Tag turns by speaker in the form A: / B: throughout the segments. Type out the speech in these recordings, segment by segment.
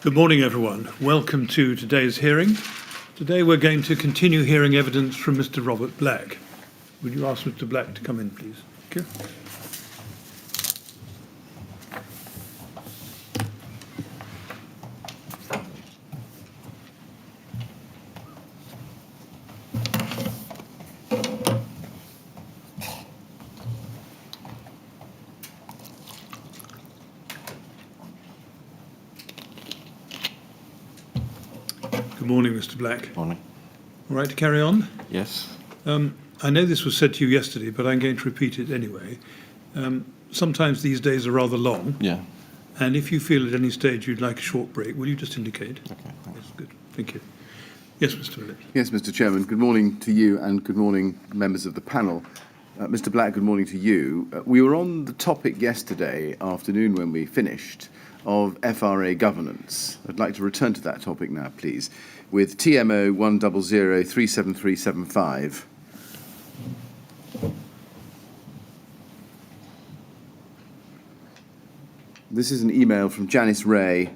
A: Good morning, everyone. Welcome to today's hearing. Today we're going to continue hearing evidence from Mr. Robert Black. Would you ask Mr. Black to come in, please? Thank you. Good morning, Mr. Black.
B: Morning.
A: All right to carry on?
B: Yes.
A: I know this was said to you yesterday, but I'm going to repeat it anyway. Sometimes these days are rather long,
B: Yeah.
A: and if you feel at any stage you'd like a short break, will you just indicate?
B: Okay, thanks.
A: That's good. Thank you. Yes, Mr. Phillips.
C: Yes, Mr. Chairman. Good morning to you and good morning, members of the panel. Mr. Black, good morning to you. We were on the topic yesterday afternoon when we finished of FRA governance. I'd like to return to that topic now, please, with TMO 100373775. This is an email from Janice Ray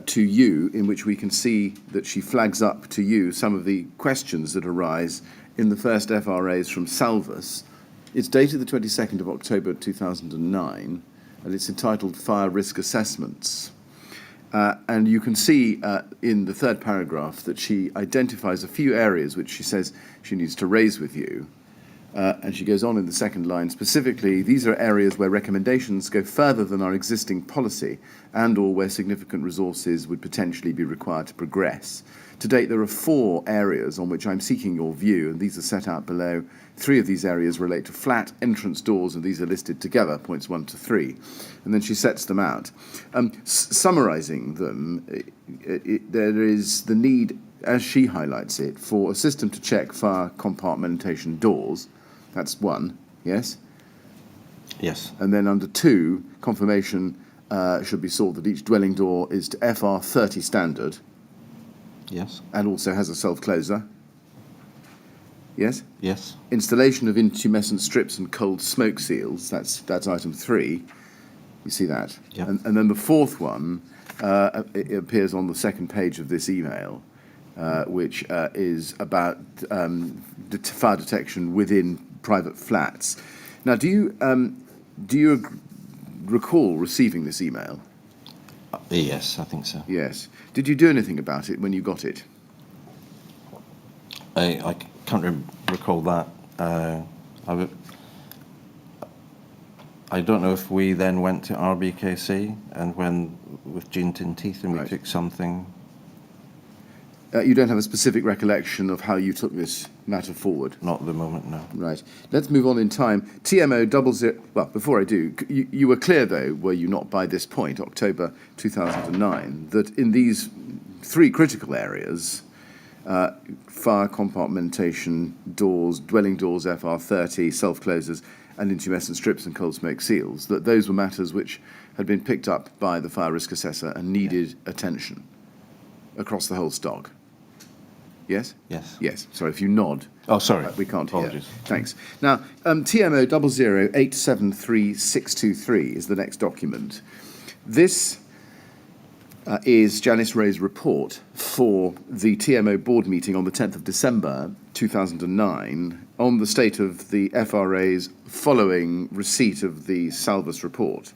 C: to you, in which we can see that she flags up to you some of the questions that arise in the first FRAs from Salvus. It's dated the 22nd of October 2009, and it's entitled Fire Risk Assessments. And you can see in the third paragraph that she identifies a few areas which she says she needs to raise with you. And she goes on in the second line, specifically, these are areas where recommendations go further than our existing policy and or where significant resources would potentially be required to progress. To date, there are 4 areas on which I'm seeking your view, and these are set out below. 3 of these areas relate to flat entrance doors, and these are listed together, points 1 to 3. And then she sets them out. Summarising them, there is the need, as she highlights it, for a system to check fire compartmentation doors. That's 1, yes?
B: Yes.
C: And then under 2, confirmation should be sought that each dwelling door is to FR 30 standard.
B: Yes.
C: And also has a self-closer. Yes?
B: Yes.
C: Installation of intumescent strips and cold smoke seals. That's item 3. You see that?
B: Yep.
C: And then the 4th one, it appears on the second page of this email, which is about fire detection within private flats. Now, do you recall receiving this email?
B: Yes, I think so.
C: Yes. Did you do anything about it when you got it?
B: I can't recall that. I don't know if we then went to Rbkc and when with Jean Tin Teeth and we
C: Right.
B: took something.
C: You don't have a specific recollection of how you took this matter forward?
B: Not at the moment, no.
C: Right. Let's move on in time. TMO 00... Well, before I do, you were clear, though, were you not, by this point, October 2009, that in these 3 critical areas, fire compartmentation doors, dwelling doors FR 30, self-closers, and intumescent strips and cold smoke seals, that those were matters which had been picked up by the fire risk assessor and needed attention across the whole stock? Yes?
B: Yes.
C: Yes. Sorry, if you nod.
B: Oh, sorry.
C: We can't hear.
B: Apologies.
C: Thanks. Now, TMO 00873-623 is the next document. This is Janice Ray's report for the TMO board meeting on the 10th of December 2009 on the state of the FRAs following receipt of the Salvus report.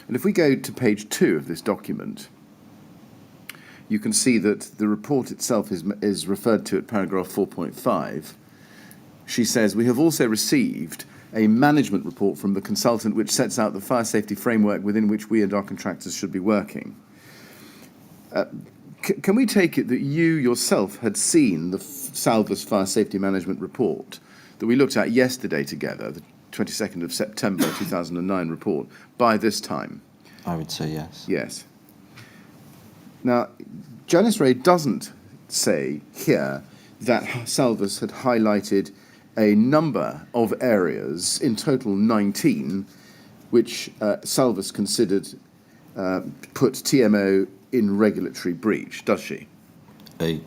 C: And if we go to page 2 of this document, you can see that the report itself is referred to at paragraph 4.5. She says, we have also received a management report from the consultant which sets out the fire safety framework within which we and our contractors should be working. Can we take it that you yourself had seen the Salvus Fire Safety Management Report that we looked at yesterday together, the 22nd of September 2009 report, by this time?
B: I would say yes.
C: Yes. Now, Janice Ray doesn't say here that Salvus had highlighted a number of areas, in total 19, which Salvus considered put TMO in regulatory breach, does she?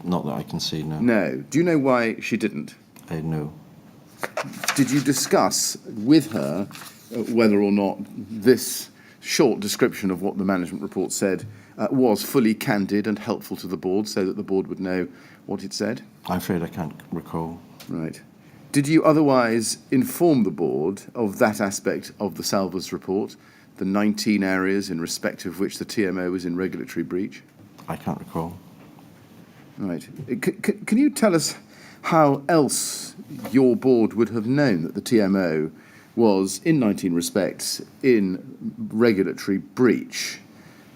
B: Not that I can see, no.
C: No. Do you know why she didn't?
B: No.
C: Did you discuss with her whether or not this short description of what the management report said was fully candid and helpful to the board so that the board would know what it said?
B: I'm afraid I can't recall.
C: Right. Did you otherwise inform the board of that aspect of the Salvers report, the 19 areas in respect of which the TMO was in regulatory breach?
B: I can't recall.
C: Right. Can you tell us how else your board would have known that the TMO was, in 19 respects, in regulatory breach,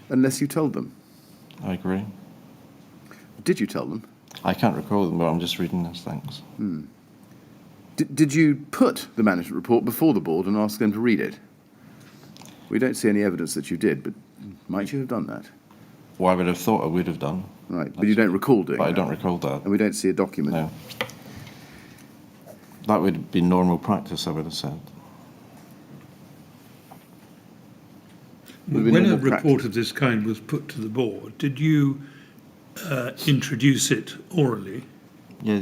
C: unless you told them?
B: I agree.
C: Did you tell them?
B: I can't recall them, but I'm just reading this, thanks.
C: Did you put the management report before the board and ask them to read it? We don't see any evidence that you did, but might you have done that?
B: Well, I would have thought I would have done.
C: Right, but you don't recall doing
B: But
C: that?
B: I don't recall that.
C: And we don't see a document?
B: No. That would be normal practice, I would have said.
C: Would be
A: When a
C: normal
A: report
C: practice.
A: of this kind was put to the board, did you introduce it orally?
B: Yeah,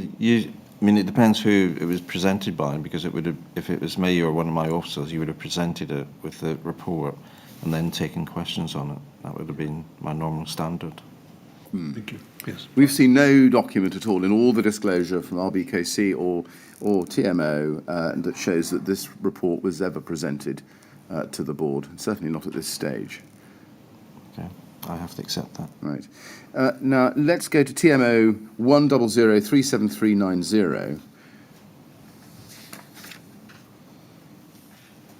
B: I mean, it depends who it was presented by, because it would have, if it was me or one of my officers, you would have presented it with the report and then taken questions on it. That would have been my normal standard.
A: Thank you. Yes.
C: We've seen no document at all in all the disclosure from Rbkc or TMO that shows that this report was ever presented to the board, certainly not at this stage.
B: Okay, I have to accept that.
C: Right. Now, let's go to TMO 100373990.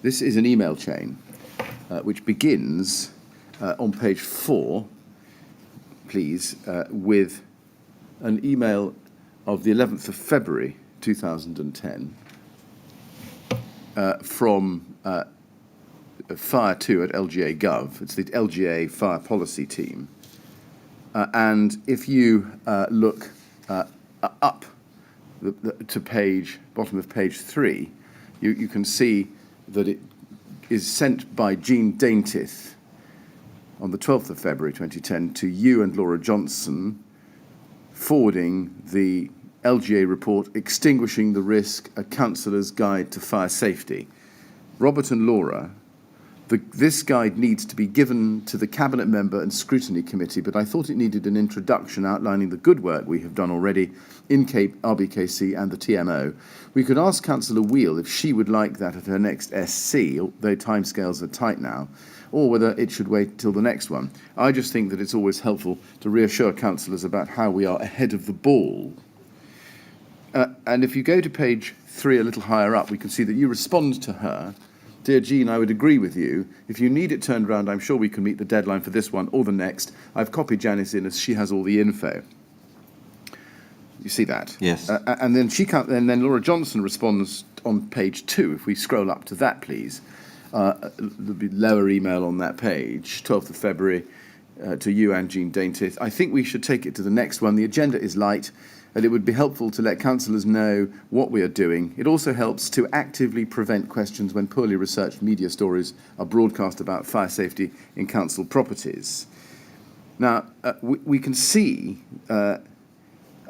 C: This is an email chain which begins on page 4, please, with an email of the 11th of February 2010 from Fire 2 at LGA Gov. It's the LGA Fire Policy Team. And if you look up to bottom of page 3, you can see that it is sent by Jean Daintith on the 12th of February 2010 to you and Laura Johnson, forwarding the LGA report, Extinguishing the Risk, A Counsellor's Guide to Fire Safety. Robert and Laura, this guide needs to be given to the Cabinet Member and Scrutiny Committee, but I thought it needed an introduction outlining the good work we have done already in Rbkc and the TMO. We could ask Councillor Wheel if she would like that at her next SC, though timescales are tight now, or whether it should wait till the next one. I just think that it's always helpful to reassure councillors about how we are ahead of the ball. And if you go to page 3 a little higher up, we can see that you respond to her. Dear Jean, I would agree with you. If you need it turned around, I'm sure we can meet the deadline for this one or the next. I've copied Janice in as she has all the info. You see that?
B: Yes.
C: And then and then Laura Johnson responds on page 2. If we scroll up to that, please. There'll be lower email on that page, 12th of February, to you and Jean Daintith. I think we should take it to the next one. The agenda is light, and it would be helpful to let councillors know what we are doing. It also helps to actively prevent questions when poorly researched media stories are broadcast about fire safety in council properties. Now, we can see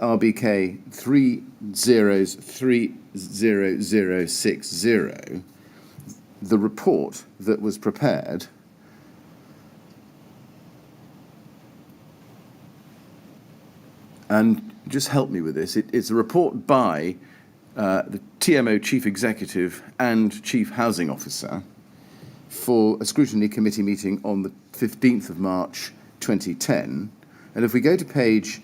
C: RBK 3030060, the report that was prepared and just help me with this. It's a report by the TMO Chief Executive and Chief Housing Officer for a Scrutiny Committee meeting on the 15th of March 2010. And if we go to page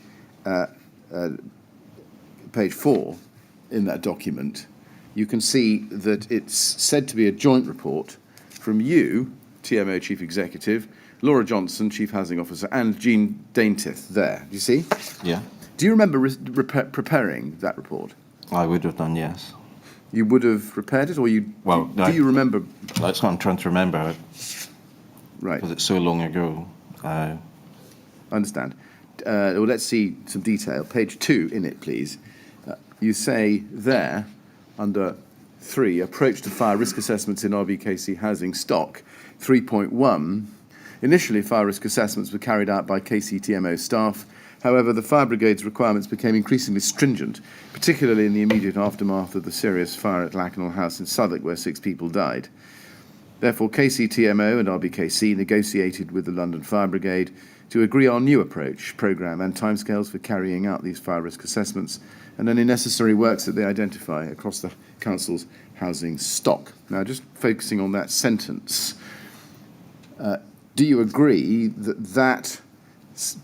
C: 4 in that document, you can see that it's said to be a joint report from you, TMO Chief Executive, Laura Johnson, Chief Housing Officer, and Jean Daintith there. Do you see?
B: Yeah,
C: Do you remember preparing that report?
B: I would have done, yes.
C: You would have prepared it, or do you remember?
B: That's what I'm trying to remember,
C: Right,
B: because it's so long ago.
C: I understand. Well, let's see some detail. Page 2 in it, please. You say there, under 3, approach to fire risk assessments in Rbkc housing stock, 3.1. Initially, fire risk assessments were carried out by KCTMO staff. However, the fire brigade's requirements became increasingly stringent, particularly in the immediate aftermath of the serious fire at Lakenhall House in Southwark, where 6 people died. Therefore, KCTMO and Rbkc negotiated with the London Fire Brigade to agree on new approach, programme and timescales for carrying out these fire risk assessments and any necessary works that they identify across the Council's housing stock. Now, just focusing on that sentence, do you agree that that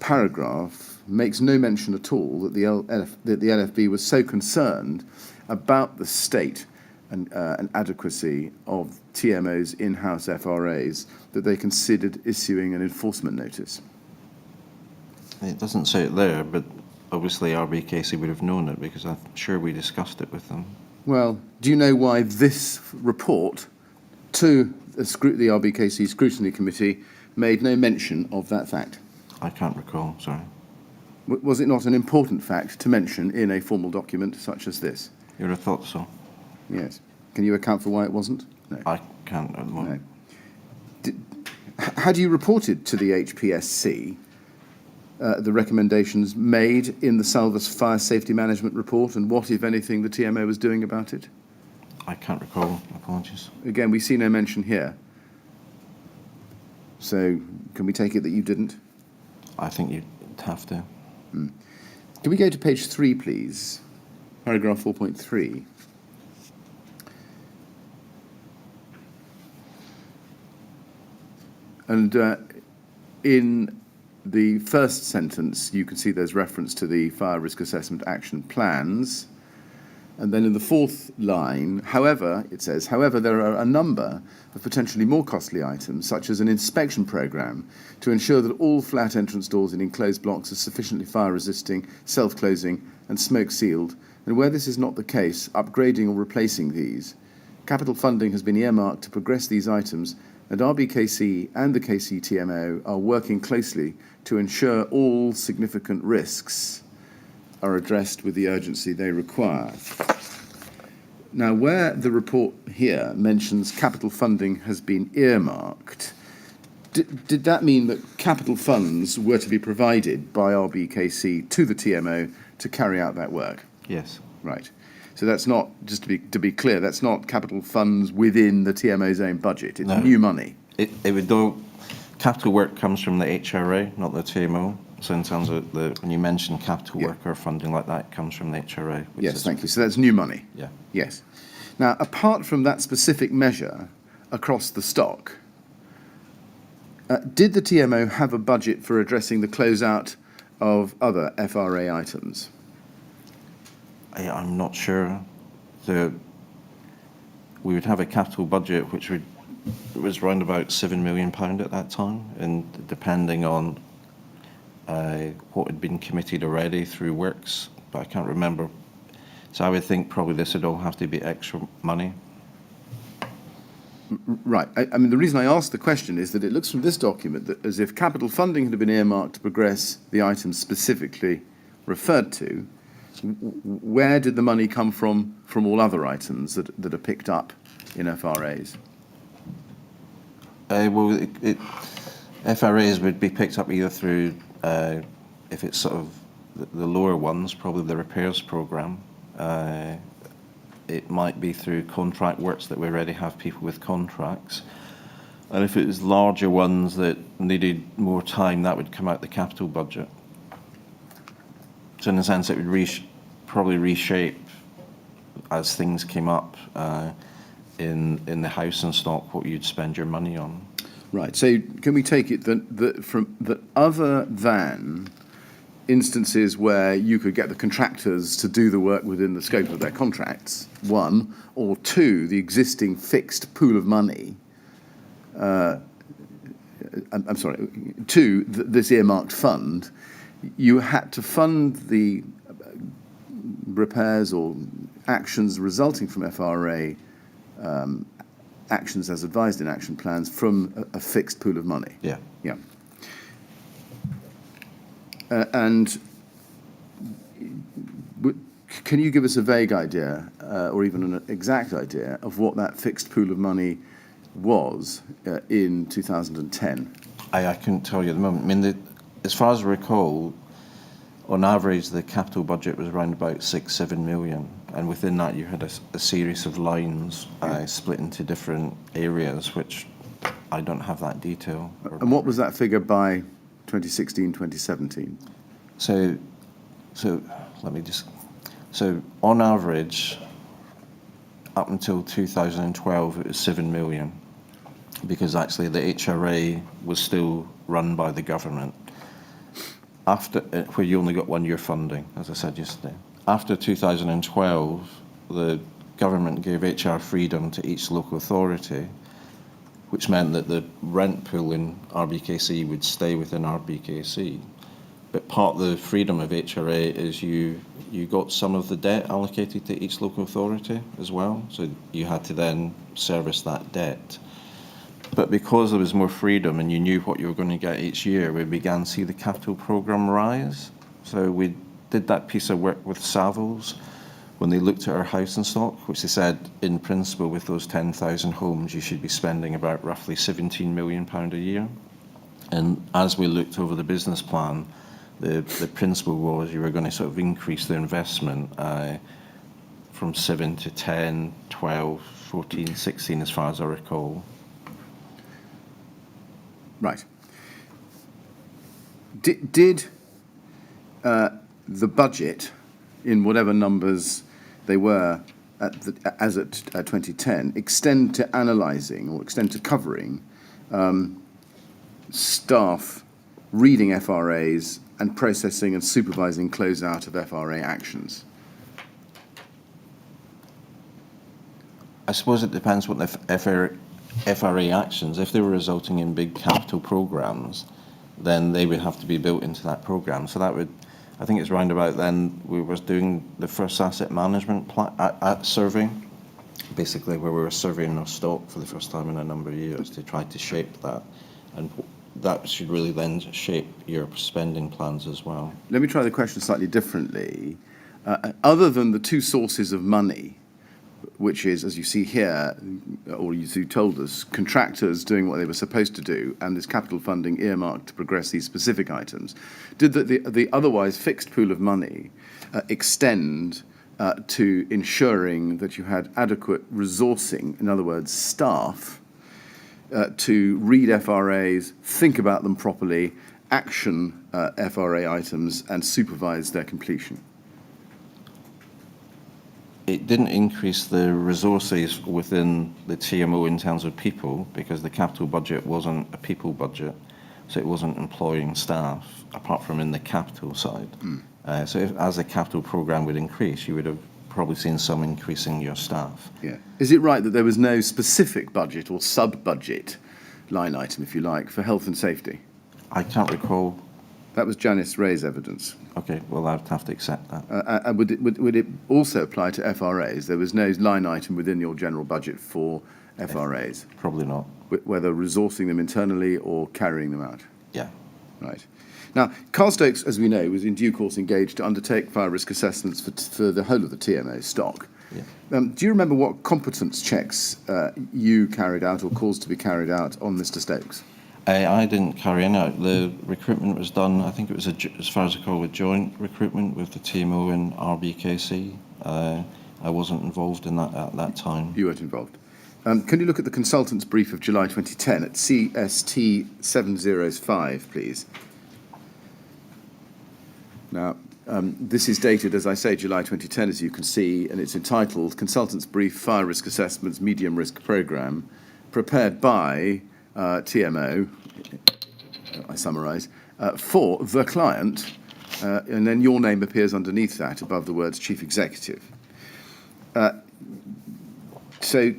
C: paragraph makes no mention at all that the LFB was so concerned about the state and adequacy of TMO's in-house FRAs that they considered issuing an enforcement notice?
B: It doesn't say it there, but obviously Rbkc would have known it because I'm sure we discussed it with them.
C: Well, do you know why this report to the Rbkc Scrutiny Committee made no mention of that fact?
B: I can't recall, sorry.
C: Was it not an important fact to mention in a formal document such as this?
B: You would have thought so.
C: Yes. Can you account for why it wasn't? No.
B: I can't at the moment.
C: No. Had you reported to the HPSC the recommendations made in the Salvus Fire Safety Management Report and what, if anything, the TMO was doing about it?
B: I can't recall, apologies.
C: Again, we see no mention here. So, can we take it that you didn't?
B: I think you'd have to.
C: Can we go to page 3, please? Paragraph 4.3. And in the first sentence, you can see there's reference to the fire risk assessment action plans. And then in the fourth line, however, it says, however, there are a number of potentially more costly items, such as an inspection programme to ensure that all flat entrance doors in enclosed blocks are sufficiently fire-resisting, self-closing and smoke-sealed. And where this is not the case, upgrading or replacing these. Capital funding has been earmarked to progress these items, and Rbkc and the KCTMO are working closely to ensure all significant risks are addressed with the urgency they require. Now, where the report here mentions capital funding has been earmarked, did that mean that capital funds were to be provided by Rbkc to the TMO to carry out that work?
B: Yes.
C: Right. So that's not, just to be clear, that's not capital funds within the TMO's own budget. It's new money.
B: It would though, capital work comes from the HRA, not the TMO. So in terms of when you mention capital work or funding like that, it comes from the HRA.
C: Yes, thank you. So that's new money.
B: Yeah.
C: Yes. Now, apart from that specific measure across the stock, did the TMO have a budget for addressing the closeout of other FRA items?
B: I'm not sure. We would have a capital budget which was around about £7 million at that time, and depending on what had been committed already through works, but I can't remember. So I would think probably this would all have to be extra money.
C: Right. I mean, the reason I asked the question is that it looks from this document that as if capital funding had been earmarked to progress the items specifically referred to. Where did the money come from all other items that are picked up in FRAs?
B: Well, FRAs would be picked up either through, if it's sort of the lower ones, probably the repairs programme. It might be through contract works that we already have people with contracts. And if it was larger ones that needed more time, that would come out the capital budget. So in a sense, it would probably reshape as things came up in the house and stock what you'd spend your money on.
C: Right. So can we take it that other than instances where you could get the contractors to do the work within the scope of their contracts, one, or two, the existing fixed pool of money, I'm sorry, two, this earmarked fund, you had to fund the repairs or actions resulting from FRA actions as advised in action plans from a fixed pool of money.
B: Yeah.
C: Yeah. And can you give us a vague idea or even an exact idea of what that fixed pool of money was in 2010?
B: I couldn't tell you at the moment. I mean, as far as I recall, on average, the capital budget was around about 6-7 million, and within that you had a series of lines split into different areas, which I don't have that detail.
C: And what was that figure by 2016, 2017?
B: So on average, up until 2012, it was 7 million, because actually the HRA was still run by the government. After, where you only got 1 year funding, as I said yesterday. After 2012, the government gave HR freedom to each local authority, which meant that the rent pool in Rbkc would stay within Rbkc. But part of the freedom of HRA is you got some of the debt allocated to each local authority as well, so you had to then service that debt. But because there was more freedom and you knew what you were going to get each year, we began to see the capital programme rise. So we did that piece of work with Savills when they looked at our housing stock, which they said, in principle, with those 10,000 homes, you should be spending about roughly £17 million a year. And as we looked over the business plan, the principle was you were going to sort of increase the investment from 7 to 10, 12, 14, 16, as far as I recall.
C: Right. Did the budget, in whatever numbers they were as at 2010, extend to analysing or extend to covering staff reading FRAs and processing and supervising close-out of FRA actions?
B: I suppose it depends what the FRA actions, if they were resulting in big capital programmes, then they would have to be built into that programme. So that would, I think it's round about then we were doing the first asset management survey, basically where we were surveying our stock for the first time in a number of years to try to shape that. And that should really then shape your spending plans as well.
C: Let me try the question slightly differently. Other than the two sources of money, which is, as you see here, or you told us, contractors doing what they were supposed to do, and this capital funding earmarked to progress these specific items, did the otherwise fixed pool of money extend to ensuring that you had adequate resourcing, in other words, staff, to read FRAs, think about them properly, action FRA items, and supervise their completion?
B: It didn't increase the resources within the TMO in terms of people, because the capital budget wasn't a people budget, so it wasn't employing staff, apart from in the capital side. So as the capital programme would increase, you would have probably seen some increase in your staff.
C: Yeah. Is it right that there was no specific budget or sub-budget line item, if you like, for health and safety?
B: I can't recall.
C: That was Janice Ray's evidence.
B: Okay, well, I'd have to accept that.
C: And would it also apply to FRAs? There was no line item within your general budget for FRAs?
B: Probably not.
C: Whether resourcing them internally or carrying them out?
B: Yeah.
C: Right. Now, Carl Stokes, as we know, was in due course engaged to undertake fire risk assessments for the whole of the TMO stock.
B: Yeah.
C: Do you remember what competence checks you carried out or caused to be carried out on Mr. Stokes?
B: I didn't carry any out. The recruitment was done, I think it was, as far as I recall, a joint recruitment with the TMO and Rbkc. I wasn't involved in that at that time.
C: You weren't involved. Can you look at the consultant's brief of July 2010 at CST 705, please? Now, this is dated, as I say, July 2010, as you can see, and it's entitled Consultant's Brief Fire Risk Assessments Medium Risk Programme, prepared by TMO, I summarise, for the client, and then your name appears underneath that, above the words Chief Executive. So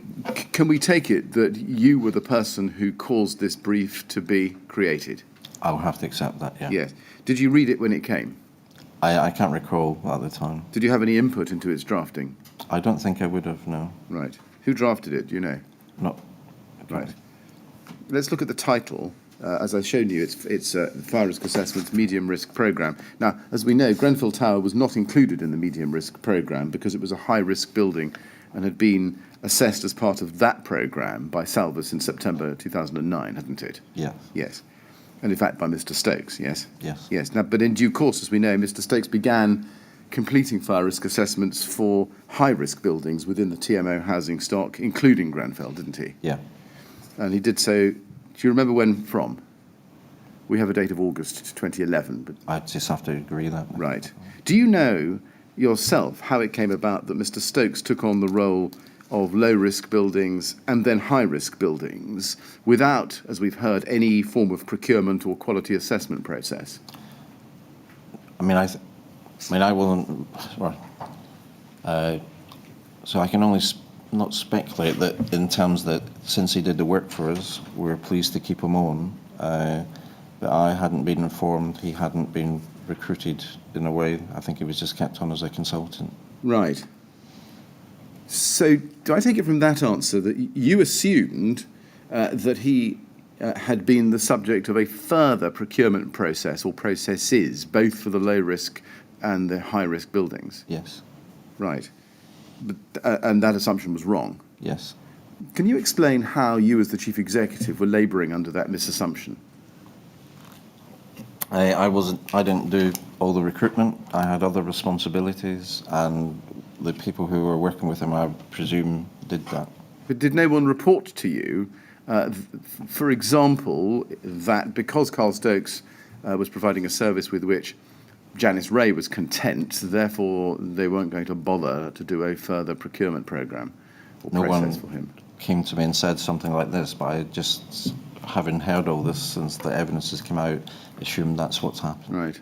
C: can we take it that you were the person who caused this brief to be created?
B: I'll have to accept that, yeah.
C: Yes. Did you read it when it came?
B: I can't recall at the time.
C: Did you have any input into its drafting?
B: I don't think I would have, no.
C: Right. Who drafted it, do you know?
B: Not.
C: Right. Let's look at the title. As I've shown you, it's Fire Risk Assessment's Medium Risk Programme. Now, as we know, Grenfell Tower was not included in the Medium Risk Programme because it was a high-risk building and had been assessed as part of that programme by Salvus in September 2009, hadn't it?
B: Yeah.
C: Yes. And in fact, by Mr. Stokes, yes?
B: Yes.
C: Yes. Now, but in due course, as we know, Mr. Stokes began completing fire risk assessments for high-risk buildings within the TMO housing stock, including Grenfell, didn't he?
B: Yeah.
C: And he did so, do you remember when from? We have a date of August 2011, but
B: I just have to agree that.
C: right. Do you know yourself how it came about that Mr. Stokes took on the role of low-risk buildings and then high-risk buildings without, as we've heard, any form of procurement or quality assessment process?
B: I mean, I won't. Well, so I can only not speculate that in terms that since he did the work for us, we're pleased to keep him on. But I hadn't been informed. He hadn't been recruited in a way. I think he was just kept on as a consultant.
C: Right. So do I take it from that answer that you assumed that he had been the subject of a further procurement process or processes, both for the low-risk and the high-risk buildings?
B: Yes.
C: Right. But, and that assumption was wrong.
B: Yes.
C: Can you explain how you, as the chief executive, were labouring under that misassumption?
B: I didn't do all the recruitment. I had other responsibilities, and the people who were working with him, I presume, did that.
C: But did no one report to you, for example, that because Carl Stokes was providing a service with which Janice Ray was content, therefore they weren't going to bother to do a further procurement programme or process for him?
B: Came to me and said something like this, but I just, having heard all this since the evidence has come out, assumed that's what's happened.
C: Right.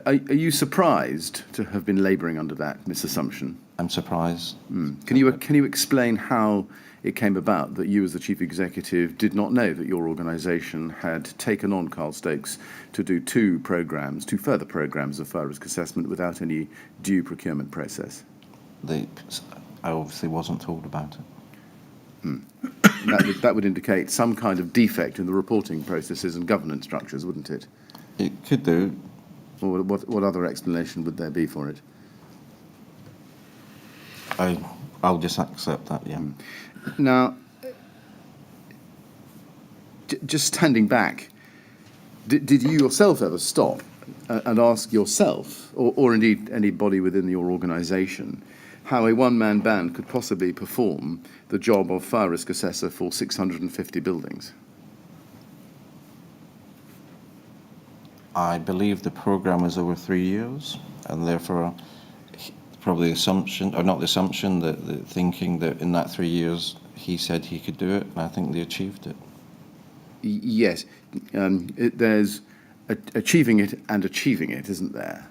C: Are you surprised to have been labouring under that misassumption?
B: I'm surprised.
C: Can you explain how it came about that you, as the chief executive, did not know that your organisation had taken on Carl Stokes to do two further programmes of fire risk assessment without any due procurement process?
B: I obviously wasn't told about it.
C: That would indicate some kind of defect in the reporting processes and governance structures, wouldn't it?
B: It could do.
C: Or what other explanation would there be for it?
B: I'll just accept that, yeah.
C: Now, just standing back, did you yourself ever stop and ask yourself, or indeed anybody within your organisation, how a one-man band could possibly perform the job of fire risk assessor for 650 buildings?
B: I believe the programme was over 3 years, and therefore probably the assumption, or not the assumption, the thinking that in that 3 years he said he could do it, and I think they achieved it.
C: Yes, there's achieving it and achieving it, isn't there?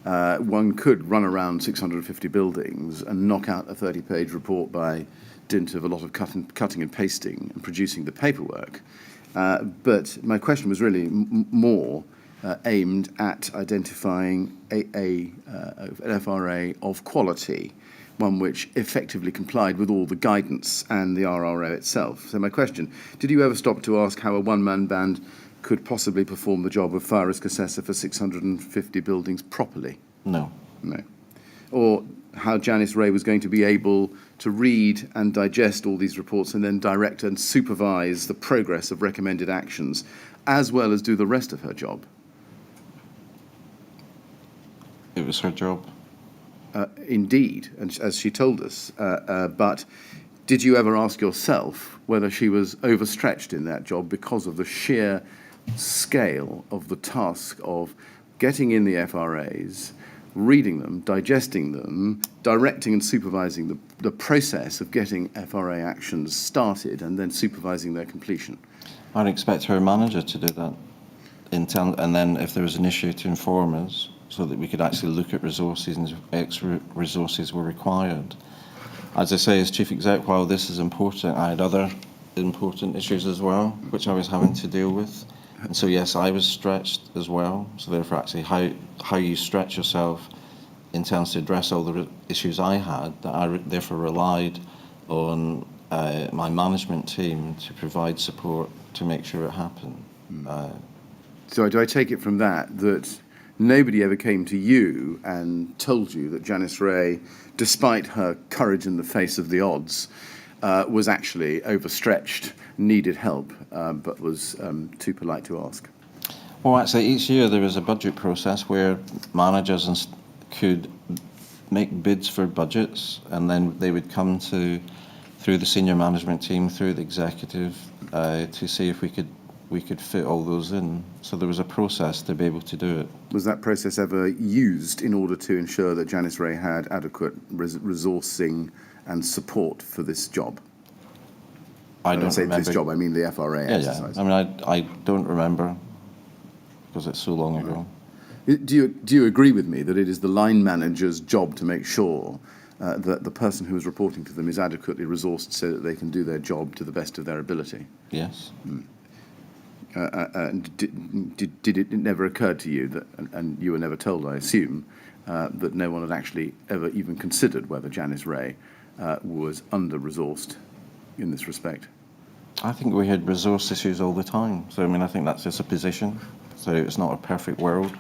C: One could run around 650 buildings and knock out a 30-page report by dint of a lot of cutting and pasting and producing the paperwork. But my question was really more aimed at identifying an FRA of quality, one which effectively complied with all the guidance and the RRO itself. So my question, did you ever stop to ask how a one-man band could possibly perform the job of fire risk assessor for 650 buildings properly?
B: No.
C: No. Or how Janice Ray was going to be able to read and digest all these reports and then direct and supervise the progress of recommended actions, as well as do the rest of her job?
B: It was her job.
C: Indeed, and as she told us. But did you ever ask yourself whether she was overstretched in that job because of the sheer scale of the task of getting in the FRAs, reading them, digesting them, directing and supervising the process of getting FRA actions started and then supervising their completion?
B: I'd expect her manager to do that, and then if there was an issue to inform us, so that we could actually look at resources and if extra resources were required. As I say, as chief exec, while this is important, I had other important issues as well, which I was having to deal with. And so, yes, I was stretched as well. So therefore, actually, how you stretch yourself in terms to address all the issues I had, that I therefore relied on my management team to provide support to make sure it happened.
C: So do I take it from that nobody ever came to you and told you that Janice Ray, despite her courage in the face of the odds, was actually overstretched, needed help, but was too polite to ask?
B: Well, actually, each year there was a budget process where managers could make bids for budgets, and then they would come through the senior management team, through the executive, to see if we could we could fit all those in. So there was a process to be able to do it.
C: Was that process ever used in order to ensure that Janice Ray had adequate resourcing and support for this job?
B: I
C: When I
B: don't
C: say
B: remember.
C: this job, I mean the FRA
B: Yeah,
C: exercise.
B: yeah. I mean, I don't remember because it's so long ago.
C: Do you agree with me that it is the line manager's job to make sure that the person who is reporting to them is adequately resourced so that they can do their job to the best of their ability?
B: Yes.
C: And did it never occurred to you that, and you were never told, I assume, that no one had actually ever even considered whether Janice Ray was under-resourced in this respect?
B: I think we had resource issues all the time. So, I mean, I think that's just a position. So it's not a perfect world.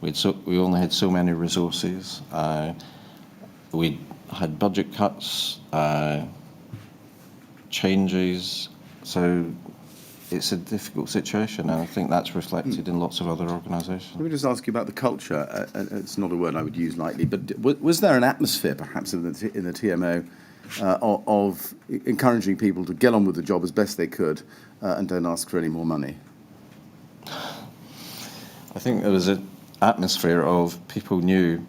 B: We only had so many resources. We had budget cuts, changes. So it's a difficult situation, and I think that's reflected in lots of other organisations.
C: Let me just ask you about the culture. It's not a word I would use lightly, but was there an atmosphere, perhaps, in the TMO of encouraging people to get on with the job as best they could and don't ask for any more money?
B: I think there was an atmosphere of people knew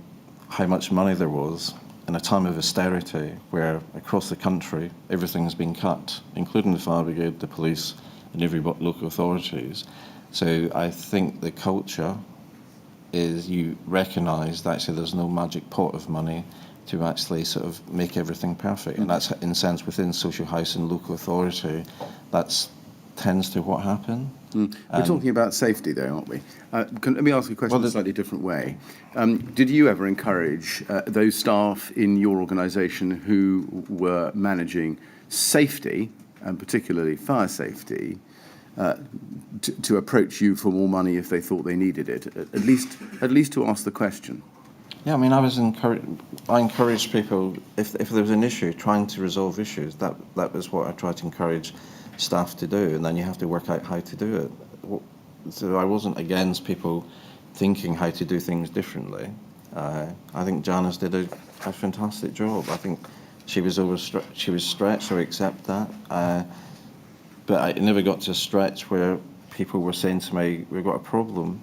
B: how much money there was in a time of austerity where across the country everything's been cut, including the fire brigade, the police, and every local authorities. So I think the culture is you recognise that actually there's no magic pot of money to actually sort of make everything perfect. And that's, in a sense, within social housing and local authority, that tends to what happen.
C: We're talking about safety, though, aren't we? Let me ask you a question in a slightly different way. Did you ever encourage those staff in your organisation who were managing safety, and particularly fire safety, to approach you for more money if they thought they needed it? At least to ask the question.
B: Yeah, I mean, I encouraged people, if there was an issue, trying to resolve issues. That was what I tried to encourage staff to do, and then you have to work out how to do it. So I wasn't against people thinking how to do things differently. I think Janice did a fantastic job. I think she was stretched, so I accept that. But it never got to a stretch where people were saying to me, "We've got a problem."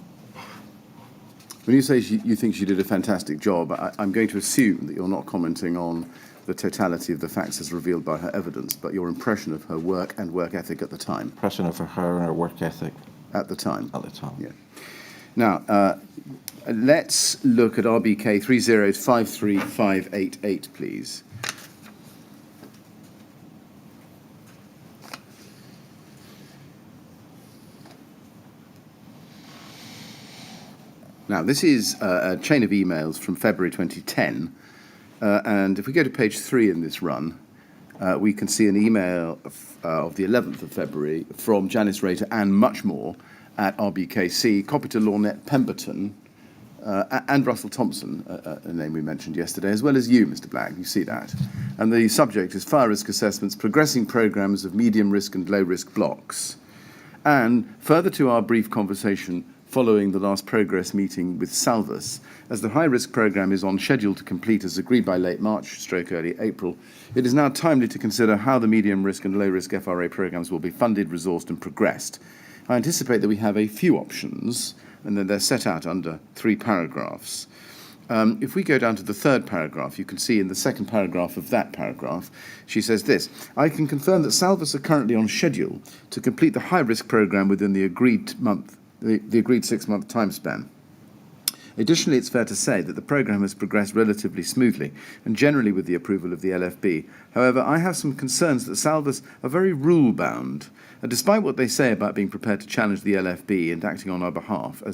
C: When you say you think she did a fantastic job, I'm going to assume that you're not commenting on the totality of the facts as revealed by her evidence, but your impression of her work and work ethic at the time.
B: Impression of her and her work ethic.
C: At the time?
B: At the time.
C: Yeah. Now, let's look at RBK 3053588, please. Now, this is a chain of emails from February 2010, and if we go to page 3 in this run, we can see an email of the 11th of February from Janice Ray to Anne Muchmore at Rbkc, copy to Lornette Pemberton, and Russell Thompson, a name we mentioned yesterday, as well as you, Mr. Black. You see that. And the subject is fire risk assessments, progressing programmes of medium risk and low risk blocks. And further to our brief conversation following the last progress meeting with Salvus, as the high-risk programme is on schedule to complete as agreed by late March/early April, it is now timely to consider how the medium-risk and low-risk FRA programmes will be funded, resourced and progressed. I anticipate that we have a few options, and then they're set out under 3 paragraphs. If we go down to the 3rd paragraph, you can see in the 2nd paragraph of that paragraph, she says this: I can confirm that Salvus are currently on schedule to complete the high-risk programme within the agreed 6-month time span. Additionally, it's fair to say that the programme has progressed relatively smoothly and generally with the approval of the LFB. However, I have some concerns that Salvus are very rule-bound, and despite what they say about being prepared to challenge the LFB and acting on our behalf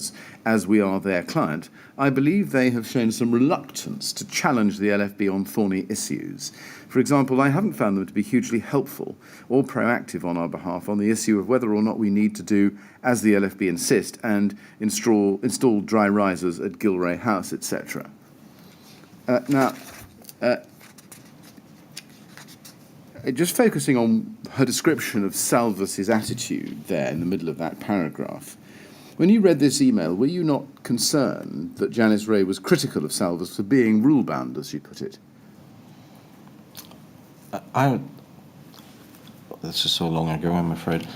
C: as we are their client, I believe they have shown some reluctance to challenge the LFB on thorny issues. For example, I haven't found them to be hugely helpful or proactive on our behalf on the issue of whether or not we need to do as the LFB insist and install dry risers at Gilray House, etc. Just focusing on her description of Salvus's attitude there in the middle of that paragraph, when you read this email, were you not concerned that Janice Ray was critical of Salvus for being rule-bound, as she put it?
B: This is so long ago, I'm afraid.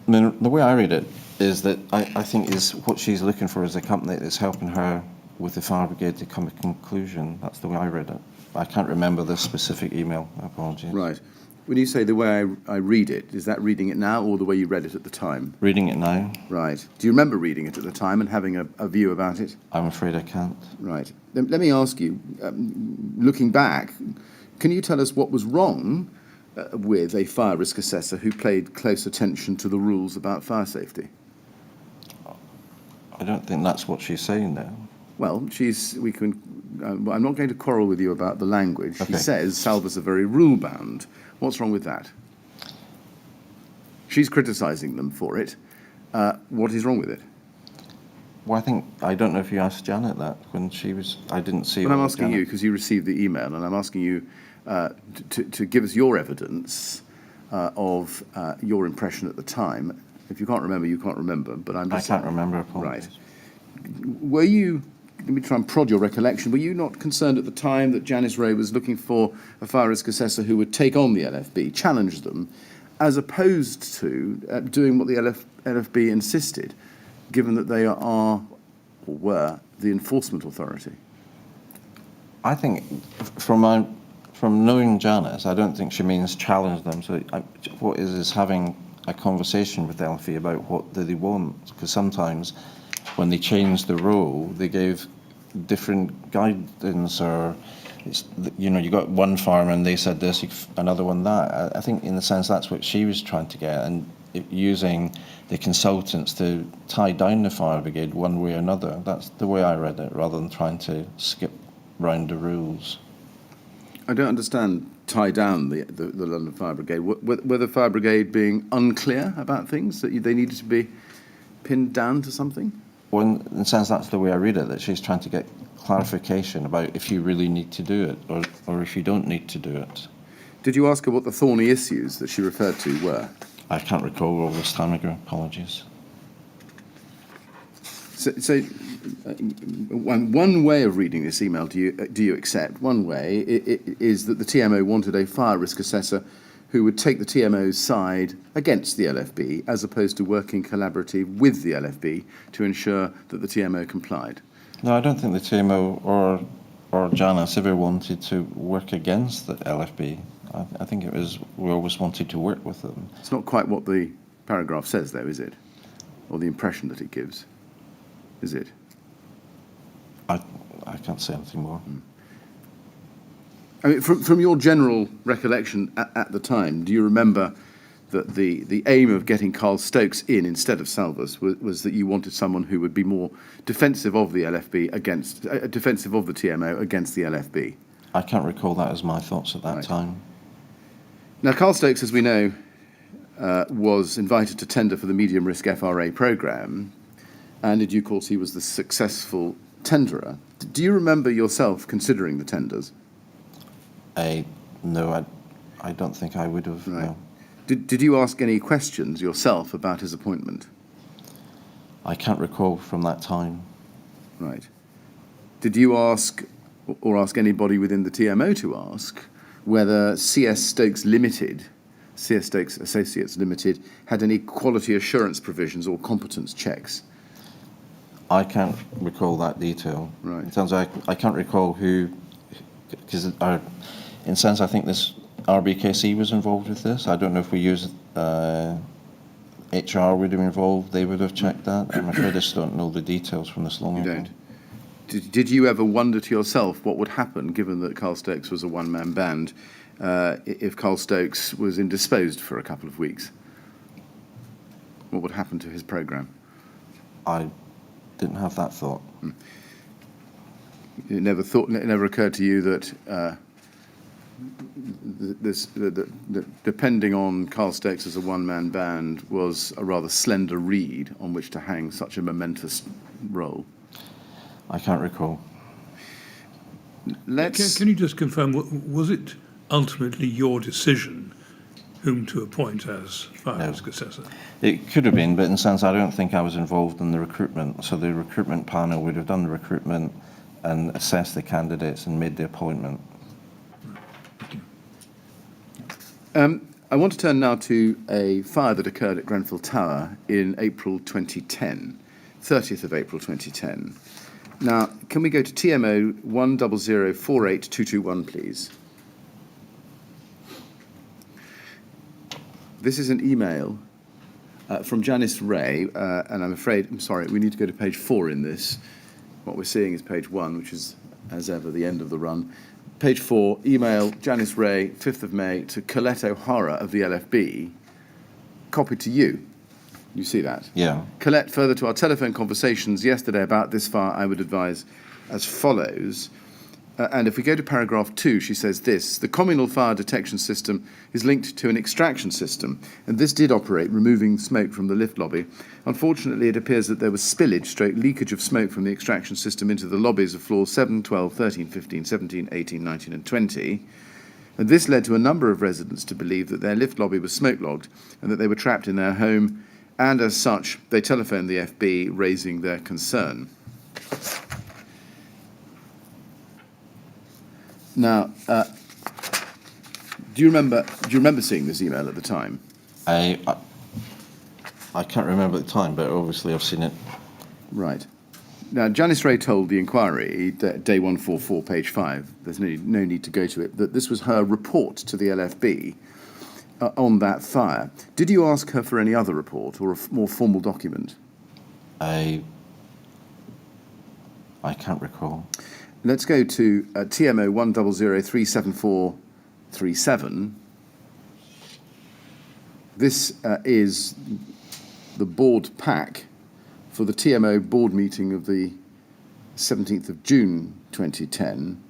B: I mean, the way I read it is that I think is what she's looking for is a company that's helping her with the fire brigade to come to a conclusion. That's the way I read it. I can't remember the specific email. Apologies.
C: Right. When you say the way I read it, is that reading it now or the way you read it at the time?
B: Reading it now,
C: Right. Do you remember reading it at the time and having a view about it?
B: I'm afraid I can't.
C: Right. Let me ask you, looking back, can you tell us what was wrong with a fire risk assessor who paid close attention to the rules about fire safety?
B: I don't think that's what she's saying there.
C: Well, I'm not going to quarrel with you about the language.
B: Okay.
C: She says Salvas are very rule-bound. What's wrong with that? She's criticising them for it. What is wrong with it?
B: Well, I don't know if you asked Janet that when she was, I didn't see.
C: But I'm asking you, because you received the email, and I'm asking you to give us your evidence of your impression at the time. If you can't remember, you can't remember, but I'm just...
B: I can't remember, apologies.
C: Right. Were you, let me try and prod your recollection, were you not concerned at the time that Janice Ray was looking for a fire risk assessor who would take on the LFB, challenge them, as opposed to doing what the LFB insisted, given that they are, or were, the enforcement authority?
B: I think from knowing Janice, I don't think she means challenge them. So what is having a conversation with LFE about what do they want, because sometimes when they changed the role, they gave different guidance, or you got one fireman, they said this, another one that. I think in a sense that's what she was trying to get, and using the consultants to tie down the fire brigade one way or another. That's the way I read it, rather than trying to skip round the rules.
C: I don't understand tie down the London Fire Brigade. Were the Fire Brigade being unclear about things, that they needed to be pinned down to something?
B: Well, in a sense, that's the way I read it, that she's trying to get clarification about if you really need to do it or if you don't need to do it.
C: Did you ask her what the thorny issues that she referred to were?
B: I can't recall all this time ago, apologies.
C: So one way of reading this email, do you accept? One way is that the TMO wanted a fire risk assessor who would take the TMO's side against the LFB, as opposed to working collaboratively with the LFB to ensure that the TMO complied.
B: No, I don't think the TMO or Janice ever wanted to work against the LFB. I think it was we always wanted to work with them.
C: It's not quite what the paragraph says, though, is it? Or the impression that it gives, is it?
B: I can't say anything more.
C: I mean, from your general recollection at the time, do you remember that the aim of getting Carl Stokes in instead of Salvas was that you wanted someone who would be more defensive of the LFB against, defensive of the TMO against the LFB?
B: I can't recall that as my thoughts at that time.
C: Now, Carl Stokes, as we know, was invited to tender for the medium risk FRA programme, and in due course he was the successful tenderer. Do you remember yourself considering the tenders?
B: No, I don't think I would have.
C: Right.
B: No.
C: Did you ask any questions yourself about his appointment?
B: I can't recall from that time.
C: Right. Did you ask, or ask anybody within the TMO to ask, whether CS Stokes Associates Limited, had any quality assurance provisions or competence checks?
B: I can't recall that detail.
C: Right.
B: In terms of, I can't recall who, because in a sense I think this Rbkc was involved with this. I don't know if we used HR would have involved. They would have checked that. I'm afraid I just don't know the details from this long ago.
C: You don't. Did you ever wonder to yourself what would happen, given that Carl Stokes was a one-man band, if Carl Stokes was indisposed for a couple of weeks? What would happen to his programme?
B: I didn't have that thought.
C: It never occurred to you that depending on Carl Stokes as a one-man band was a rather slender reed on which to hang such a momentous role?
B: I can't recall.
A: Can you just confirm, was it ultimately your decision whom to appoint as fire risk assessor?
B: It could have been, but in a sense I don't think I was involved in the recruitment. So the recruitment panel would have done the recruitment and assessed the candidates and made the appointment.
C: I I want to turn now to a fire that occurred at Grenfell Tower in April 2010, 30th of April 2010. Now, can we go to TMO 100482221, please? This is an email from Janice Ray, and I'm sorry, we need to go to page 4 in this. What we're seeing is page 1, which is, as ever, the end of the run. Page 4, email Janice Ray, 5th of May, to Colette O'Hara of the LFB, copied to you. You see that?
B: Yeah.
C: Colette, further to our telephone conversations yesterday about this fire, I would advise as follows. And if we go to paragraph 2, she says this: the communal fire detection system is linked to an extraction system, and this did operate, removing smoke from the lift lobby. Unfortunately, it appears that there was spillage, leakage of smoke from the extraction system into the lobbies of floors 7, 12, 13, 15, 17, 18, 19 and 20. And this led to a number of residents to believe that their lift lobby was smoke logged and that they were trapped in their home, and as such, they telephoned the FB, raising their concern. Now, do you remember seeing this email at the time?
B: I can't remember at the time, but obviously I've seen it.
C: Right. Now, Janice Ray told the inquiry, day 144, page 5, there's no need to go to it, that this was her report to the LFB on that fire. Did you ask her for any other report or a more formal document?
B: I can't recall.
C: Let's go to TMO 1003747. This is the board pack for the TMO board meeting of the 17th of June 2010.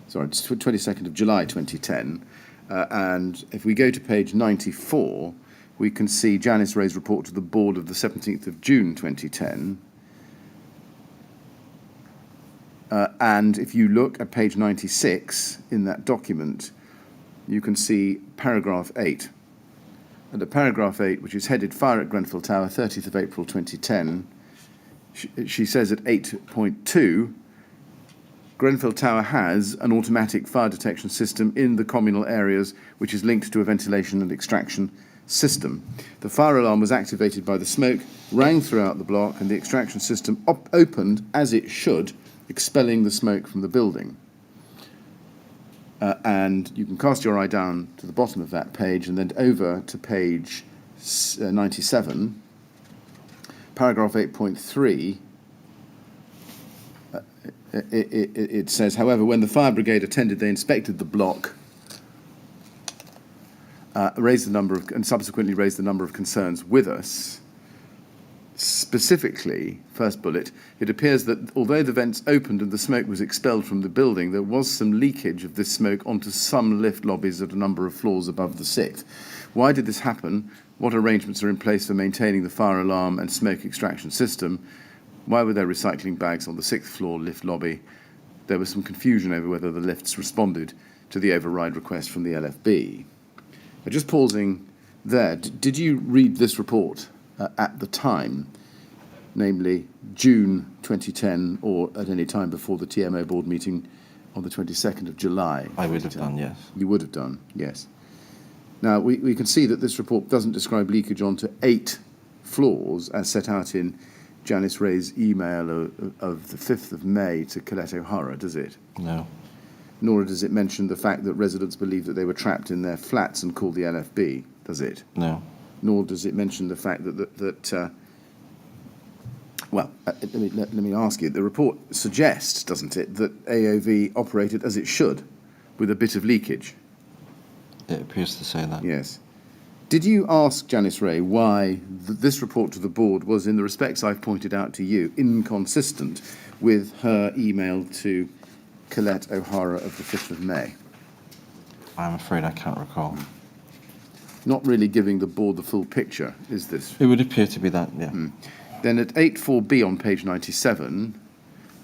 C: Sorry, it's 22nd of July 2010. And if we go to page 94, we can see Janice Ray's report to the board of the 17th of June 2010. And if you look at page 96 in that document, you can see paragraph 8. And at paragraph 8, which is headed Fire at Grenfell Tower, 30th of April 2010, she says at 8.2, Grenfell Tower has an automatic fire detection system in the communal areas which is linked to a ventilation and extraction system. The fire alarm was activated by the smoke, rang throughout the block, and the extraction system opened as it should, expelling the smoke from the building. And you can cast your eye down to the bottom of that page and then over to page 97, paragraph 8.3. It says, however, when the fire brigade attended, they inspected the block, subsequently raised the number of concerns with us. Specifically, first bullet, it appears that although the vents opened and the smoke was expelled from the building, there was some leakage of this smoke onto some lift lobbies at a number of floors above the 6th. Why did this happen? What arrangements are in place for maintaining the fire alarm and smoke extraction system? Why were there recycling bags on the 6th floor lift lobby? There was some confusion over whether the lifts responded to the override request from the LFB. Just pausing there, did you read this report at the time, namely June 2010, or at any time before the TMO board meeting on the 22nd of July?
B: I would have done, yes.
C: You would have done, yes. Now, we can see that this report doesn't describe leakage onto 8 floors, as set out in Janice Ray's email of the 5th of May to Colette O'Hara, does it?
B: No.
C: Nor does it mention the fact that residents believe that they were trapped in their flats and called the LFB, does it?
B: No.
C: Nor does it mention the fact that let me ask you, the report suggests, doesn't it, that AOV operated as it should, with a bit of leakage?
B: It appears to say that.
C: Yes. Did you ask Janice Ray why this report to the board was, in the respects I've pointed out to you, inconsistent with her email to Colette O'Hara of the 5th of May?
B: I'm afraid I can't recall.
C: Not really giving the board the full picture, is this?
B: It would appear to be that, yeah.
C: Then at 8.4b on page 97,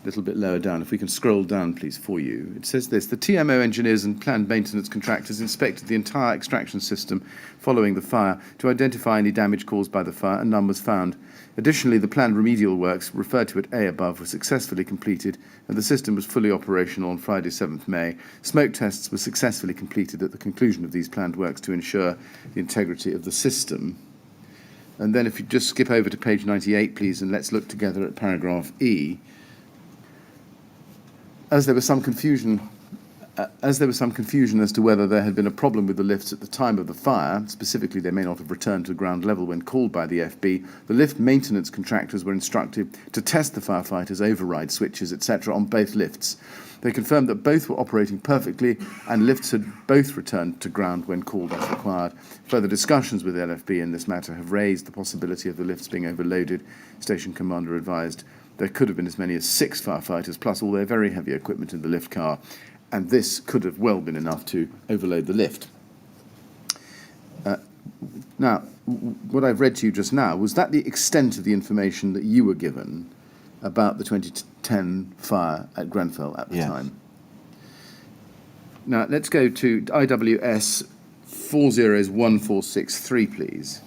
C: a little bit lower down, if we can scroll down, please, for you, it says this: the TMO engineers and planned maintenance contractors inspected the entire extraction system following the fire to identify any damage caused by the fire, and none was found. Additionally, the planned remedial works referred to at A above were successfully completed and the system was fully operational on Friday 7th May. Smoke tests were successfully completed at the conclusion of these planned works to ensure the integrity of the system. And then if you just skip over to page 98, please, and let's look together at paragraph E. As there was some confusion as to whether there had been a problem with the lifts at the time of the fire, specifically they may not have returned to ground level when called by the FB, the lift maintenance contractors were instructed to test the firefighters' override switches, etc. on both lifts. They confirmed that both were operating perfectly and lifts had both returned to ground when called as required. Further discussions with LFB in this matter have raised the possibility of the lifts being overloaded. Station commander advised there could have been as many as 6 firefighters plus all their very heavy equipment in the lift car, and this could have well been enough to overload the lift. Now, what I've read to you just now, was that the extent of the information that you were given about the 2010 fire at Grenfell at the time? Now, let's go to IWS 401463, please.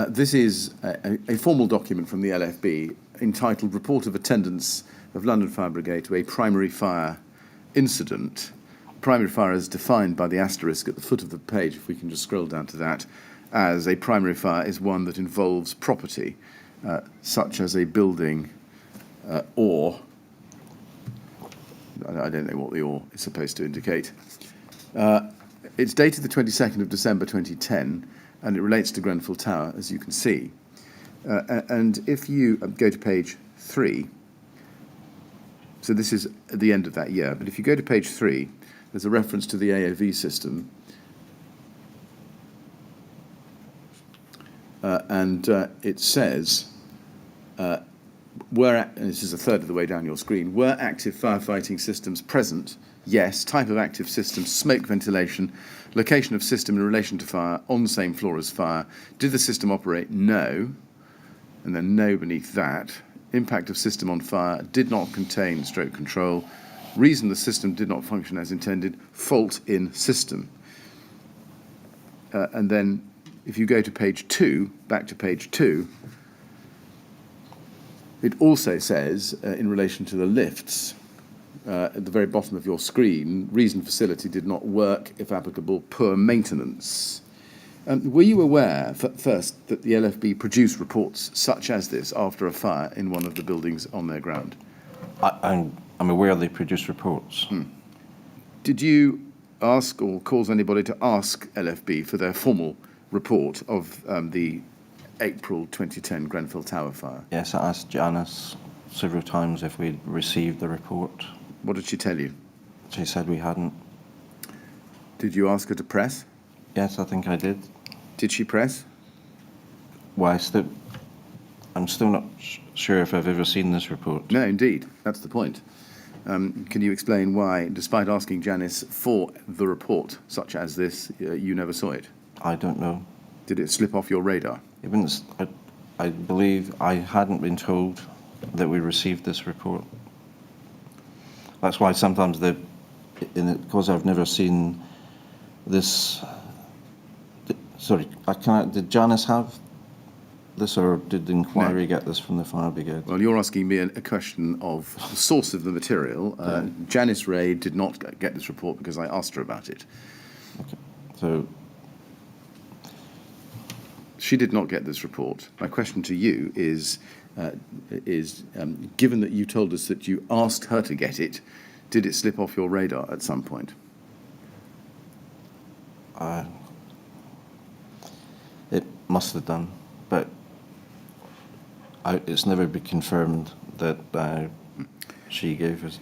C: This is a formal document from the LFB entitled Report of Attendance of London Fire Brigade to a Primary Fire Incident. Primary fire is defined by the asterisk at the foot of the page, if we can just scroll down to that, as a primary fire is one that involves property, such as a building or, I don't know what the or is supposed to indicate. It's dated the 22nd of December 2010, and it relates to Grenfell Tower, as you can see. And if you go to page 3, so this is at the end of that year, but if you go to page 3, there's a reference to the AOV system. And it says, and this is a third of the way down your screen, were active firefighting systems present? Yes. Type of active system, smoke ventilation. Location of system in relation to fire, on same floor as fire. Did the system operate? No. And then no beneath that. Impact of system on fire, did not contain stroke control. Reason the system did not function as intended, fault in system. And then if you go to page 2, back to page 2, it also says, in relation to the lifts, at the very bottom of your screen, reason facility did not work, if applicable, poor maintenance. Were you aware, first, that the LFB produced reports such as this after a fire in one of the buildings on their ground?
B: I'm aware they produce reports.
C: Did you ask or cause anybody to ask LFB for their formal report of the April 2010 Grenfell Tower fire?
B: Yes, I asked Janice several times if we'd received the report.
C: What did she tell you?
B: She said we hadn't.
C: Did you ask her to press?
B: Yes, I think I did.
C: Did she press?
B: Why, I'm still not sure if I've ever seen this report.
C: No, indeed. That's the point. Can you explain why, despite asking Janice for the report, such as this, you never saw it?
B: I don't know.
C: Did it slip off your radar?
B: I believe I hadn't been told that we received this report. That's why sometimes because I've never seen this. Sorry, did Janice have this, or did the inquiry get this from the fire brigade?
C: Well, you're asking me a question of the source of the material. Janice Ray did not get this report because I asked her about it.
B: Okay, so
C: she did not get this report. My question to you is given that you told us that you asked her to get it, did it slip off your radar at some point?
B: It must have done, but it's never been confirmed that she gave us.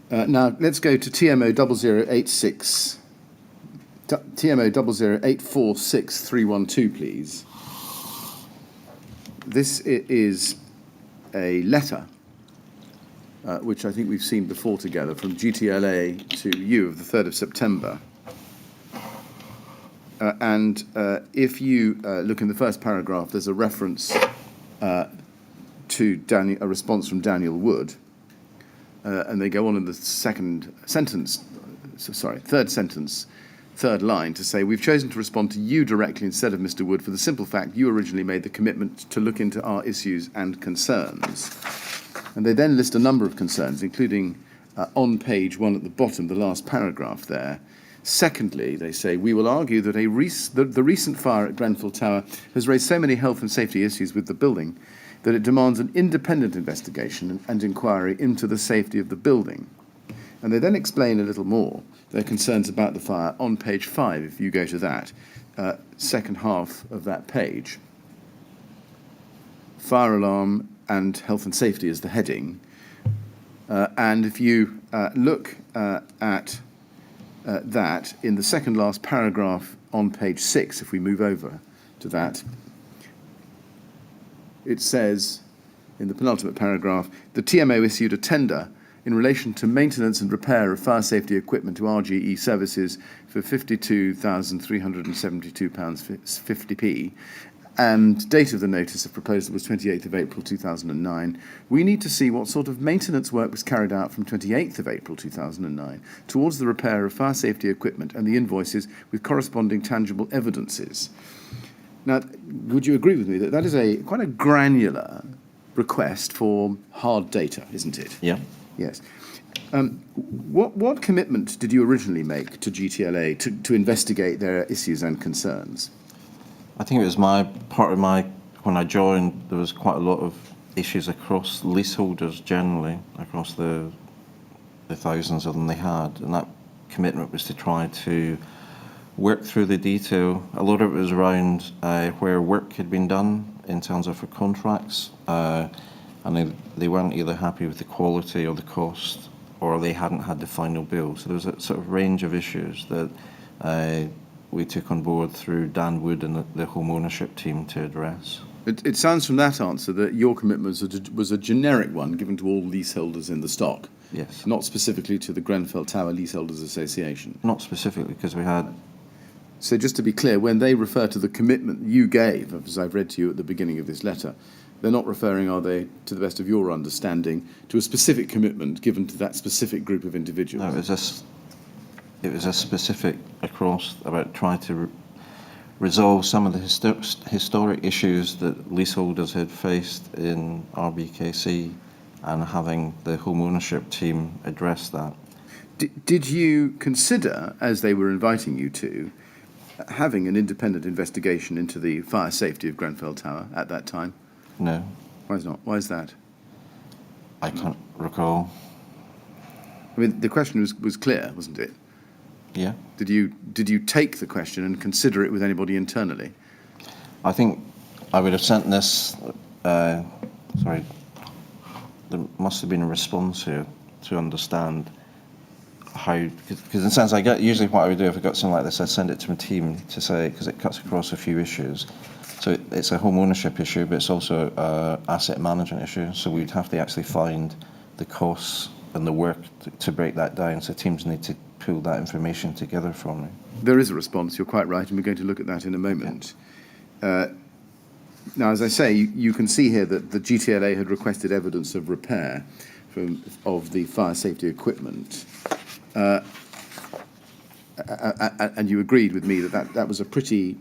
C: Now, let's go to TMO 0086. TMO 00846-312, please. This is a letter, which I think we've seen before together, from GTLA to you of the 3rd of September. And if you look in the first paragraph, there's a reference to a response from Daniel Wood. And they go on in the third sentence, third line to say, we've chosen to respond to you directly instead of Mr. Wood for the simple fact you originally made the commitment to look into our issues and concerns. And they then list a number of concerns, including on page 1 at the bottom, the last paragraph there. Secondly, they say, we will argue that the recent fire at Grenfell Tower has raised so many health and safety issues with the building that it demands an independent investigation and inquiry into the safety of the building. And they then explain a little more their concerns about the fire on page 5, if you go to that, second half of that page. Fire alarm and health and safety is the heading. And if you look at that in the second last paragraph on page 6, if we move over to that, it says in the penultimate paragraph, the TMO issued a tender in relation to maintenance and repair of fire safety equipment to RGE services for £52,372.50p, and date of the notice of proposal was 28th of April 2009. We need to see what sort of maintenance work was carried out from 28th of April 2009 towards the repair of fire safety equipment and the invoices with corresponding tangible evidences. Now, would you agree with me that that is quite a granular request for hard data, isn't it?
B: Yeah.
C: Yes. What commitment did you originally make to GTLA to investigate their issues and concerns?
B: I think it was when I joined, there was quite a lot of issues across leaseholders generally, across the thousands of them they had, and that commitment was to try to work through the detail. A lot of it was around where work had been done in terms of for contracts, and they weren't either happy with the quality or the cost, or they hadn't had the final bill. So there was a sort of range of issues that we took on board through Dan Wood and the home ownership team to address.
C: It sounds from that answer that your commitment was a generic one given to all leaseholders in the stock.
B: Yes.
C: Not specifically to the Grenfell Tower Leaseholders Association.
B: Not specifically, because we had...
C: So just to be clear, when they refer to the commitment you gave, as I've read to you at the beginning of this letter, they're not referring, are they, to the best of your understanding, to a specific commitment given to that specific group of individuals?
B: No, it was a specific across about trying to resolve some of the historic issues that leaseholders had faced in Rbkc and having the home ownership team address that.
C: Did you consider, as they were inviting you to, having an independent investigation into the fire safety of Grenfell Tower at that time?
B: No.
C: Why not? Why is that?
B: I can't recall.
C: I mean, the question was clear, wasn't it?
B: Yeah.
C: Did you take the question and consider it with anybody internally?
B: I think I would have sent this. There must have been a response here to understand how, because in a sense, usually what I would do if I got something like this, I'd send it to my team to say, because it cuts across a few issues. So it's a home ownership issue, but it's also an asset management issue. So we'd have to actually find the costs and the work to break that down. So teams need to pull that information together for me.
C: There is a response, you're quite right, and we're going to look at that in a moment. Yeah. Now, as I say, you can see here that the GTLA had requested evidence of repair of the fire safety equipment. And you agreed with me that was a pretty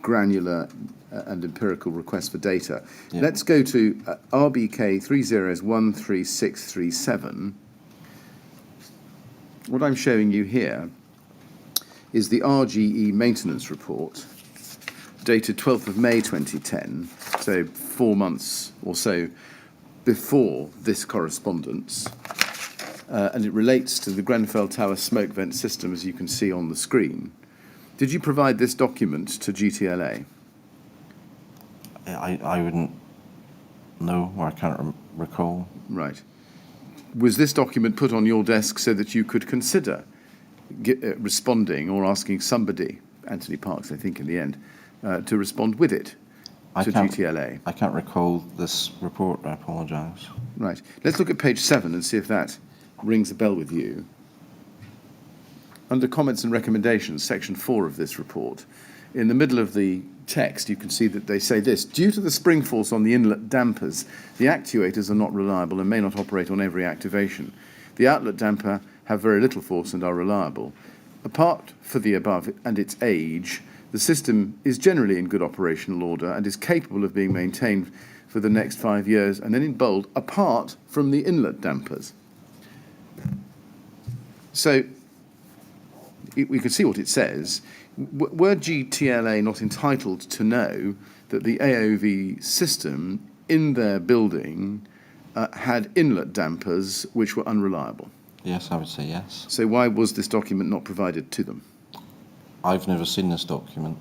C: granular and empirical request for data. Yeah. Let's go to RBK 30133637. What I'm showing you here is the RGE maintenance report dated 12th of May 2010, so 4 months or so before this correspondence, and it relates to the Grenfell Tower smoke vent system, as you can see on the screen. Did you provide this document to GTLA?
B: I wouldn't know, or I can't recall.
C: Right. Was this document put on your desk so that you could consider responding or asking somebody, Anthony Parks, I think in the end, to respond with it to GTLA?
B: I can't recall this report, I apologise.
C: Right. Let's look at page 7 and see if that rings a bell with you. Under comments and recommendations, section 4 of this report, in the middle of the text, you can see that they say this: due to the spring force on the inlet dampers, the actuators are not reliable and may not operate on every activation. The outlet damper have very little force and are reliable. Apart from the above and its age, the system is generally in good operational order and is capable of being maintained for the next 5 years, and then in bold, apart from the inlet dampers. So we can see what it says. Were GTLA not entitled to know that the AOV system in their building had inlet dampers which were unreliable?
B: Yes, I would say yes.
C: So why was this document not provided to them?
B: I've never seen this document.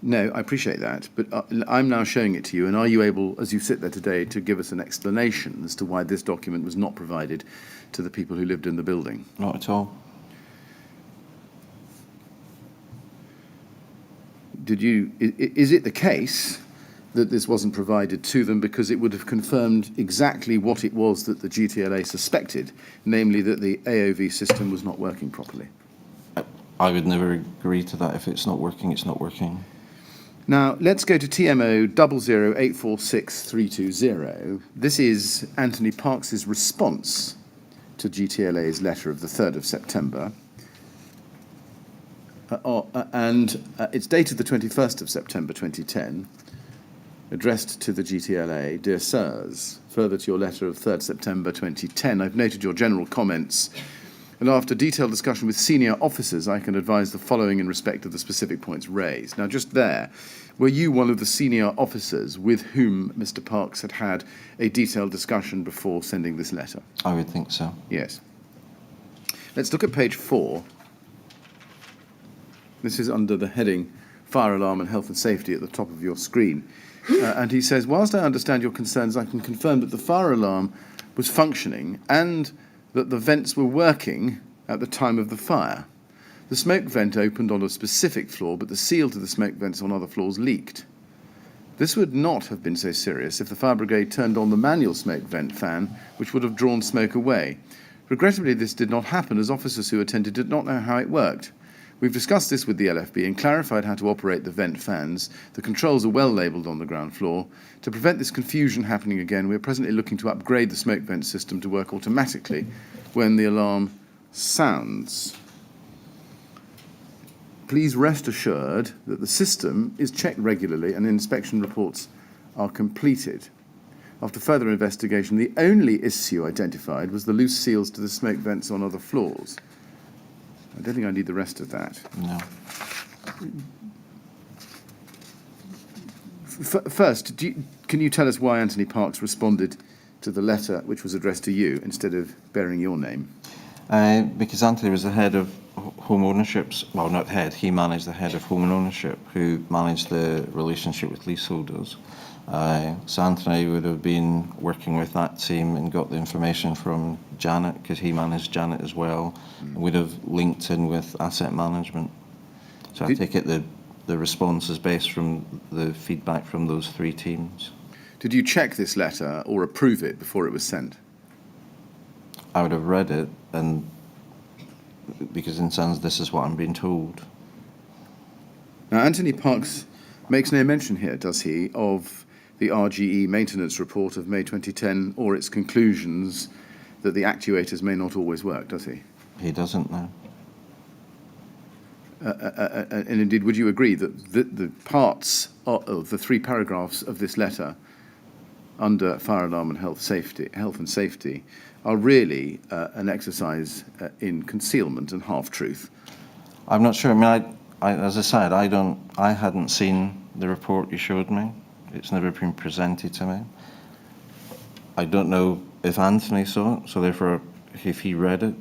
C: No, I appreciate that, but I'm now showing it to you, and are you able, as you sit there today, to give us an explanation as to why this document was not provided to the people who lived in the building?
B: Not at all.
C: Is it the case that this wasn't provided to them because it would have confirmed exactly what it was that the GTLA suspected, namely that the AOV system was not working properly?
B: I would never agree to that. If it's not working, it's not working.
C: Now, let's go to TMO 00846320. This is Anthony Parks's response to GTLA's letter of the 3rd of September. It's dated the 21st of September 2010, addressed to the GTLA. Dear Sirs, further to your letter of 3rd September 2010, I've noted your general comments, and after detailed discussion with senior officers, I can advise the following in respect of the specific points raised. Now, just there, were you one of the senior officers with whom Mr. Parks had had a detailed discussion before sending this letter?
B: I would think so.
C: Yes. Let's look at page 4. This is under the heading Fire Alarm and Health and Safety at the top of your screen. And he says, whilst I understand your concerns, I can confirm that the fire alarm was functioning and that the vents were working at the time of the fire. The smoke vent opened on a specific floor, but the seal to the smoke vents on other floors leaked. This would not have been so serious if the fire brigade turned on the manual smoke vent fan, which would have drawn smoke away. Regrettably, this did not happen, as officers who attended did not know how it worked. We've discussed this with the LFB and clarified how to operate the vent fans. The controls are well labelled on the ground floor. To prevent this confusion happening again, we are presently looking to upgrade the smoke vent system to work automatically when the alarm sounds. Please rest assured that the system is checked regularly and inspection reports are completed. After further investigation, the only issue identified was the loose seals to the smoke vents on other floors. I don't think I need the rest of that.
B: No.
C: First, can you tell us why Anthony Parks responded to the letter which was addressed to you instead of bearing your name?
B: Because Anthony was the head of home ownerships. Well, not head, he managed the head of home ownership, who managed the relationship with leaseholders. So Anthony would have been working with that team and got the information from Janet, because he managed Janet as well, and would have linked in with asset management. So I take it the response is based from the feedback from those three teams.
C: Did you check this letter or approve it before it was sent?
B: I would have read it, and because in a sense this is what I'm being told.
C: Now, Anthony Parks makes no mention here, does he, of the RGE maintenance report of May 2010 or its conclusions that the actuators may not always work, does he?
B: He doesn't know.
C: And indeed, would you agree that the parts of the 3 paragraphs of this letter under fire alarm and health and safety are really an exercise in concealment and half-truth?
B: I'm not sure. I mean, as I said, I hadn't seen the report you showed me. It's never been presented to me. I don't know if Anthony saw it, so therefore, if he read it,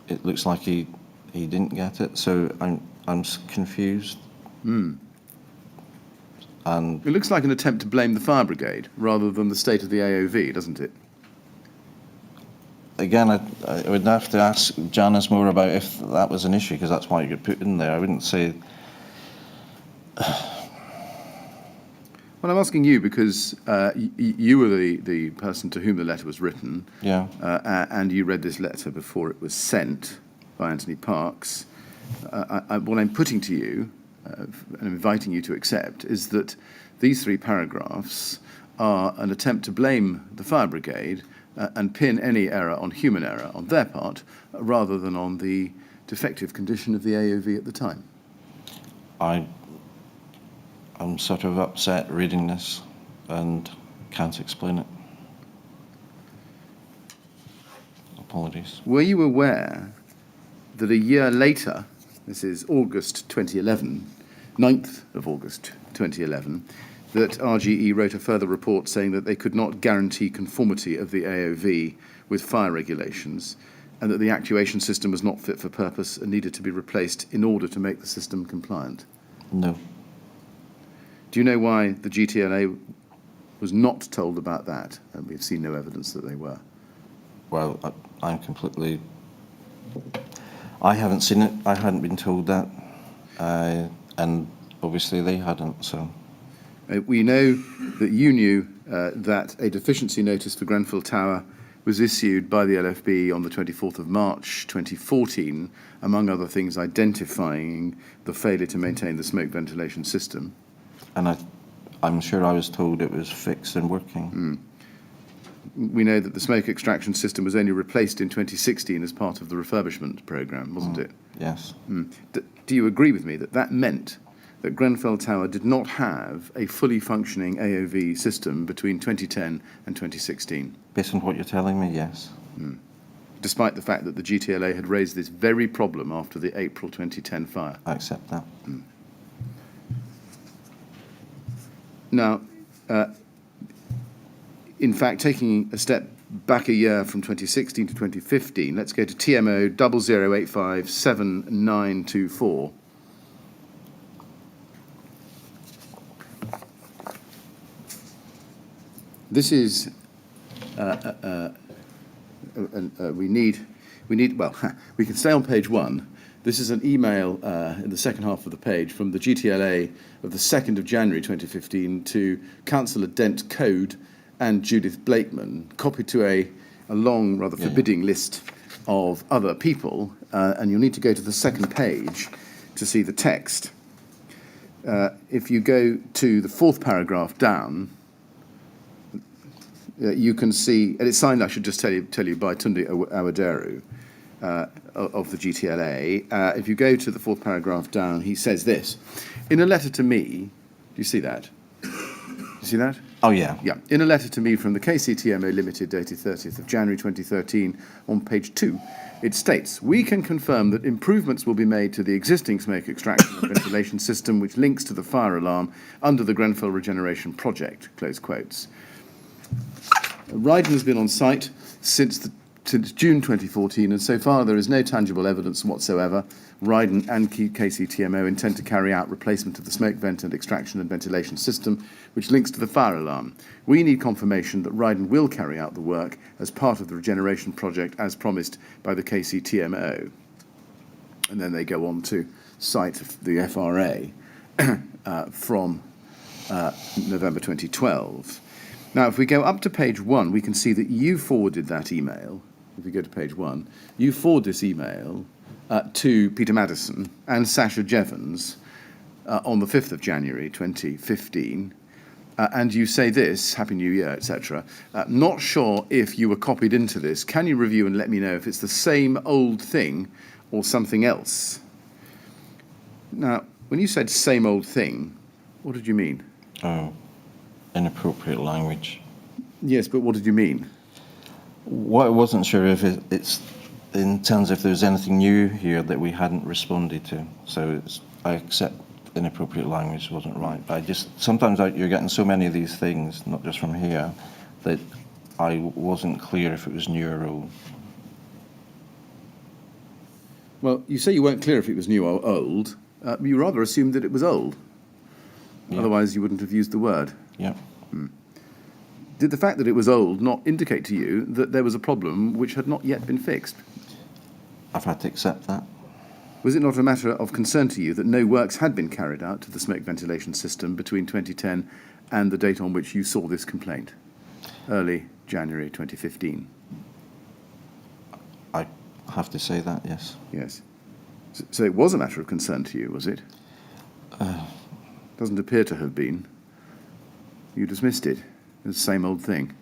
B: it looks like he didn't get it. So I'm confused.
C: Mm.
B: And
C: it looks like an attempt to blame the fire brigade rather than the state of the AOV, doesn't it?
B: Again, I would have to ask Janice more about if that was an issue, because that's why you get put in there. I wouldn't say.
C: Well, I'm asking you because you were the person to whom the letter was written.
B: Yeah.
C: And you read this letter before it was sent by Anthony Parks. What I'm putting to you and inviting you to accept is that these 3 paragraphs are an attempt to blame the fire brigade and pin any error on human error on their part rather than on the defective condition of the AOV at the time?
B: I'm sort of upset reading this and can't explain it. Apologies.
C: Were you aware that a year later, this is August 2011, 9th of August 2011, that RGE wrote a further report saying that they could not guarantee conformity of the AOV with fire regulations, and that the actuation system was not fit for purpose and needed to be replaced in order to make the system compliant?
B: No.
C: Do you know why the GTLA was not told about that? And we've seen no evidence that they were.
B: Well, I'm completely... I haven't seen it. I hadn't been told that. And obviously they hadn't, so...
C: We know that you knew that a deficiency notice for Grenfell Tower was issued by the LFB on the 24th of March 2014, among other things identifying the failure to maintain the smoke ventilation system.
B: And I'm sure I was told it was fixed and working.
C: We know that the smoke extraction system was only replaced in 2016 as part of the refurbishment programme, wasn't it?
B: Yes.
C: Do you agree with me that that meant that Grenfell Tower did not have a fully functioning AOV system between 2010 and 2016?
B: Based on what you're telling me, yes.
C: Despite the fact that the GTLA had raised this very problem after the April 2010 fire.
B: I accept that.
C: Now, in fact, taking a step back a year from 2016 to 2015, let's go to TMO 00857924. This is, we need, well, we can stay on page 1. This is an email in the second half of the page from the GTLA of the 2nd of January 2015 to Councillor Dent Code and Judith Blakeman, copied to a long, rather forbidding list of other people, and you'll need to go to the second page to see the text. If you go to the 4th paragraph down, you can see, and it's signed, I should just tell you by Tunde Awaderu of the GTLA. If you go to the 4th paragraph down, he says this: in a letter to me, do you see that? You see that?
B: Oh, yeah.
C: Yeah. In a letter to me from the KCTMO Limited dated 30th of January 2013, on page 2, it states, we can confirm that improvements will be made to the existing smoke extraction and ventilation system which links to the fire alarm under the Grenfell Regeneration Project, close quotes. Ryden has been on site since June 2014, and so far there is no tangible evidence whatsoever. Ryden and KCTMO intend to carry out replacement of the smoke vent and extraction and ventilation system, which links to the fire alarm. We need confirmation that Ryden will carry out the work as part of the regeneration project as promised by the KCTMO. And then they go on to cite the FRA from November 2012. Now, if we go up to page 1, we can see that you forwarded that email. If we go to page 1, you forward this email to Peter Madison and Sasha Jevons on the 5th of January 2015, and you say this, Happy New Year, etc. Not sure if you were copied into this. Can you review and let me know if it's the same old thing or something else? Now, when you said same old thing, what did you mean?
B: Oh, inappropriate language.
C: Yes, but what did you mean?
B: What I wasn't sure if it's in terms of there's anything new here that we hadn't responded to. So I accept inappropriate language wasn't right. But I just, sometimes you're getting so many of these things, not just from here, that I wasn't clear if it was new or old.
C: Well, you say you weren't clear if it was new or old. You rather assumed that it was old. Yeah. Otherwise, you wouldn't have used the word.
B: Yeah.
C: Did the fact that it was old not indicate to you that there was a problem which had not yet been fixed?
B: I've had to accept that.
C: Was it not a matter of concern to you that no works had been carried out to the smoke ventilation system between 2010 and the date on which you saw this complaint, early January 2015?
B: I have to say that, yes.
C: Yes. So it was a matter of concern to you, was it? Doesn't appear to have been. You dismissed it. It's the same old thing.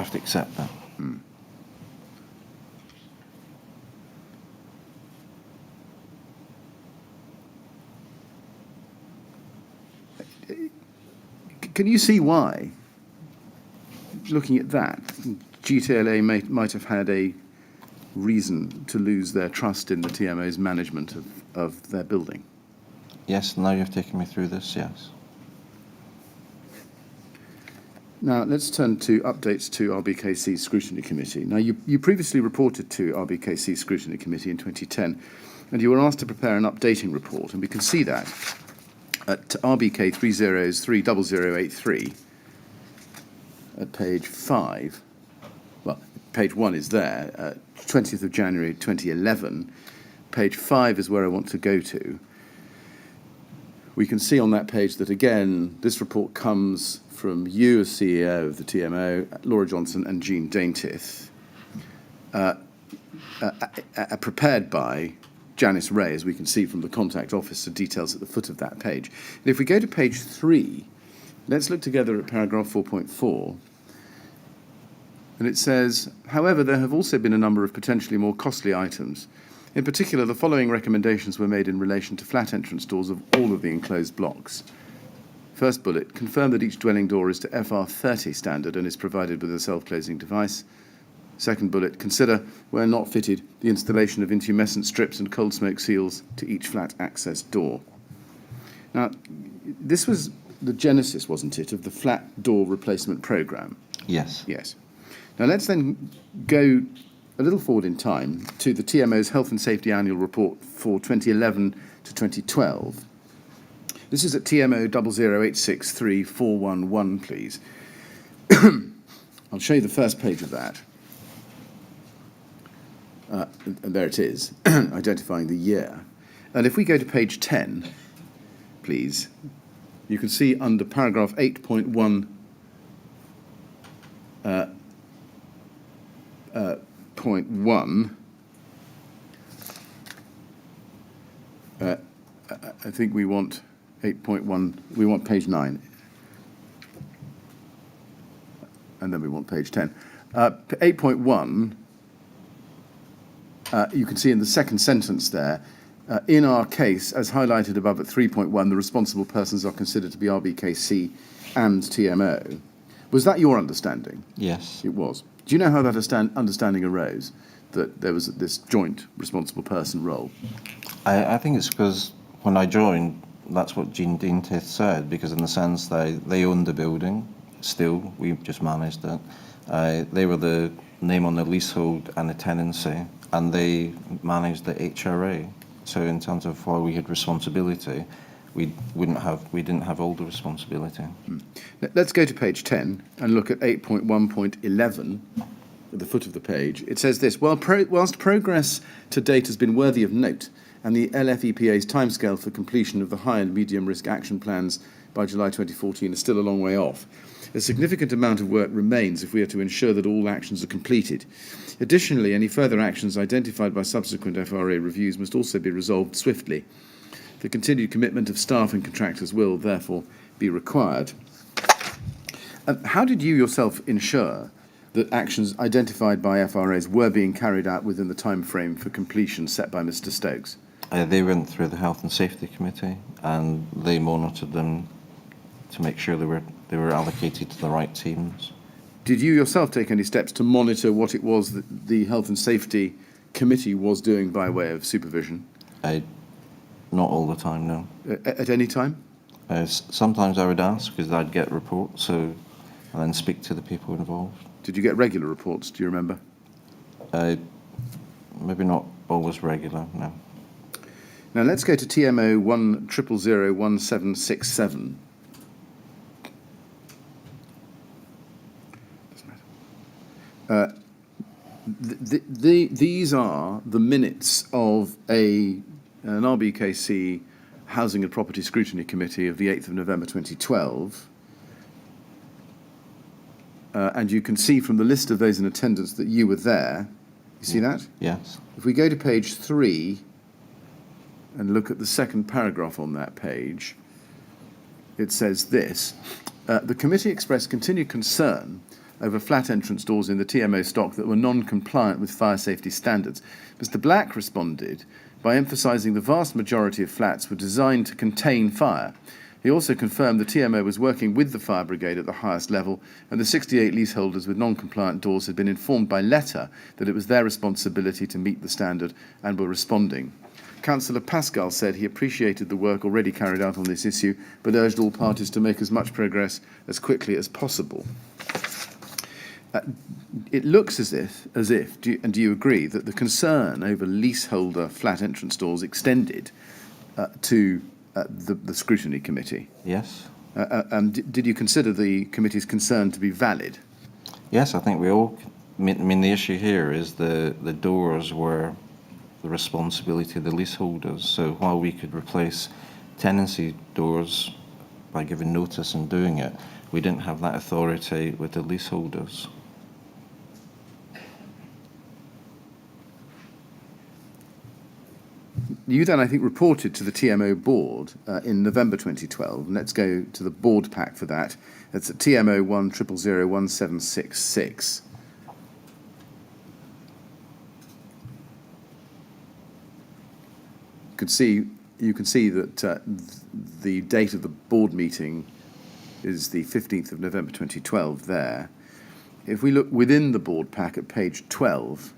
B: I have to accept that.
C: Can you see why, looking at that, GTLA might have had a reason to lose their trust in the TMO's management of their building?
B: Yes, now you've taken me through this, yes.
C: Now, let's turn to updates to Rbkc Scrutiny Committee. Now, you previously reported to Rbkc Scrutiny Committee in 2010, and you were asked to prepare an updating report, and we can see that at RBK 3030083 at page 5. Well, page 1 is there, 20th of January 2011. Page 5 is where I want to go to. We can see on that page that, again, this report comes from you as CEO of the TMO, Laura Johnson and Jean Daintith, prepared by Janice Ray, as we can see from the contact officer details at the foot of that page. And if we go to page 3, let's look together at paragraph 4.4. And it says, however, there have also been a number of potentially more costly items. In particular, the following recommendations were made in relation to flat entrance doors of all of the enclosed blocks. First bullet, confirm that each dwelling door is to FR30 standard and is provided with a self-closing device. Second bullet, consider, where not fitted, the installation of intumescent strips and cold smoke seals to each flat access door. Now, this was the genesis, wasn't it, of the flat door replacement programme?
B: Yes.
C: Yes. Now, let's then go a little forward in time to the TMO's Health and Safety Annual Report for 2011 to 2012. This is at TMO 008634111, please. I'll show you the first page of that. And there it is, identifying the year. And if we go to page 10, please, you can see under paragraph 8.1, point 1, I think we want 8.1, we want page 9. And then we want page 10. 8.1, you can see in the second sentence there, in our case, as highlighted above at 3.1, the responsible persons are considered to be Rbkc and TMO. Was that your understanding?
B: Yes.
C: It was. Do you know how that understanding arose, that there was this joint responsible person role?
B: I think it's because when I joined, that's what Jean Daintith said, because in the sense they owned the building, still, we just managed it. They were the name on the leasehold and the tenancy, and they managed the HRA. So in terms of why we had responsibility, we didn't have all the responsibility.
C: Let's go to page 10 and look at 8.1.11 at the foot of the page. It says this, whilst progress to date has been worthy of note, and the LFEPA's timescale for completion of the high and medium risk action plans by July 2014 is still a long way off, a significant amount of work remains if we are to ensure that all actions are completed. Additionally, any further actions identified by subsequent FRA reviews must also be resolved swiftly. The continued commitment of staff and contractors will, therefore, be required. How did you yourself ensure that actions identified by FRAs were being carried out within the time frame for completion set by Mr. Stokes?
B: They went through the Health and Safety Committee, and they monitored them to make sure they were allocated to the right teams.
C: Did you yourself take any steps to monitor what it was that the Health and Safety Committee was doing by way of supervision?
B: Not all the time, no.
C: At any time?
B: Sometimes I would ask, because I'd get reports, and then speak to the people involved.
C: Did you get regular reports, do you remember?
B: Maybe not always regular, no.
C: Now let's go to TMO 1001767. These are the minutes of an Rbkc Housing and Property Scrutiny Committee of the 8th of November 2012. And you can see from the list of those in attendance that you were there. You see that?
B: Yes.
C: If we go to page 3 and look at the second paragraph on that page, it says this. The committee expressed continued concern over flat entrance doors in the TMO stock that were non-compliant with fire safety standards. Mr. Black responded by emphasising the vast majority of flats were designed to contain fire. He also confirmed the TMO was working with the fire brigade at the highest level, and the 68 leaseholders with non-compliant doors had been informed by letter that it was their responsibility to meet the standard and were responding. Councillor Pascal said he appreciated the work already carried out on this issue, but urged all parties to make as much progress as quickly as possible. It looks as if, do you agree, that the concern over leaseholder flat entrance doors extended to the scrutiny committee?
B: Yes.
C: Did you consider the committee's concern to be valid?
B: Yes, I think we all. I mean, the issue here is the doors were the responsibility of the leaseholders. So while we could replace tenancy doors by giving notice and doing it, we didn't have that authority with the leaseholders.
C: You then, I think, reported to the TMO board in November 2012, and let's go to the board pack for that. It's at TMO 100017666. You can see that the date of the board meeting is the 15th of November 2012 there. If we look within the board pack at page 12,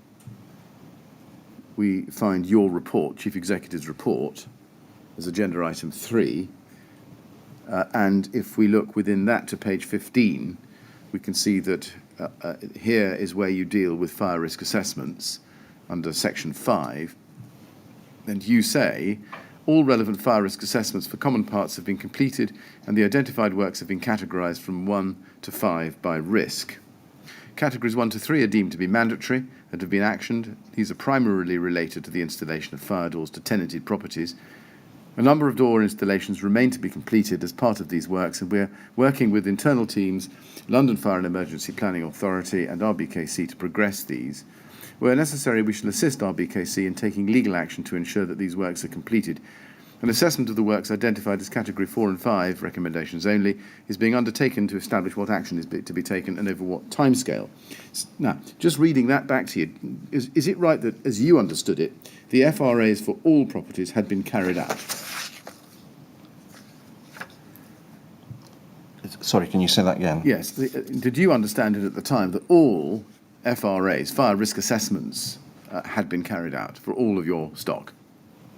C: we find your report, Chief Executive's report, as agenda item 3. And if we look within that to page 15, we can see that here is where you deal with fire risk assessments under section 5. And you say, all relevant fire risk assessments for common parts have been completed and the identified works have been categorised from 1 to 5 by risk. Categories 1 to 3 are deemed to be mandatory and have been actioned. These are primarily related to the installation of fire doors to tenanted properties. A number of door installations remain to be completed as part of these works, and we're working with internal teams, London Fire and Emergency Planning Authority and Rbkc to progress these. Where necessary, we shall assist Rbkc in taking legal action to ensure that these works are completed. An assessment of the works identified as Category 4 and 5, recommendations only, is being undertaken to establish what action is to be taken and over what timescale. Now, just reading that back to you, is it right that, as you understood it, the FRAs for all properties had been carried out?
B: Sorry, can you say that again?
C: Yes. Did you understand it at the time that all FRAs, fire risk assessments, had been carried out for all of your stock?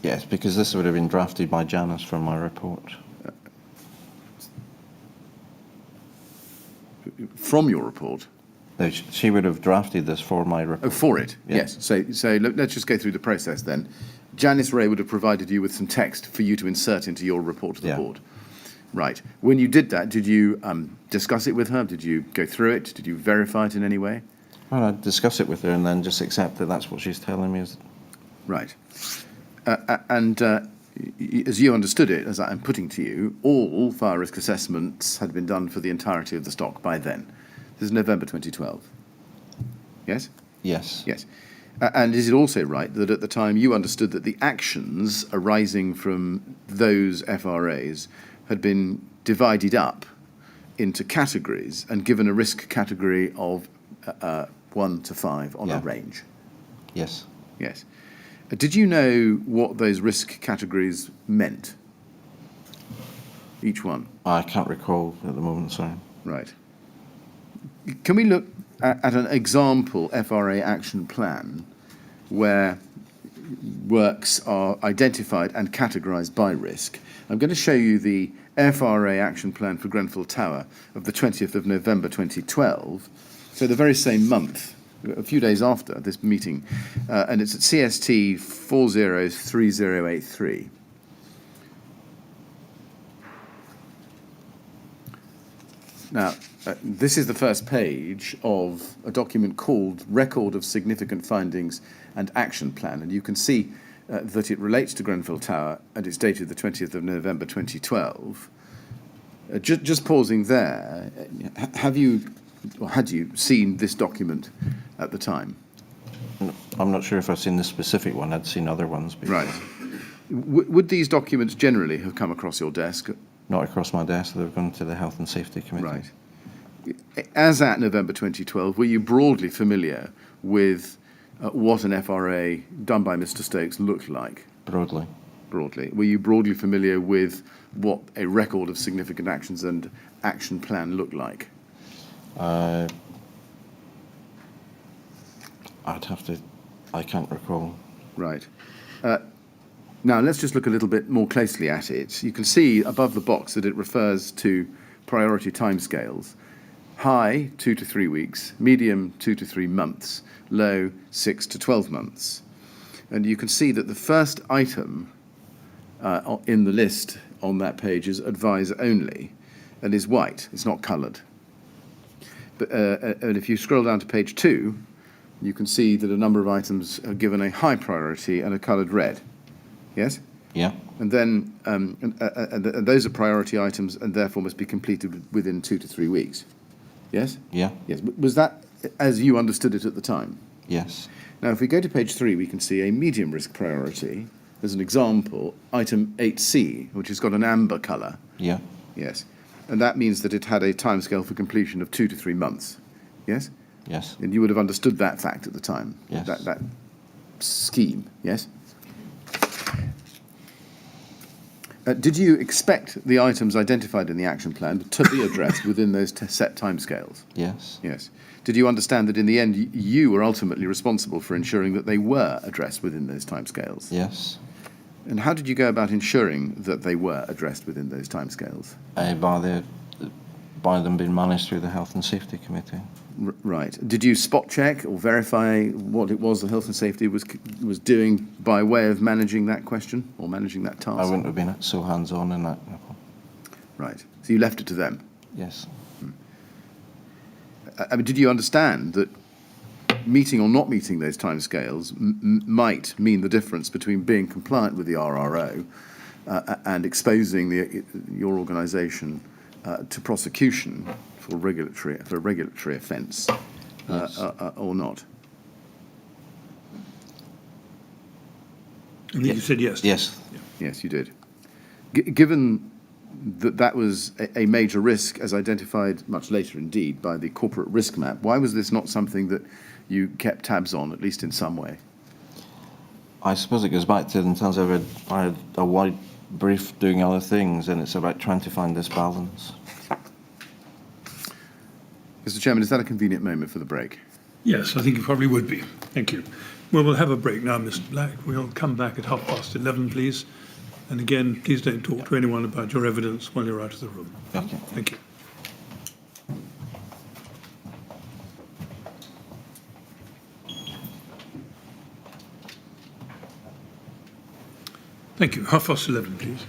B: Yes, because this would have been drafted by Janice from my report.
C: From your report?
B: No, she would have drafted this for my report.
C: Oh, for it?
B: Yeah.
C: Yes. So look, let's just go through the process then. Janice Ray would have provided you with some text for you to insert into your report to the board. Right. When you did that, did you discuss it with her? Did you go through it? Did you verify it in any way?
B: Well, I'd discuss it with her and then just accept that that's what she's telling me.
C: Right. And as you understood it, as I'm putting to you, all fire risk assessments had been done for the entirety of the stock by then. This is November 2012. Yes?
B: Yes.
C: Yes. And is it also right that at the time you understood that the actions arising from those FRAs had been divided up into categories and given a risk category of 1 to 5 on a range?
B: Yes.
C: Yes. Did you know what those risk categories meant? Each one?
B: I can't recall at the moment, sorry.
C: Right. Can we look at an example FRA action plan where works are identified and categorised by risk? I'm going to show you the FRA action plan for Grenfell Tower of the 20th of November 2012, so the very same month, a few days after this meeting, and it's at CST 403083. Now, this is the first page of a document called Record of Significant Findings and Action Plan, and you can see that it relates to Grenfell Tower and it's dated the 20th of November 2012. Just pausing there, have you, or had you seen this document at the time?
B: I'm not sure if I've seen this specific one. I'd seen other ones before.
C: Right. Would these documents generally have come across your desk?
B: Not across my desk. They've gone to the Health and Safety Committee.
C: Right. As at November 2012, were you broadly familiar with what an FRA done by Mr. Stokes looked like?
B: Broadly.
C: Broadly. Were you broadly familiar with what a record of significant actions and action plan looked like?
B: I'd have to, I can't recall.
C: Right. Now, let's just look a little bit more closely at it. You can see above the box that it refers to priority timescales. High, 2 to 3 weeks. Medium, 2 to 3 months. Low, 6 to 12 months. And you can see that the first item in the list on that page is advise only and is white. It's not coloured. But, and if you scroll down to page 2, you can see that a number of items are given a high priority and are coloured red. Yes?
B: Yeah.
C: And then and those are priority items and therefore must be completed within 2 to 3 weeks. Yes?
B: Yeah.
C: Yes. Was that as you understood it at the time?
B: Yes.
C: Now, if we go to page 3, we can see a medium risk priority. As an example, item 8C, which has got an amber colour.
B: Yeah.
C: Yes. And that means that it had a timescale for completion of 2 to 3 months. Yes?
B: Yes.
C: And you would have understood that fact at the time.
B: Yes.
C: That scheme. Yes? Did you expect the items identified in the action plan to be addressed within those set timescales?
B: Yes.
C: Yes. Did you understand that in the end you were ultimately responsible for ensuring that they were addressed within those timescales?
B: Yes.
C: And how did you go about ensuring that they were addressed within those timescales?
B: By them being managed through the Health and Safety Committee.
C: Right. Did you spot check or verify what it was the Health and Safety was doing by way of managing that question or managing that task?
B: I wouldn't have been so hands-on in that.
C: Right. So you left it to them?
B: Yes.
C: I mean, did you understand that meeting or not meeting those timescales might mean the difference between being compliant with the RRO and exposing your organisation to prosecution for a regulatory offence,
B: Yes.
C: or not?
A: I think you said yes.
B: Yes.
C: Yes, you did. Given that that was a major risk, as identified much later indeed by the corporate risk map, why was this not something that you kept tabs on, at least in some way?
B: I suppose it goes back to in terms of I had a wide brief doing other things, and it's about trying to find this balance.
C: Mr. Chairman, is that a convenient moment for the break?
A: Yes, I think it probably would be. Thank you. Well, we'll have a break now, Mr. Black. We'll come back at 11:30, please. And again, please don't talk to anyone about your evidence while you're out of the room.
B: Okay.
A: Thank you. Thank you. 11:30, please.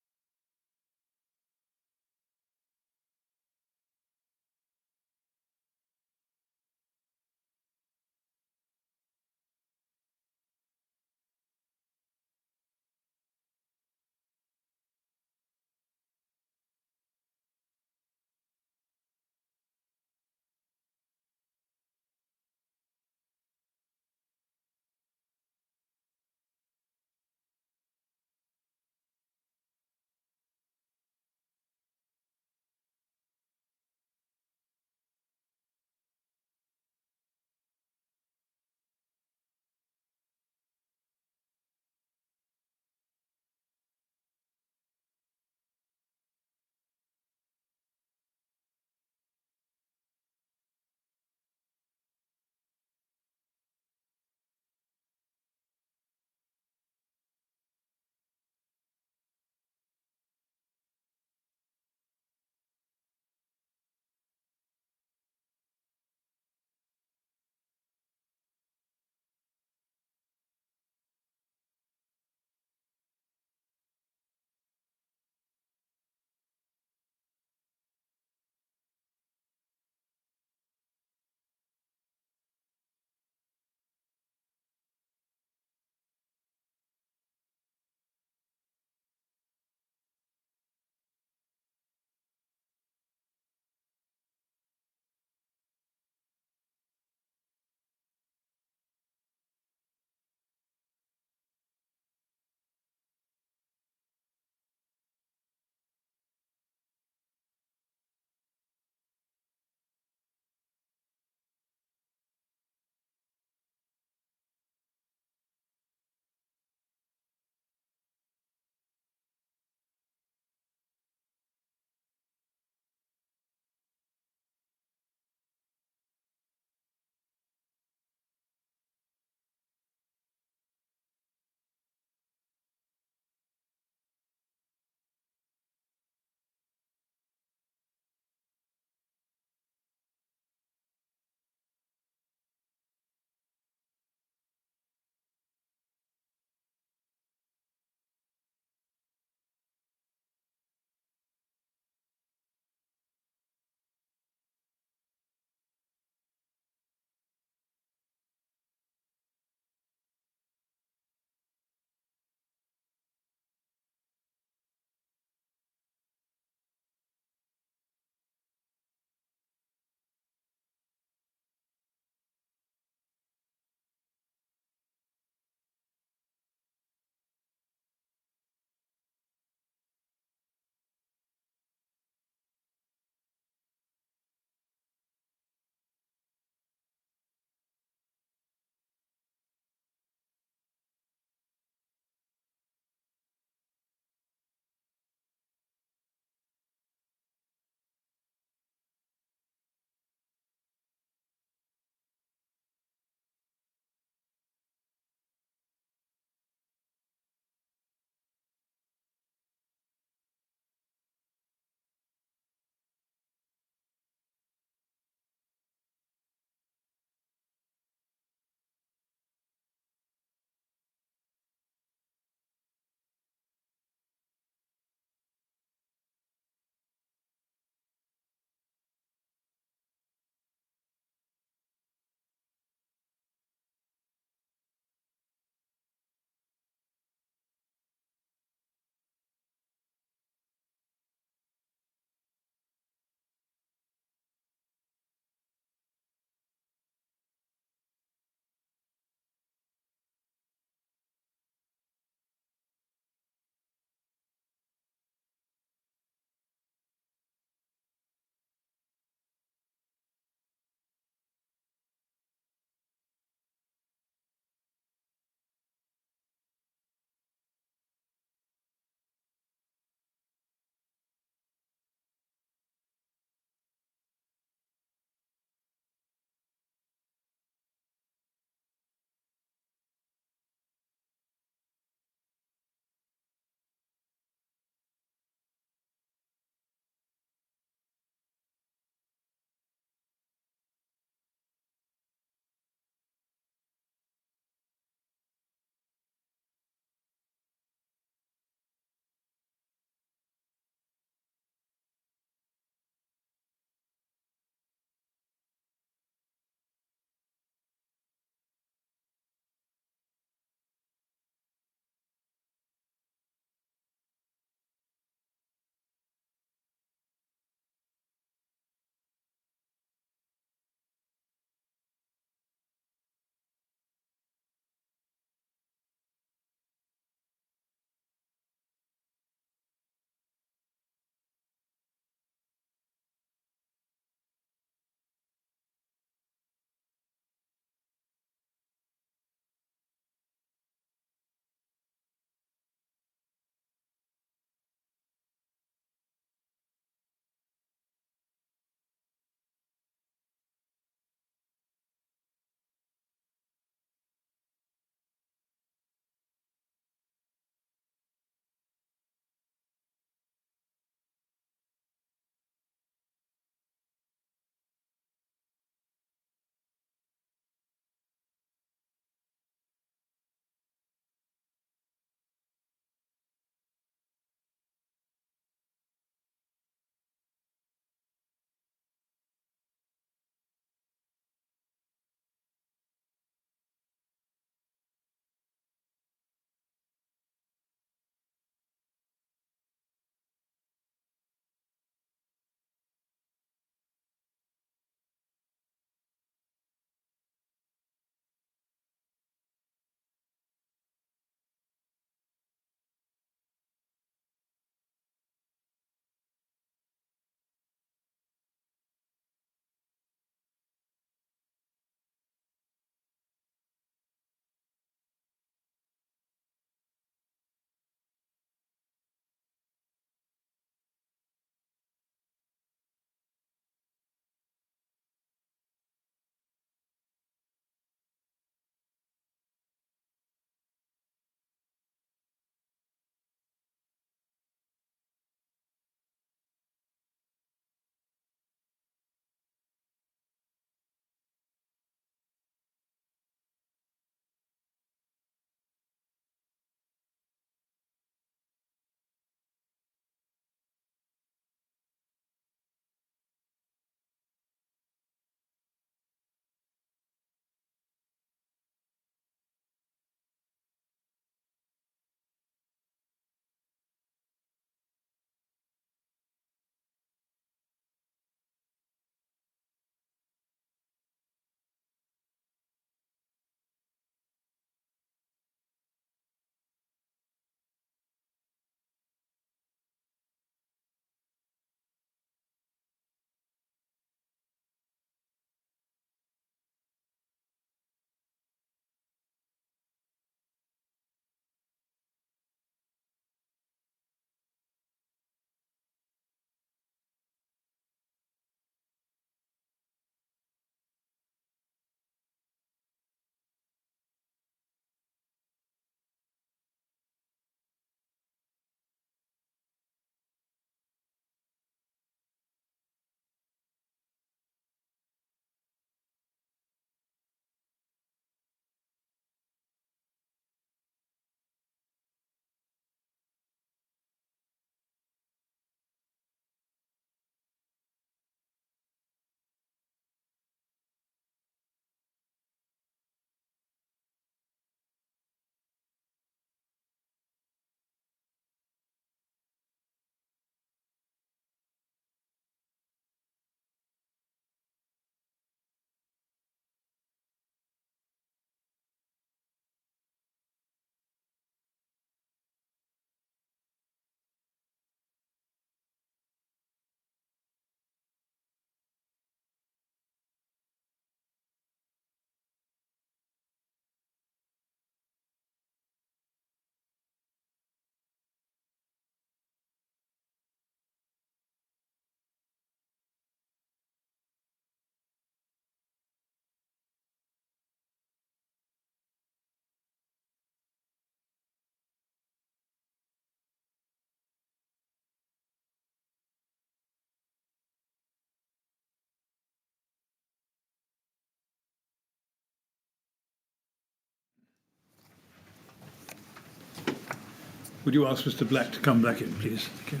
A: Would you ask Mr. Black to come back in, please? Thank you.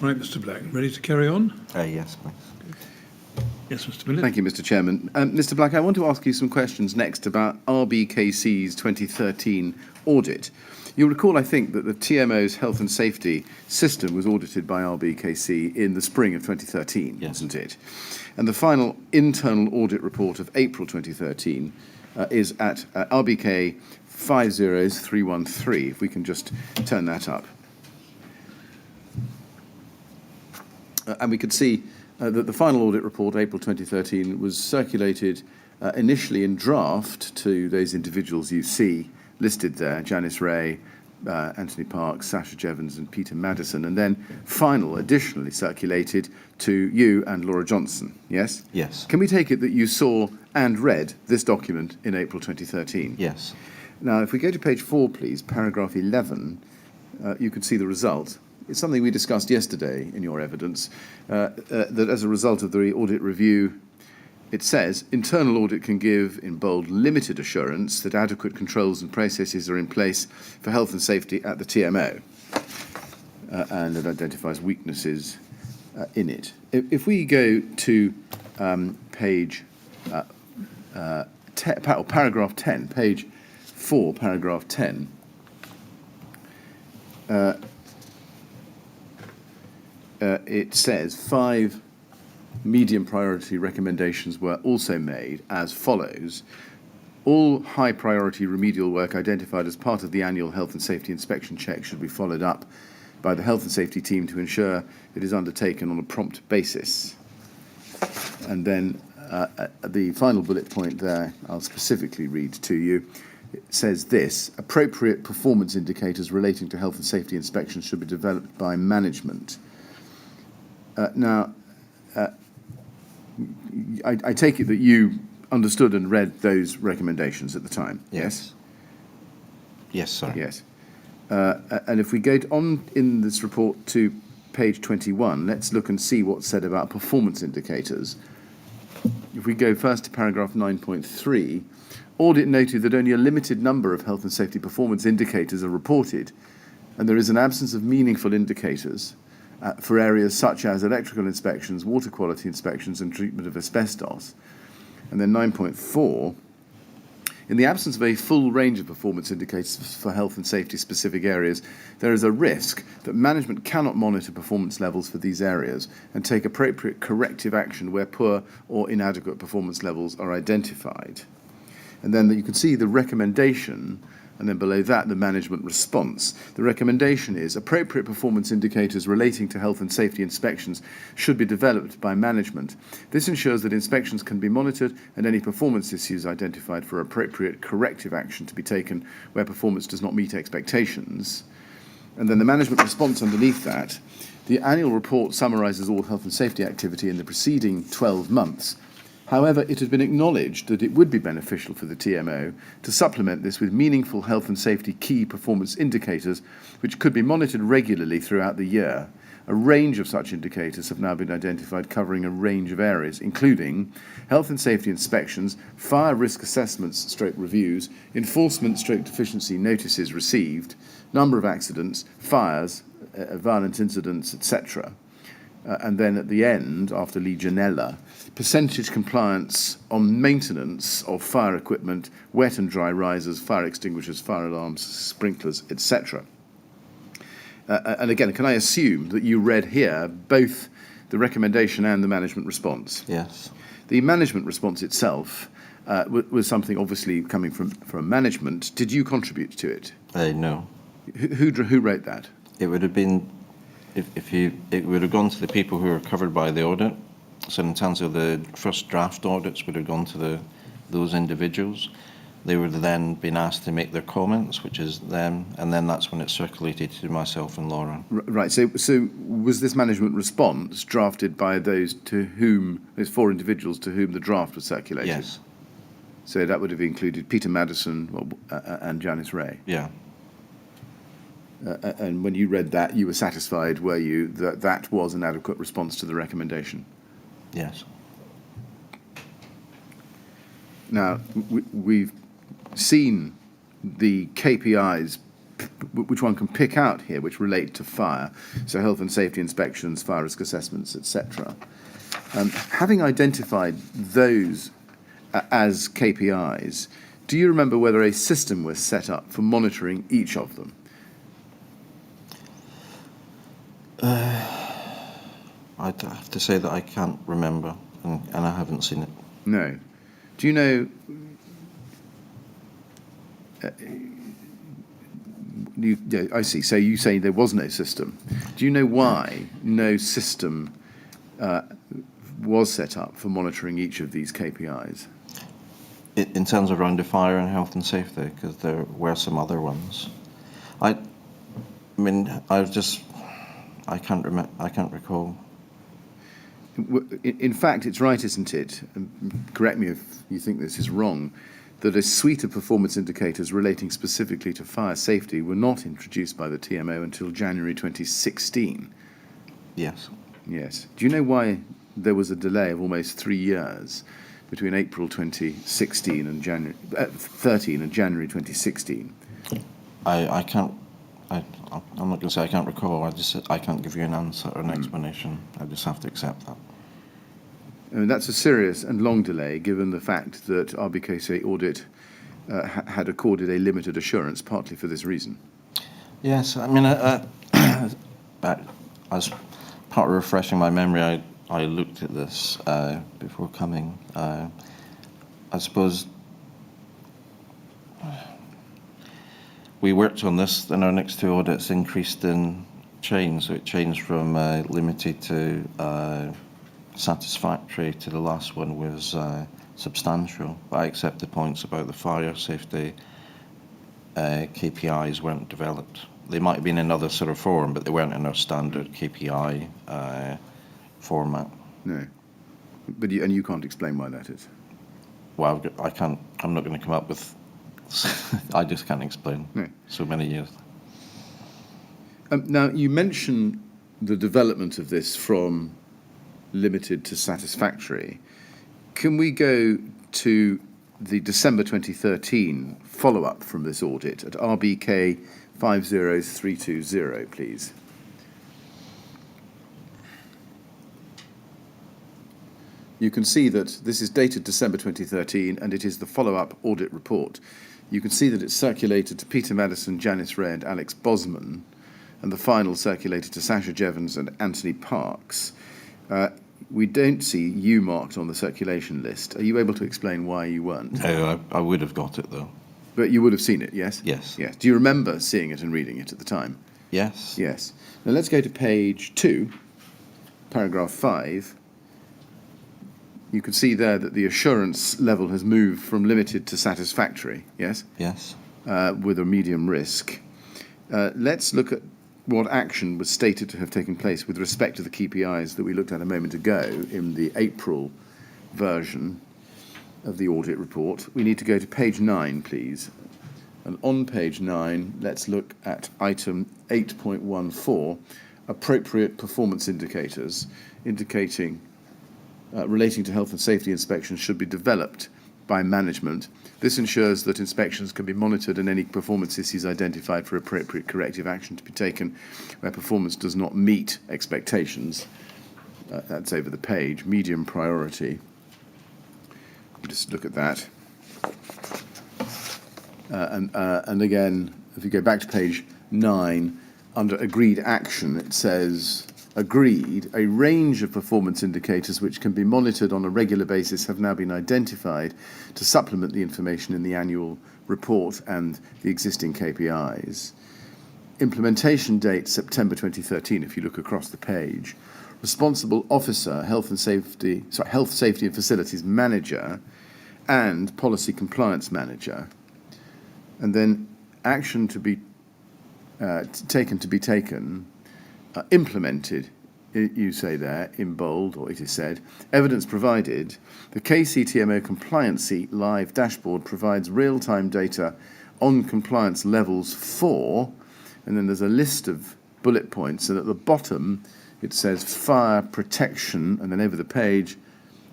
A: Right, Mr. Black, ready to carry on?
B: Yes, please.
A: Yes, Mr. Millett.
C: Thank you, Mr. Chairman. Mr. Black, I want to ask you some questions next about Rbkc's 2013 audit. You'll recall, I think, that the Tmos health and safety system was audited by Rbkc in the spring of 2013,
B: Yes.
C: wasn't it? And the final internal audit report of April 2013 is at Rbk 50313. If we can just turn that up. And we could see that the final audit report, April 2013, was circulated initially in draft to those individuals you see listed there, Janice Ray, Anthony Parks, Sasha Jevons and Peter Madison, and then additionally circulated to you and Laura Johnson, yes?
B: Yes.
C: Can we take it that you saw and read this document in April 2013?
B: Yes.
C: Now, if we go to page 4, please, paragraph 11, you can see the result. It's something we discussed yesterday in your evidence, that as a result of the audit review, it says, internal audit can give, in bold, limited assurance that adequate controls and processes are in place for health and safety at the TMO, and it identifies weaknesses in it. If we go to paragraph 10, page 4, paragraph 10, it says 5 medium priority recommendations were also made as follows. All high priority remedial work identified as part of the annual health and safety inspection check should be followed up by the health and safety team to ensure it is undertaken on a prompt basis. And then the final bullet point there, I'll specifically read to you. It says this: appropriate performance indicators relating to health and safety inspections should be developed by management. I take it that you understood and read those recommendations at the time, yes?
B: Yes, sorry.
C: Yes. And if we go on in this report to page 21, let's look and see what's said about performance indicators. If we go first to paragraph 9.3, audit noted that only a limited number of health and safety performance indicators are reported, and there is an absence of meaningful indicators for areas such as electrical inspections, water quality inspections, and treatment of asbestos. And then 9.4, in the absence of a full range of performance indicators for health and safety specific areas, there is a risk that management cannot monitor performance levels for these areas and take appropriate corrective action where poor or inadequate performance levels are identified. And then you can see the recommendation, and then below that, the management response. The recommendation is appropriate performance indicators relating to health and safety inspections should be developed by management. This ensures that inspections can be monitored and any performance issues identified for appropriate corrective action to be taken where performance does not meet expectations. And then the management response underneath that. The annual report summarises all health and safety activity in the preceding 12 months. However, it has been acknowledged that it would be beneficial for the TMO to supplement this with meaningful health and safety key performance indicators, which could be monitored regularly throughout the year. A range of such indicators have now been identified covering a range of areas, including health and safety inspections, fire risk assessments / reviews, enforcement / deficiency notices received, number of accidents, fires, violent incidents, etc. And then at the end, after Legionella, percentage compliance on maintenance of fire equipment, wet and dry risers, fire extinguishers, fire alarms, sprinklers, etc. And again, can I assume that you read here both the recommendation and the management response?
B: Yes.
C: The management response itself was something obviously coming from management. Did you contribute to it?
B: No.
C: Who wrote that?
B: It would have been, it would have gone to the people who are covered by the audit. So in terms of the first draft audits would have gone to those individuals. They would have then been asked to make their comments, which is them, and then that's when it circulated to myself and Laura.
C: Right. So was this management response drafted by those 4 individuals to whom the draft was circulated?
B: Yes.
C: So that would have included Peter Madison and Janice Ray.
B: Yeah.
C: And when you read that, you were satisfied, were you, that that was an adequate response to the recommendation?
B: Yes.
C: Now, we've seen the KPIs, which one can pick out here, which relate to fire, so health and safety inspections, fire risk assessments, etc. Having identified those as KPIs, do you remember whether a system was set up for monitoring each of them?
B: I'd have to say that I can't remember, and I haven't seen it.
C: No. Do you know... yeah, I see. So you say there was no system. Do you know why no system was set up for monitoring each of these KPIs?
B: In terms of around the fire and health and safety, because there were some other ones. I mean, I can't recall.
C: In fact, it's right, isn't it? And correct me if you think this is wrong, that a suite of performance indicators relating specifically to fire safety were not introduced by the TMO until January 2016.
B: Yes.
C: Yes. Do you know why there was a delay of almost 3 years between April 2016 and January 13 and January 2016?
B: I can't. I'm not going to say I can't recall. I can't give you an answer or an explanation. I just have to accept that.
C: I mean, that's a serious and long delay, given the fact that Rbkc Audit had accorded a limited assurance, partly for this reason.
B: Yes, I mean, as part of refreshing my memory, I looked at this before coming. I suppose we worked on this, and our next two audits increased in change. So it changed from limited to satisfactory to the last one was substantial. But I accept the points about the fire safety KPIs weren't developed. They might have been in another sort of form, but they weren't in our standard KPI format.
C: No. But you can't explain why that is?
B: Well, I can't. I'm not going to come up with. I just can't explain.
C: No.
B: So many years.
C: Now, you mentioned the development of this from limited to satisfactory. Can we go to the December 2013 follow-up from this audit at RBK 50320, please? You can see that this is dated December 2013, and it is the follow-up audit report. You can see that it's circulated to Peter Madison, Janice Ray, and Alex Bosman, and the final circulated to Sasha Jevons and Anthony Parks. We don't see you marked on the circulation list. Are you able to explain why you weren't?
B: No, I would have got it, though.
C: But you would have seen it, yes?
B: Yes.
C: Yes. Do you remember seeing it and reading it at the time?
B: Yes.
C: Yes. Now let's go to page 2, paragraph 5. You can see there that the assurance level has moved from limited to satisfactory, yes?
B: Yes.
C: With a medium risk. Let's look at what action was stated to have taken place with respect to the KPIs that we looked at a moment ago in the April version of the audit report. We need to go to page 9, please. And on page 9, let's look at item 8.14, appropriate performance indicators, indicating relating to health and safety inspections should be developed by management. This ensures that inspections can be monitored and any performance issues identified for appropriate corrective action to be taken where performance does not meet expectations. That's over the page, medium priority. Just look at that. And again, if you go back to page 9, under agreed action, it says, agreed, a range of performance indicators which can be monitored on a regular basis have now been identified to supplement the information in the annual report and the existing KPIs. Implementation date, September 2013, if you look across the page. Responsible officer, health, safety and facilities manager, and policy compliance manager. And then action to be taken, implemented you say there, in bold, or it is said, evidence provided, the KCTMO Compliancy Live Dashboard provides real-time data on compliance levels for, and then there's a list of bullet points, and at the bottom it says fire protection, and then over the page,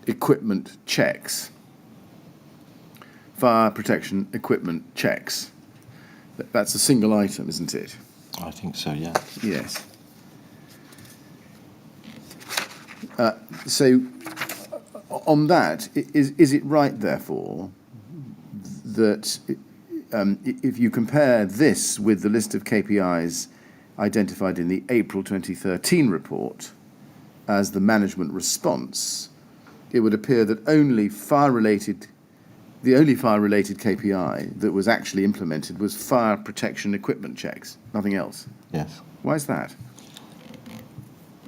C: equipment checks. Fire protection equipment checks. That's a single item, isn't it?
B: I think so, yeah.
C: Yes. So, on that, is it right, therefore, that if you compare this with the list of KPIs identified in the April 2013 report as the management response, it would appear that the only fire-related KPI that was actually implemented was fire protection equipment checks, nothing else?
B: Yes.
C: Why is that?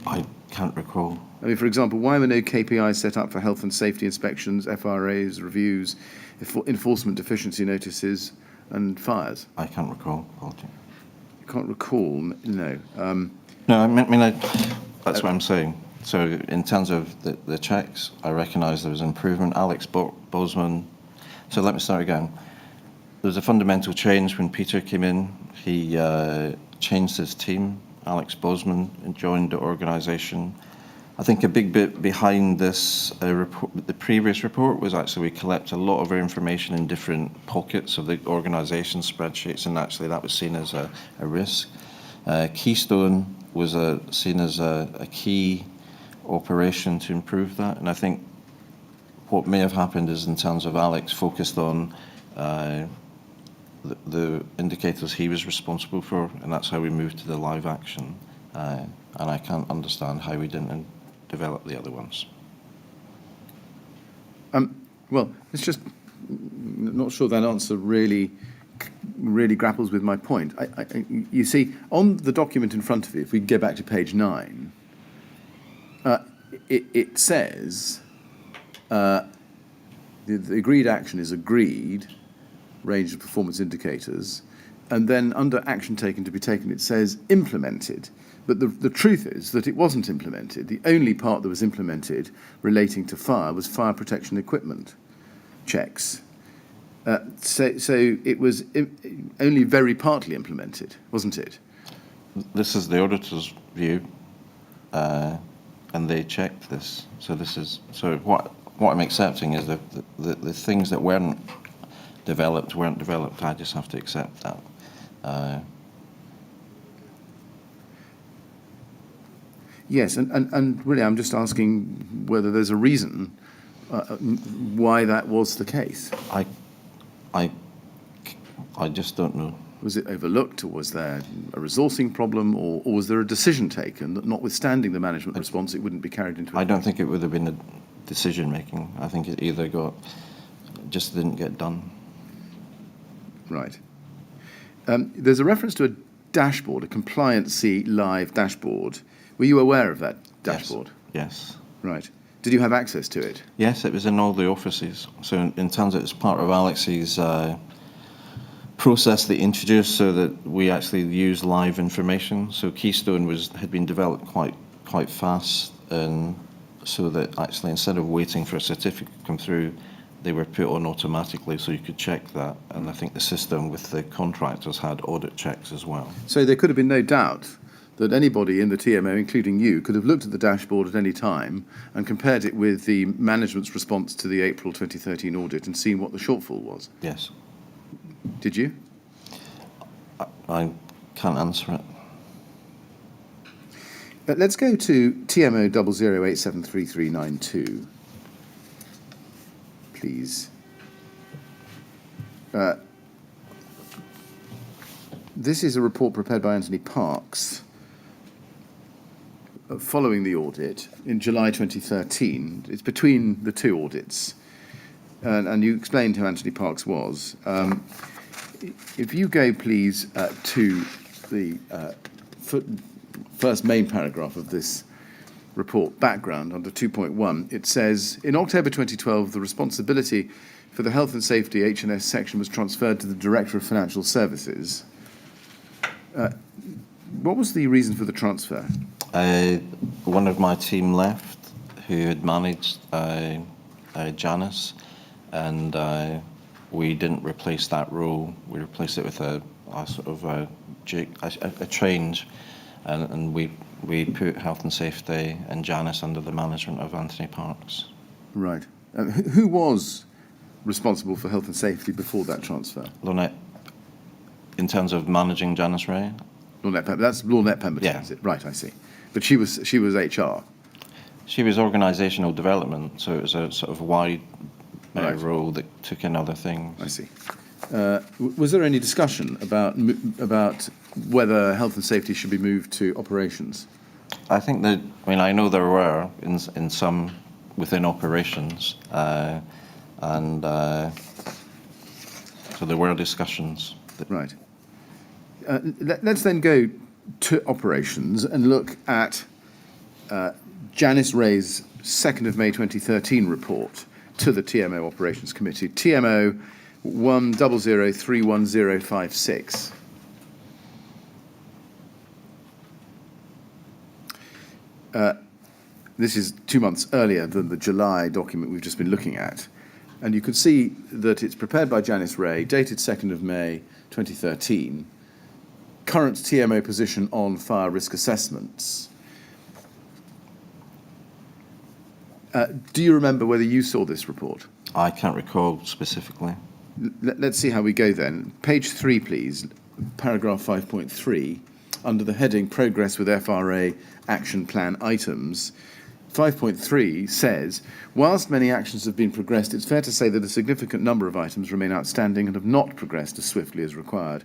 B: I can't recall.
C: I mean, for example, why were no KPIs set up for health and safety inspections, FRAs, reviews, enforcement deficiency notices, and fires?
B: I can't recall, apology.
C: You can't recall? No.
B: No, I mean, that's what I'm saying. So in terms of the checks, I recognise there was improvement. Alex Bozeman. So let me start again. There was a fundamental change when Peter came in. He changed his team. Alex Bozeman joined the organisation. I think a big bit behind this report, the previous report, was actually we collect a lot of our information in different pockets of the organisation spreadsheets, and actually that was seen as a risk. Keystone was seen as a key operation to improve that, and I think what may have happened is, in terms of Alex focused on the indicators he was responsible for, and that's how we moved to the live action. And I can't understand how we didn't develop the other ones.
C: Well, it's just not sure that answer really grapples with my point. You see, on the document in front of you, if we go back to page 9, it says the agreed action is agreed, range of performance indicators, and then under action taken to be taken, it says implemented. But the truth is that it wasn't implemented. The only part that was implemented relating to fire was fire protection equipment checks. So it was only very partly implemented, wasn't it?
B: This is the auditor's view, and they checked this. So what I'm accepting is the things that weren't developed. I just have to accept that.
C: Yes, and really I'm just asking whether there's a reason why that was the case.
B: I just don't know.
C: Was it overlooked, or was there a resourcing problem, or was there a decision taken that, notwithstanding the management response, it wouldn't be carried into account?
B: I don't think it would have been a decision making. I think it either just didn't get done.
C: Right. There's a reference to a dashboard, a compliancy live dashboard. Were you aware of that dashboard?
B: Yes.
C: Right. Did you have access to it?
B: Yes, it was in all the offices. So in terms of it's part of Alex's process they introduced, so that we actually use live information. So Keystone had been developed quite fast, and so that actually instead of waiting for a certificate to come through, they were put on automatically, so you could check that. And I think the system with the contractors had audit checks as well.
C: So there could have been no doubt that anybody in the TMO, including you, could have looked at the dashboard at any time and compared it with the management's response to the April 2013 audit and seen what the shortfall was.
B: Yes.
C: Did you?
B: I can't answer it.
C: But let's go to TMO 00873392, please. This is a report prepared by Anthony Parks following the audit in July 2013. It's between the two audits. And you explained who Anthony Parks was. If you go, please, to the first main paragraph of this report, background, under 2.1, it says, in October 2012, the responsibility for the health and safety H&S section was transferred to the Director of Financial Services. What was the reason for the transfer?
B: One of my team left who had managed Janice, and we didn't replace that role. We replaced it with a sort of a change, and we put health and safety and Janice under the management of Anthony Parks.
C: Right. Who was responsible for health and safety before that transfer?
B: Lynette, in terms of managing Janice Ray?
C: That's Lynette Pemberton,
B: Yeah.
C: is it? Right, I see. But she was HR.
B: She was organisational development, so it was a sort of wide
C: Right.
B: role that took in other things.
C: I see. Was there any discussion about whether health and safety should be moved to operations?
B: I think that, I know there were in some within operations, and so there were discussions.
C: Right. Let's then go to operations and look at Janice Ray's 2nd of May 2013 report to the TMO Operations Committee, TMO 100311056. This is 2 months earlier than the July document we've just been looking at. And you can see that it's prepared by Janice Ray, dated 2nd of May 2013. Current TMO position on fire risk assessments. Do you remember whether you saw this report?
B: I can't recall specifically.
C: Let's see how we go then. Page 3, please, paragraph 5.3, under the heading Progress with FRA Action Plan Items. 5.3 says, whilst many actions have been progressed, it's fair to say that a significant number of items remain outstanding and have not progressed as swiftly as required.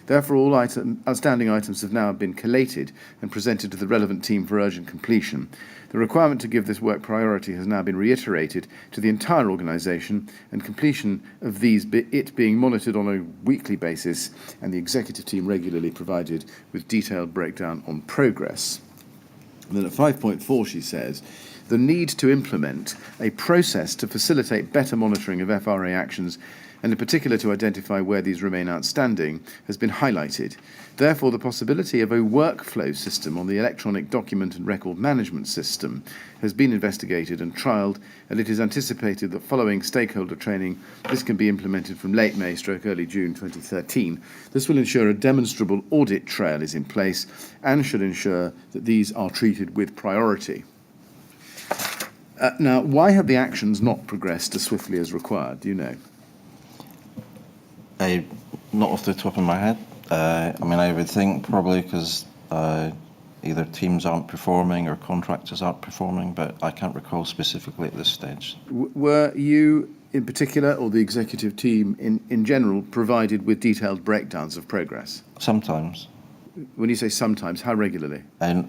C: Therefore, all outstanding items have now been collated and presented to the relevant team for urgent completion. The requirement to give this work priority has now been reiterated to the entire organisation, and completion of these it being monitored on a weekly basis, and the executive team regularly provided with detailed breakdown on progress. And then at 5.4 she says, the need to implement a process to facilitate better monitoring of FRA actions, and in particular to identify where these remain outstanding, has been highlighted. Therefore, the possibility of a workflow system on the electronic document and record management system has been investigated and trialled, and it is anticipated that following stakeholder training, this can be implemented from late May / early June 2013. This will ensure a demonstrable audit trail is in place and should ensure that these are treated with priority. Now, why have the actions not progressed as swiftly as required? Do you know?
B: Not off the top of my head. I would think probably because either teams aren't performing or contractors aren't performing, but I can't recall specifically at this stage.
C: Were you, in particular, or the executive team in general, provided with detailed breakdowns of progress?
B: Sometimes.
C: When you say sometimes, how regularly?
B: And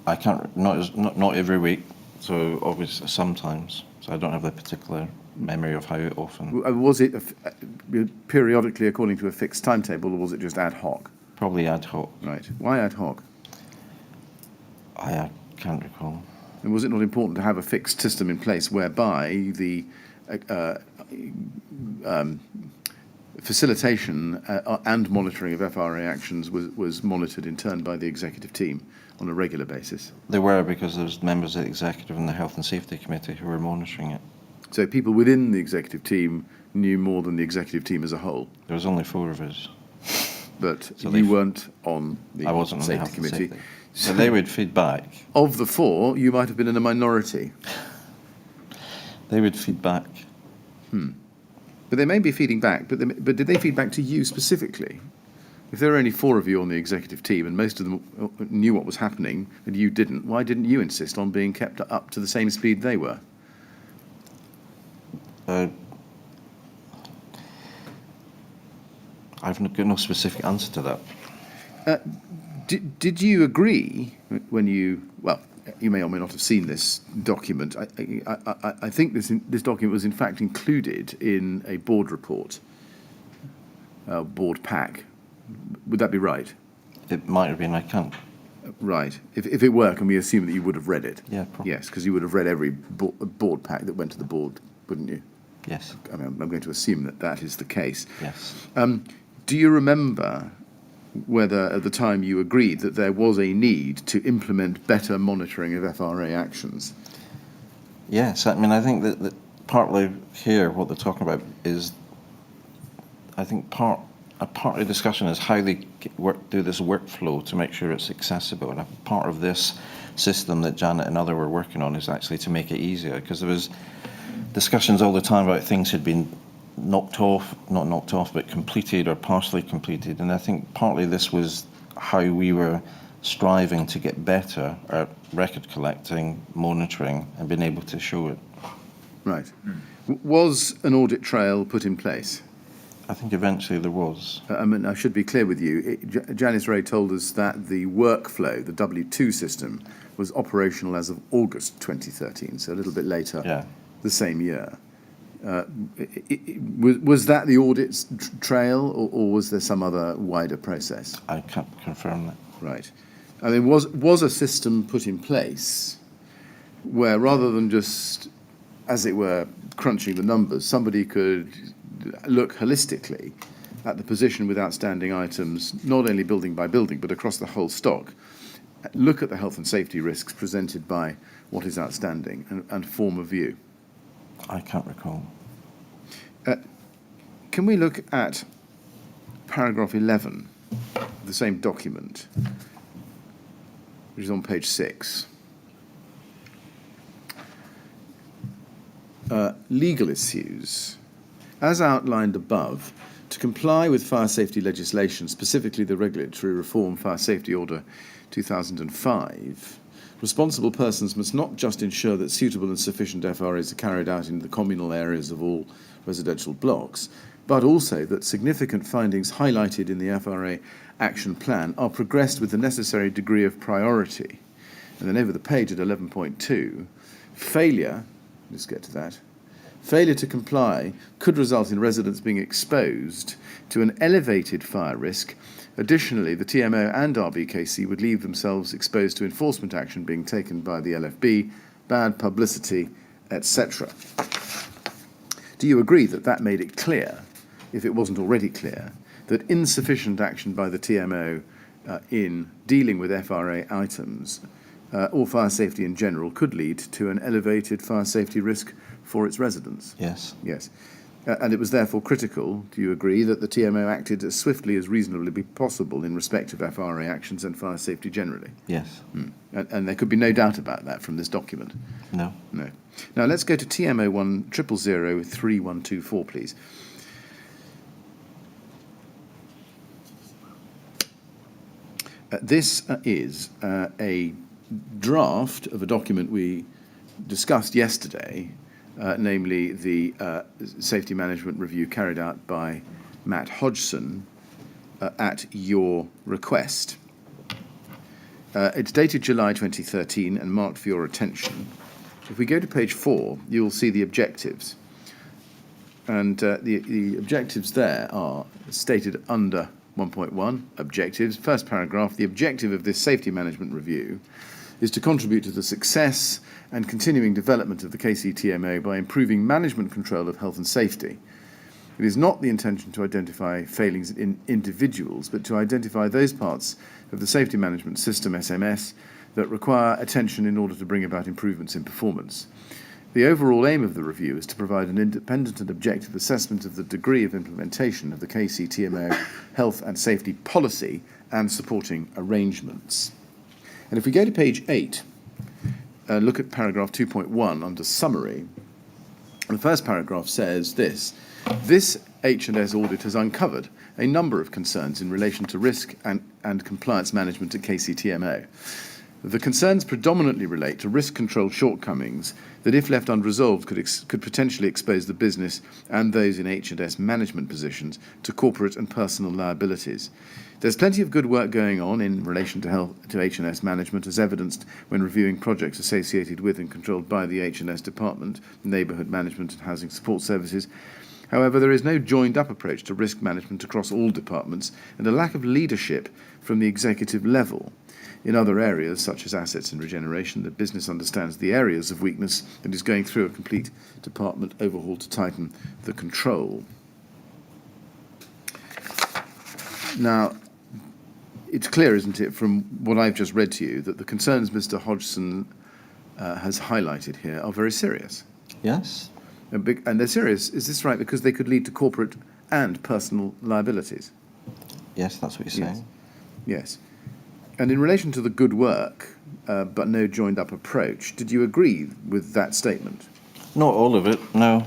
B: I can't, not every week, so obviously sometimes. So I don't have the particular memory of how often.
C: Was it periodically according to a fixed timetable, or was it just ad hoc?
B: Probably ad hoc.
C: Right. Why ad hoc?
B: I can't recall.
C: And was it not important to have a fixed system in place whereby the facilitation and monitoring of FRA actions was monitored in turn by the executive team on a regular basis?
B: There were, because there was members of the executive and the health and safety committee who were monitoring it.
C: So people within the executive team knew more than the executive team as a whole?
B: There was only 4 of us.
C: But
B: So
C: you weren't on the
B: I wasn't on the
C: safety
B: health and
C: committee.
B: safety. So they would feed back.
C: Of the 4, you might have been in a minority.
B: They would feed back.
C: But they may be feeding back, but did they feed back to you specifically? If there were only 4 of you on the executive team and most of them knew what was happening and you didn't, why didn't you insist on being kept up to the same speed they were?
B: I've got no specific answer to that.
C: Did you agree when you, well, you may or may not have seen this document. I think this document was in fact included in a board report, board pack. Would that be right?
B: It might have been, I can't.
C: Right. If it were, can we assume that you would have read it?
B: Yeah, probably.
C: Yes, because you would have read every board pack that went to the board, wouldn't you?
B: Yes.
C: I mean, I'm going to assume that that is the case.
B: Yes.
C: Do you remember whether at the time you agreed that there was a need to implement better monitoring of FRA actions.
B: Yes, I mean, I think that partly here what they're talking about is, I think part of the discussion is how they do this workflow to make sure it's accessible. And a part of this system that Janet and others were working on is actually to make it easier, because there was discussions all the time about things had been not knocked off, but completed or partially completed. And I think partly this was how we were striving to get better at record collecting, monitoring, and being able to show it.
C: Right. Was an audit trail put in place?
B: I think eventually there was.
C: I mean, I should be clear with you. Janice Ray told us that the workflow, the W2 system, was operational as of August 2013, so a little bit later, the same year. Was that the audit trail, or was there some other wider process?
B: I can't confirm that.
C: Right. I mean, was a system put in place where, rather than just, as it were, crunching the numbers, somebody could look holistically at the position with outstanding items, not only building by building, but across the whole stock, look at the health and safety risks presented by what is outstanding, and form a view?
B: I can't recall.
C: Can we look at paragraph 11 of the same document, which is on page 6? Legal issues. As outlined above, to comply with fire safety legislation, specifically the Regulatory Reform Fire Safety Order 2005, responsible persons must not just ensure that suitable and sufficient FRAs are carried out in the communal areas of all residential blocks, but also that significant findings highlighted in the FRA action plan are progressed with the necessary degree of priority. And then over the page at 11.2, failure, let's get to that, failure to comply could result in residents being exposed to an elevated fire risk. Additionally, the TMO and Rbkc would leave themselves exposed to enforcement action being taken by the LFB, bad publicity, etc. Do you agree that that made it clear, if it wasn't already clear, that insufficient action by the TMO in dealing with FRA items or fire safety in general could lead to an elevated fire safety risk for its residents?
B: Yes.
C: Yes. And it was therefore critical, do you agree, that the TMO acted as swiftly as reasonably possible in respect of FRA actions and fire safety generally?
B: Yes.
C: And there could be no doubt about that from this document?
B: No.
C: No. Now let's go to TMO 1000324, please. This is a draft of a document we discussed yesterday, namely the safety management review carried out by Matt Hodgson at your request. It's dated July 2013 and marked for your attention. If we go to page 4, you'll see the objectives. And the objectives there are stated under 1.1, objectives. First paragraph, the objective of this safety management review is to contribute to the success and continuing development of the KCTMO by improving management control of health and safety. It is not the intention to identify failings in individuals, but to identify those parts of the safety management system, SMS, that require attention in order to bring about improvements in performance. The overall aim of the review is to provide an independent and objective assessment of the degree of implementation of the KCTMO health and safety policy and supporting arrangements. And if we go to page 8, look at paragraph 2.1 under summary, the first paragraph says this: this H&S audit has uncovered a number of concerns in relation to risk and compliance management at KCTMO. The concerns predominantly relate to risk control shortcomings that, if left unresolved, could potentially expose the business and those in H&S management positions to corporate and personal liabilities. There's plenty of good work going on in relation to H&S management, as evidenced when reviewing projects associated with and controlled by the H&S Department, Neighbourhood Management and Housing Support Services. However, there is no joined-up approach to risk management across all departments and a lack of leadership from the executive level. In other areas, such as assets and regeneration, the business understands the areas of weakness and is going through a complete department overhaul to tighten the control. Now, it's clear, isn't it, from what I've just read to you, that the concerns Mr. Hodgson has highlighted here are very serious.
B: Yes.
C: And they're serious, is this right, because they could lead to corporate and personal liabilities?
B: Yes, that's what you're saying.
C: Yes. And in relation to the good work, but no joined-up approach, did you agree with that statement?
B: Not all of it, no.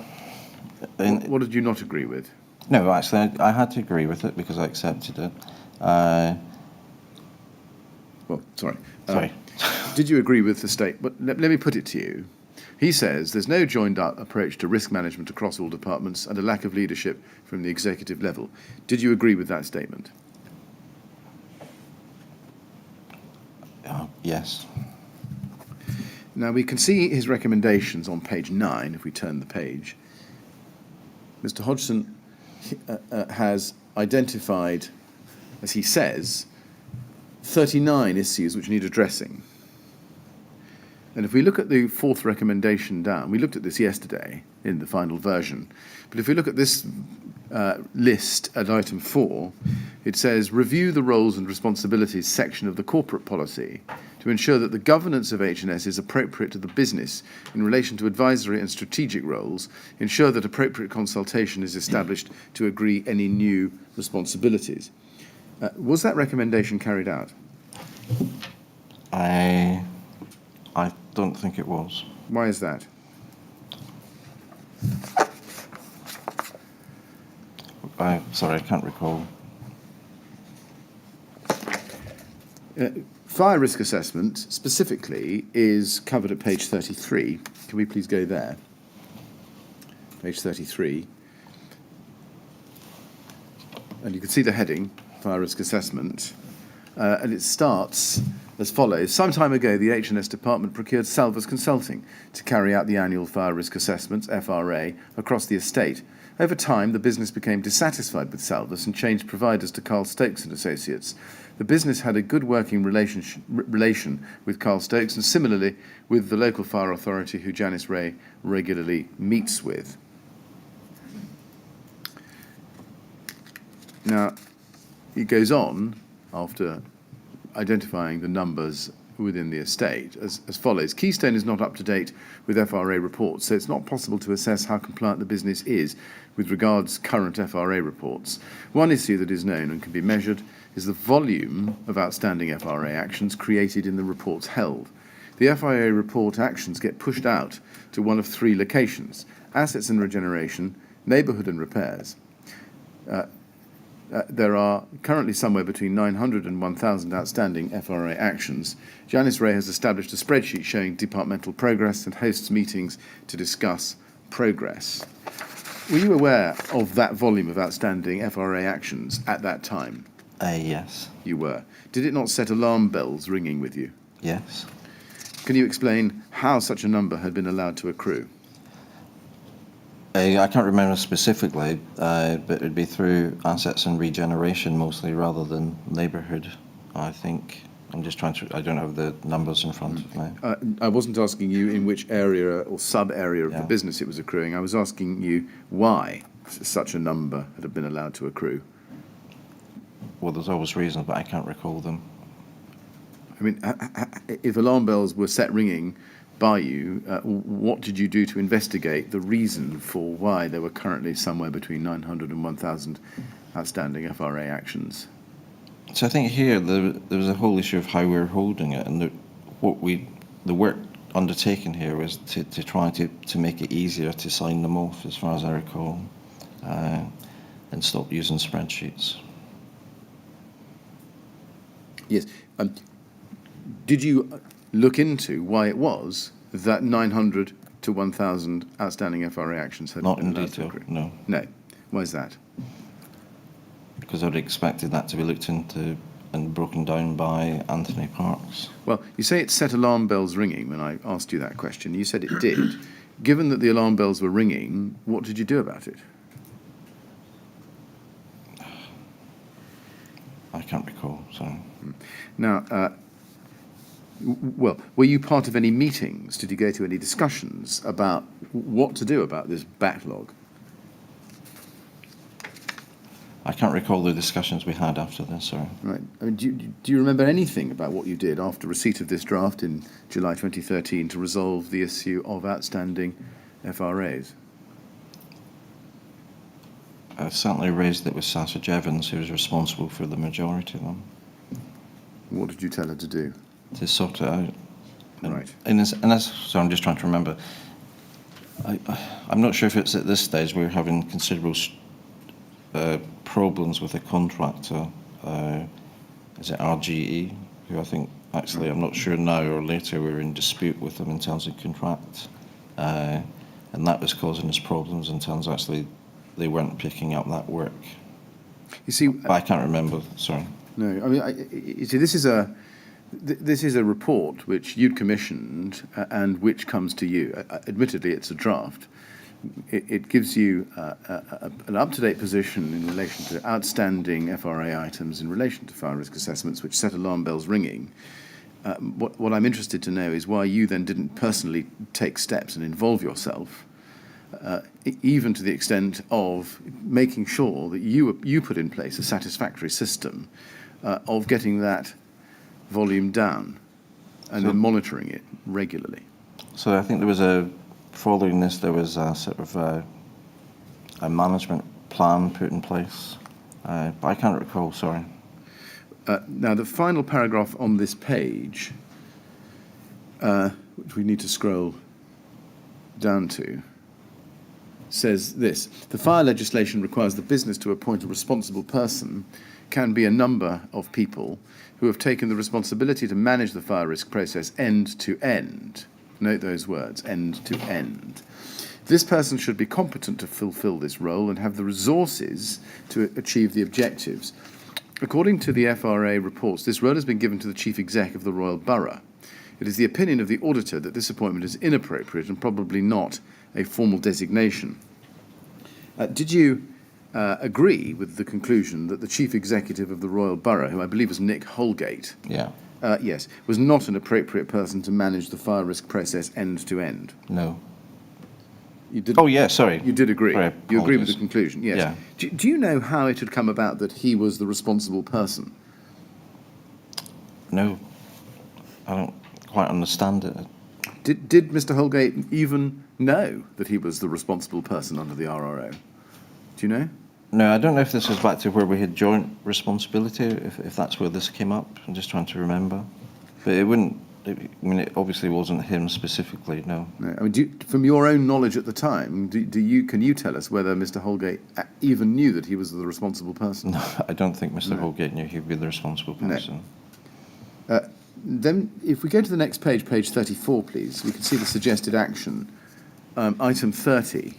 C: What did you not agree with?
B: No, actually, I had to agree with it because I accepted it.
C: Well, sorry.
B: Sorry.
C: Did you agree with the statement? Let me put it to you. He says there's no joined-up approach to risk management across all departments and a lack of leadership from the executive level. Did you agree with that statement?
B: Yes.
C: Now, we can see his recommendations on page 9, if we turn the page. Mr. Hodgson has identified, as he says, 39 issues which need addressing. And if we look at the fourth recommendation down, we looked at this yesterday in the final version, but if we look at this list at item 4, it says, review the roles and responsibilities section of the corporate policy to ensure that the governance of H&S is appropriate to the business in relation to advisory and strategic roles, ensure that appropriate consultation is established to agree any new responsibilities. Was that recommendation carried out?
B: I don't think it was.
C: Why is that?
B: Sorry, I can't recall.
C: Fire risk assessment, specifically, is covered at page 33. Can we please go there? Page 33. And you can see the heading, fire risk assessment. And it starts as follows. Some time ago, the H&S department procured Salvers Consulting to carry out the annual fire risk assessments, FRA, across the estate. Over time, the business became dissatisfied with Salvers and changed providers to Carl Stokes and Associates. The business had a good working relation with Carl Stokes and similarly with the local fire authority who Janice Ray regularly meets with. Now, it goes on after identifying the numbers within the estate as follows. Keystone is not up to date with FRA reports, so it's not possible to assess how compliant the business is with regards current FRA reports. One issue that is known and can be measured is the volume of outstanding FRA actions created in the reports held. The FRA report actions get pushed out to one of 3 locations: assets and regeneration, neighbourhood and repairs. There are currently somewhere between 900 and 1,000 outstanding FRA actions. Janice Ray has established a spreadsheet showing departmental progress and hosts meetings to discuss progress. Were you aware of that volume of outstanding FRA actions at that time?
B: Yes.
C: You were. Did it not set alarm bells ringing with you?
B: Yes.
C: Can you explain how such a number had been allowed to accrue?
B: I can't remember specifically, but it would be through assets and regeneration mostly rather than neighbourhood, I think. I'm just trying to, I don't have the numbers in front of me.
C: I wasn't asking you in which area or sub-area of the business it was accruing. I was asking you why such a number had been allowed to accrue.
B: Well, there's always reasons, but I can't recall them.
C: I mean, if alarm bells were set ringing by you, what did you do to investigate the reason for why there were currently somewhere between 900 and 1,000 outstanding FRA actions?
B: So I think here there was a whole issue of how we were holding it, and the work undertaken here was to try to make it easier to sign them off, as far as I recall, and stop using spreadsheets. Yes.
C: Did you look into why it was that 900 to 1,000 outstanding FRA actions had
B: Not
C: been
B: in
C: allowed to
B: detail,
C: accrue?
B: no.
C: No. Why is that?
B: Because I would have expected that to be looked into and broken down by Anthony Parks.
C: Well, you say it set alarm bells ringing when I asked you that question. You said it did. Given that the alarm bells were ringing, what did you do about it?
B: I can't recall, sorry.
C: Now, well, were you part of any meetings? Did you go to any discussions about what to do about this backlog?
B: I can't recall the discussions we had after this, sorry.
C: Right. I mean, do you remember anything about what you did after receipt of this draft in July 2013 to resolve the issue of outstanding FRAs?
B: I certainly raised it with Sassage Evans, who was responsible for the majority of them,
C: What did you tell her to do?
B: to sort it out.
C: Right.
B: So I'm just trying to remember. I'm not sure if it's at this stage we're having considerable problems with a contractor. Is it RGE? Who I think, actually, I'm not sure now or later, we're in dispute with them in terms of contract. And that was causing us problems in terms of actually they weren't picking up that work.
C: You see,
B: But I can't remember, sorry.
C: no, I mean, you see, this is a report which you'd commissioned and which comes to you. Admittedly, it's a draft. It gives you an up-to-date position in relation to outstanding FRA items in relation to fire risk assessments, which set alarm bells ringing. What I'm interested to know is why you then didn't personally take steps and involve yourself, even to the extent of making sure that you put in place a satisfactory system of getting that volume down and then monitoring it regularly.
B: So I think following this, there was a sort of a management plan put in place, but I can't recall, sorry.
C: Now, the final paragraph on this page, which we need to scroll down to, says this: the fire legislation requires the business to appoint a responsible person, can be a number of people who have taken the responsibility to manage the fire risk process end to end. Note those words, end to end. This person should be competent to fulfill this role and have the resources to achieve the objectives. According to the FRA reports, this role has been given to the Chief Exec of the Royal Borough. It is the opinion of the auditor that this appointment is inappropriate and probably not a formal designation. Did you agree with the conclusion that the Chief Executive of the Royal Borough, who I believe was Nick Holgate,
B: Yeah.
C: yes, was not an appropriate person to manage the fire risk process end to end?
B: No.
C: You did.
B: Oh, yeah, sorry.
C: You did agree.
B: Sorry,
C: You agree with the
B: apologies.
C: conclusion, yes.
B: Yeah.
C: Do you know how it had come about that he was the responsible person?
B: No. I don't quite understand it.
C: Did Mr. Holgate even know that he was the responsible person under the RRO? Do you know?
B: No, I don't know if this is back to where we had joint responsibility, if that's where this came up. I'm just trying to remember. But it obviously wasn't him specifically, no.
C: No. I mean, from your own knowledge at the time, can you tell us whether Mr. Holgate even knew that he was the responsible person?
B: No, I don't think Mr. Holgate knew he'd be the responsible person.
C: Then, if we go to the next page, page 34, please, we can see the suggested action. Item 30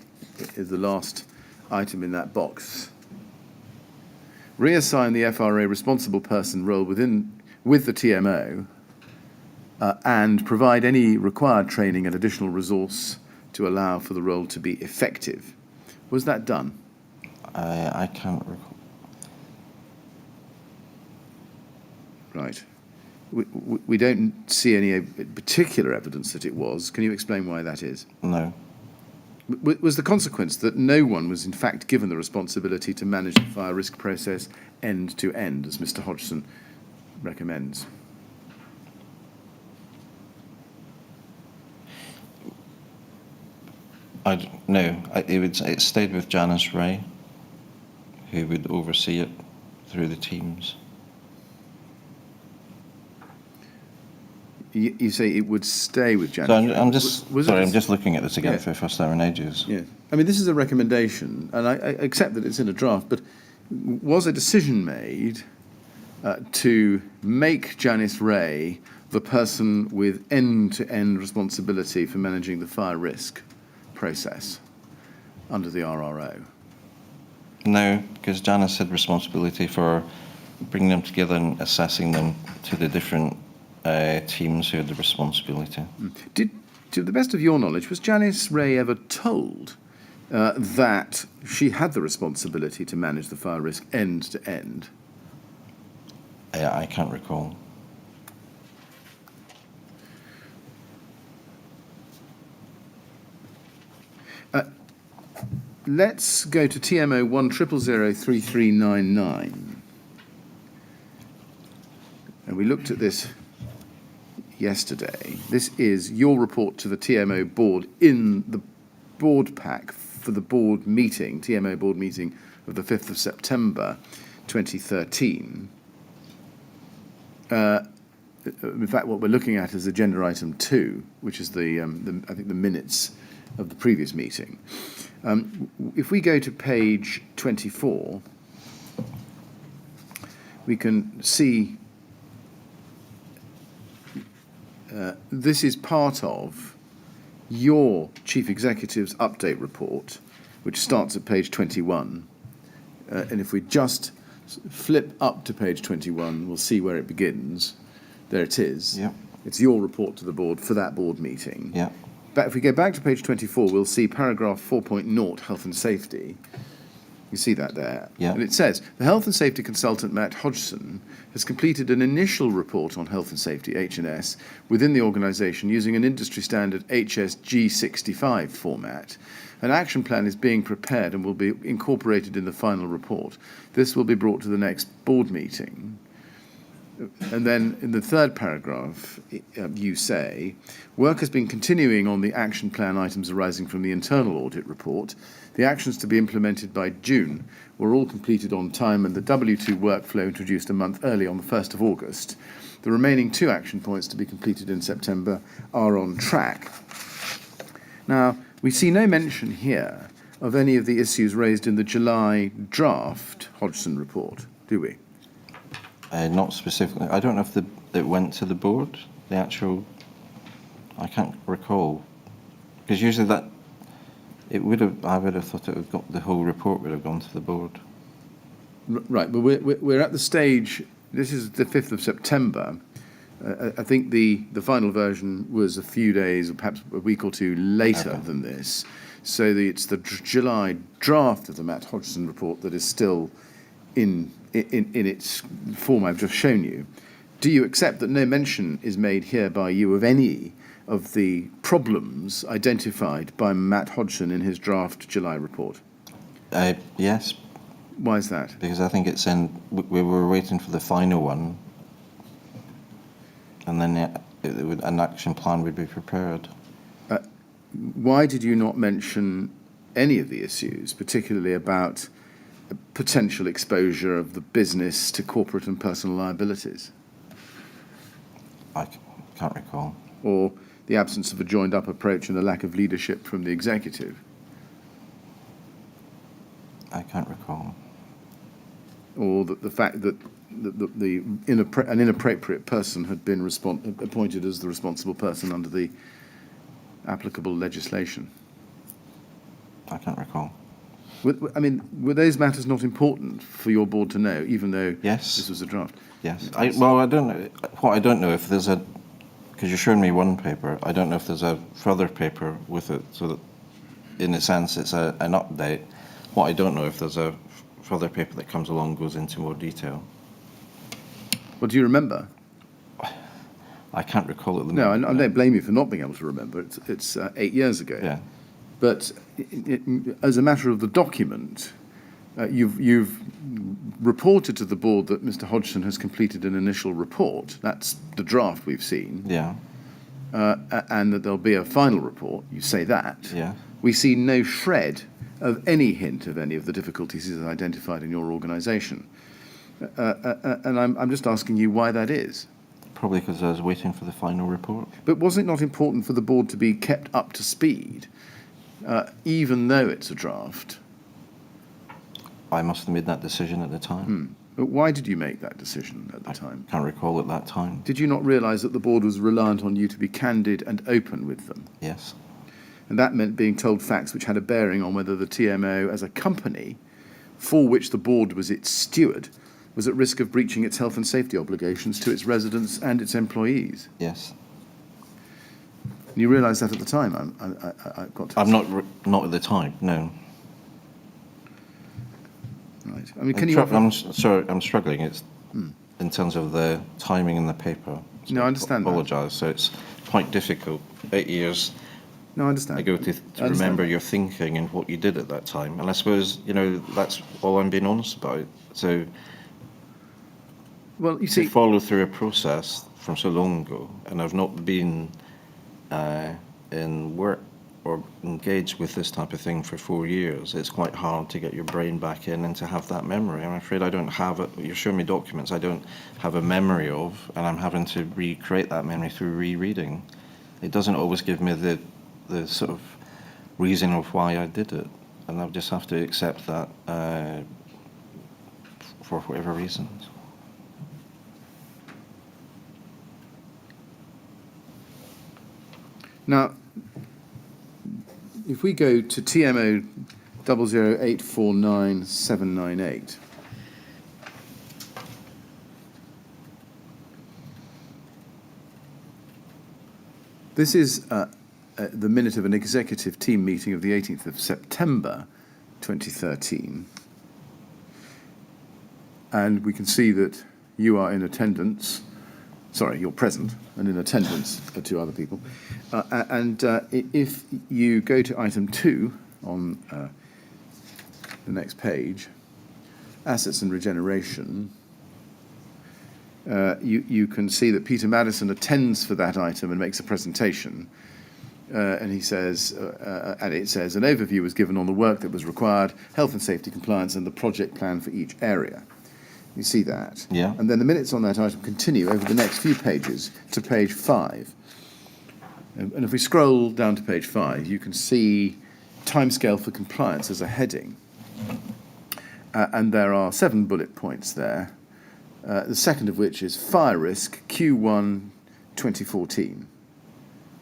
C: is the last item in that box. Reassign the FRA responsible person role with the TMO and provide any required training and additional resource to allow for the role to be effective. Was that done?
B: I can't recall.
C: Right. We don't see any particular evidence that it was. Can you explain why that is?
B: No.
C: Was the consequence that no one was in fact given the responsibility to manage the fire risk process end to end, as Mr. Hodgson recommends?
B: No. It stayed with Janice Ray, who would oversee it through the teams.
C: You say it would stay with Janice
B: So
C: Ray.
B: I'm just
C: Was
B: sorry.
C: it
B: I'm just looking at this again
C: Yeah.
B: for the first time in ages.
C: Yeah. I mean, this is a recommendation, and I accept that it's in a draft, but was a decision made to make Janice Ray the person with end-to-end responsibility for managing the fire risk process under the RRO?
B: No, because Janice had responsibility for bringing them together and assessing them to the different teams who had the responsibility.
C: To the best of your knowledge, was Janice Ray ever told that she had the responsibility to manage the fire risk end to end?
B: I can't recall.
C: let's go to TMO 100003399. And we looked at this yesterday. This is your report to the TMO board in the board pack for the board meeting, TMO board meeting of the 5th of September 2013. In fact, what we're looking at is agenda item 2, which is I think the minutes of the previous meeting. If we go to page 24, we can see this is part of your Chief Executive's update report, which starts at page 21. And if we just flip up to page 21, we'll see where it begins. There it is.
B: Yep.
C: It's your report to the board for that board meeting.
B: Yeah.
C: But if we go back to page 24, we'll see paragraph 4.0, health and safety. You see that there?
B: Yeah.
C: And it says, the health and safety consultant, Matt Hodgson, has completed an initial report on health and safety, H&S, within the organisation using an industry standard HSG65 format. An action plan is being prepared and will be incorporated in the final report. This will be brought to the next board meeting. And then in the third paragraph, you say, work has been continuing on the action plan items arising from the internal audit report. The actions to be implemented by June were all completed on time and the W2 workflow introduced a month early on the 1st of August. The remaining 2 action points to be completed in September are on track. Now, we see no mention here of any of the issues raised in the July draft Hodgson report, do we?
B: Not specifically. I don't know if it went to the board, the actual... I can't recall. Because usually that... I would have thought it would got, the whole report would have gone to the board.
C: Right, but we're at the stage... This is the 5th of September. I think the final version was a few days, or perhaps a week or two later than this. So it's the July draft of the Matt Hodgson report that is still in its form I've just shown you. Do you accept that no mention is made here by you of any of the problems identified by Matt Hodgson in his draft July report?
B: Yes.
C: Why is that?
B: Because I think it's in... We were waiting for the final one, and then an action plan would be prepared.
C: Why did you not mention any of the issues, particularly about potential exposure of the business to corporate and personal liabilities?
B: I can't recall.
C: Or the absence of a joined-up approach and the lack of leadership from the executive?
B: I can't recall.
C: Or the fact that an inappropriate person had been appointed as the responsible person under the applicable legislation?
B: I can't recall.
C: I mean, were those matters not important for your board to know, even though
B: Yes.
C: this was a draft?
B: Yes. I don't know. What I don't know if there's a... Because you're showing me one paper, I don't know if there's a further paper with it, so that in a sense it's an update. What I don't know if there's a further paper that comes along goes into more detail.
C: Well, do you remember?
B: I can't recall at the
C: No,
B: moment.
C: I don't blame you for not being able to remember. It's 8 years ago.
B: Yeah.
C: But as a matter of the document, you've reported to the board that Mr. Hodgson has completed an initial report. That's the draft we've seen.
B: Yeah.
C: And that there'll be a final report. You say that.
B: Yeah.
C: We see no shred of any hint of any of the difficulties he's identified in your organisation. And I'm just asking you why that is.
B: Probably because I was waiting for the final report.
C: But was it not important for the board to be kept up to speed, even though it's a draft?
B: I must have made that decision at the time.
C: But why did you make that decision at the time?
B: Can't recall at that time.
C: Did you not realise that the board was reliant on you to be candid and open with them?
B: Yes.
C: And that meant being told facts which had a bearing on whether the TMO as a company, for which the board was its steward, was at risk of breaching its health and safety obligations to its residents and its employees.
B: Yes.
C: You realised that at the time, I've got to...
B: I'm not at the time, no.
C: Right. I mean, can you...
B: I'm sorry, I'm struggling. It's in terms of the timing in the paper. So
C: No, I understand that.
B: apologise. So it's quite difficult. 8 years.
C: No, I understand.
B: I go to
C: understand
B: remember
C: that.
B: your thinking and what you did at that time. And I suppose, that's all I'm being honest about. So
C: Well, you
B: to
C: see,
B: follow through a process from so long ago, and I've not been in work or engaged with this type of thing for 4 years, it's quite hard to get your brain back in and to have that memory. I'm afraid I don't have it. You're showing me documents I don't have a memory of, and I'm having to recreate that memory through rereading. It doesn't always give me the sort of reason of why I did it, and I'll just have to accept that for whatever reasons.
C: now, if we go to TMO 00849,798, this is the minute of an executive team meeting of the 18th of September 2013. And we can see that you are in attendance. Sorry, you're present and in attendance for two other people. If you go to item 2 on the next page, assets and regeneration, you can see that Peter Madison attends for that item and makes a presentation. And he says, and it says, an overview was given on the work that was required, health and safety compliance, and the project plan for each area. You see that?
B: Yeah.
C: And then the minutes on that item continue over the next few pages to page 5. And if we scroll down to page 5, you can see timescale for compliance as a heading. And there are 7 bullet points there, the second of which is fire risk Q1 2014.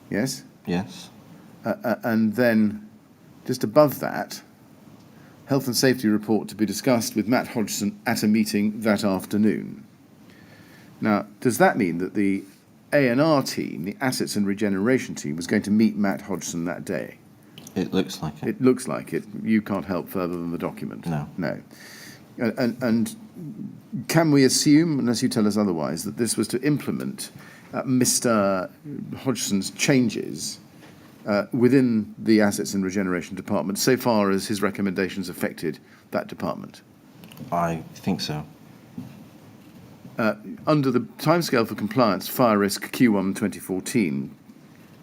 C: Yes?
B: Yes.
C: And then just above that, health and safety report to be discussed with Matt Hodgson at a meeting that afternoon. Now, does that mean that the A&R team, the assets and regeneration team, was going to meet Matt Hodgson that day?
B: It looks like it.
C: It looks like it. You can't help further than the document.
B: No.
C: No. And can we assume, unless you tell us otherwise, that this was to implement Mr. Hodgson's changes within the Assets and Regeneration Department, so far as his recommendations affected that department?
B: I think so.
C: Under the timescale for compliance, fire risk Q1 2014,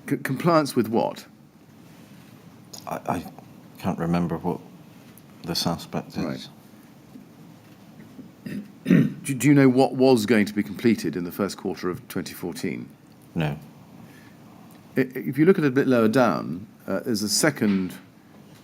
C: compliance with what?
B: I can't remember what this aspect is.
C: Right. Do you know what was going to be completed in the first quarter of 2014?
B: No.
C: If you look at it a bit lower down, there's a second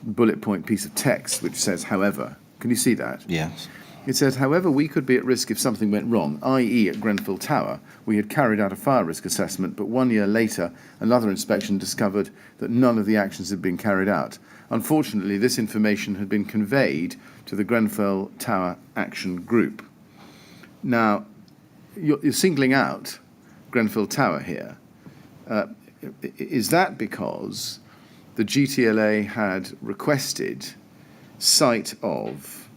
C: bullet point piece of text which says, however. Can you see that?
B: Yes.
C: It says, however, we could be at risk if something went wrong, i.e. at Grenfell Tower, we had carried out a fire risk assessment, but 1 year later, another inspection discovered that none of the actions had been carried out. Unfortunately, this information had been conveyed to the Grenfell Tower Action Group. Now, you're singling out Grenfell Tower here. Is that because the GTLA had requested sight of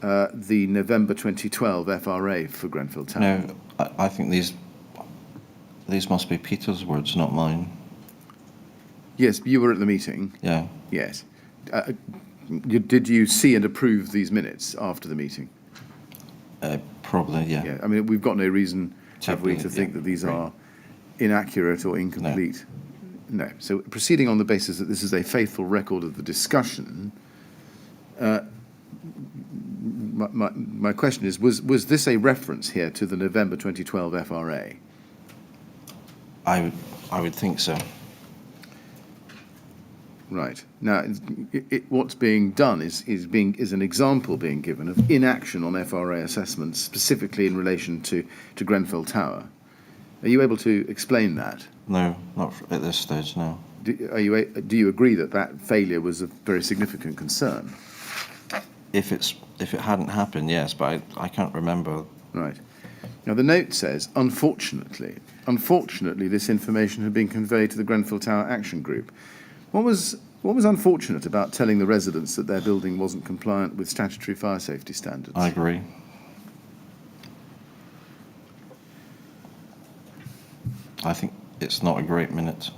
C: the November 2012 FRA for Grenfell Tower?
B: No, I think these must be Peter's words, not mine.
C: Yes, you were at the meeting.
B: Yeah.
C: Yes. Did you see and approve these minutes after the meeting?
B: Probably, yeah.
C: Yeah. I mean, we've got no reason, have we, to think
B: yeah,
C: that these
B: right.
C: are inaccurate or incomplete. No. So proceeding on the basis that this is a faithful record of the discussion, my question is, was this a reference here to the November 2012 FRA?
B: I would think so.
C: Right. Now, what's being done is an example being given of inaction on FRA assessments, specifically in relation to Grenfell Tower. Are you able to explain that?
B: No, not at this stage, no.
C: Do you agree that failure was a very significant concern?
B: If it hadn't happened, yes, but I can't remember.
C: Right. Now, the note says, unfortunately, this information had been conveyed to the Grenfell Tower Action Group. What was unfortunate about telling the residents that their building wasn't compliant with statutory fire safety standards?
B: I agree. I think it's not a great minute.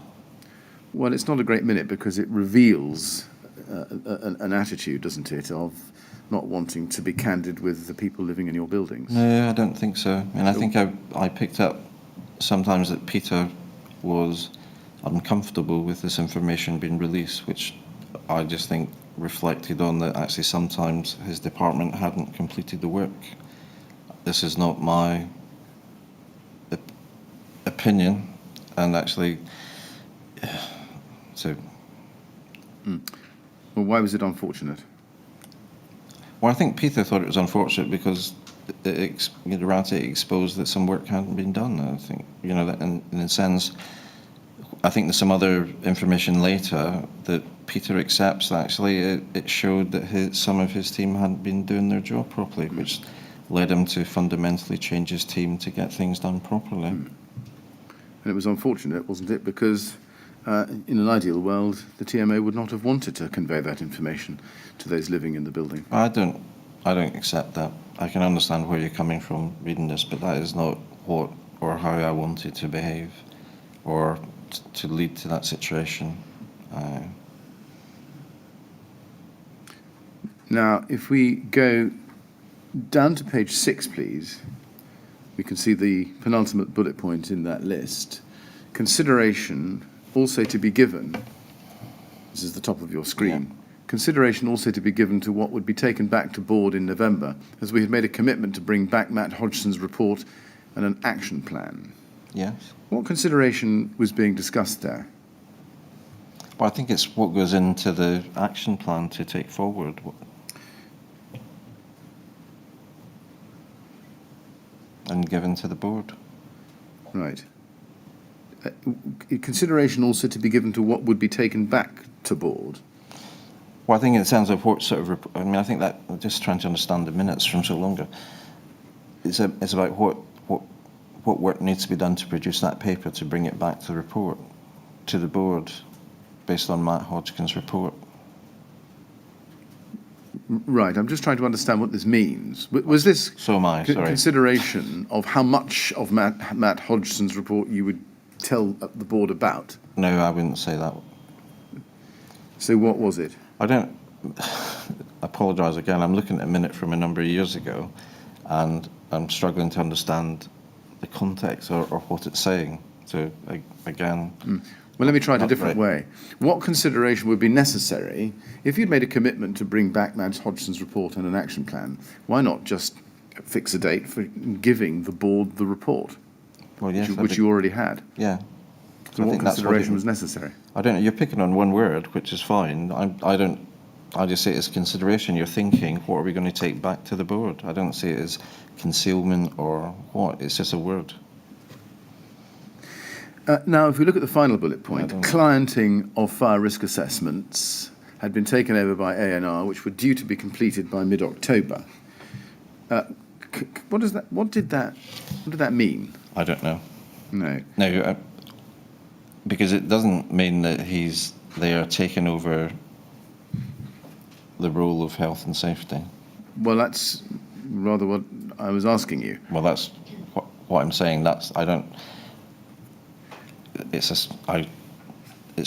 C: Well, it's not a great minute because it reveals an attitude, doesn't it, of not wanting to be candid with the people living in your buildings.
B: No, I don't think so. I mean, I think I picked up sometimes that Peter was uncomfortable with this information being released, which I just think reflected on that actually sometimes his department hadn't completed the work. This is not my opinion, and actually, so.
C: Well, why was it unfortunate?
B: Well, I think Peter thought it was unfortunate because it exposed that some work hadn't been done. I think, that in a sense, I think there's some other information later that Peter accepts that actually it showed that some of his team hadn't been doing their job properly, which led him to fundamentally change his team to get things done properly.
C: And it was unfortunate, wasn't it? Because in an ideal world, the TMO would not have wanted to convey that information to those living in the building.
B: I don't accept that. I can understand where you're coming from reading this, but that is not what or how I wanted to behave or to lead to that situation.
C: Now, if we go down to page 6, please, we can see the penultimate bullet point in that list. Consideration also to be given, this is the top of your screen, consideration also to be given to what would be taken back to board in November, as we had made a commitment to bring back Matt Hodgson's report and an action plan.
B: Yes.
C: What consideration was being discussed there?
B: Well, I think it's what goes into the action plan to take forward. And given to the board.
C: Right. Consideration also to be given to what would be taken back to board.
B: Well, I think in terms of what sort of, I think that, I'm just trying to understand the minutes from so long ago. It's about what work needs to be done to produce that paper to bring it back to the report, to the board, based on Matt Hodgson's report.
C: Right, I'm just trying to understand what this means. Was this
B: So am I, sorry.
C: Consideration of how much of Matt Hodgson's report you would tell the board about?
B: No, I wouldn't say that.
C: So what was it?
B: I don't apologise again. I'm looking at a minute from a number of years ago, and I'm struggling to understand the context or what it's saying. So again.
C: Well, let me try it a different way. What consideration would be necessary if you'd made a commitment to bring back Matt Hodgson's report and an action plan? Why not just fix a date for giving the board the report,
B: Well, yes,
C: which you already had?
B: Yeah.
C: So what consideration was necessary?
B: I don't know. You're picking on one word, which is fine. I just see it as consideration. You're thinking, what are we going to take back to the board? I don't see it as concealment or what. It's just a word.
C: Now, if we look at the final bullet point, clienting of fire risk assessments had been taken over by A&R, which were due to be completed by mid-October. What did that mean?
B: I don't know.
C: No.
B: No, because it doesn't mean that they are taking over the role of health and safety.
C: Well, that's rather what I was asking you.
B: Well, that's what I'm saying. It's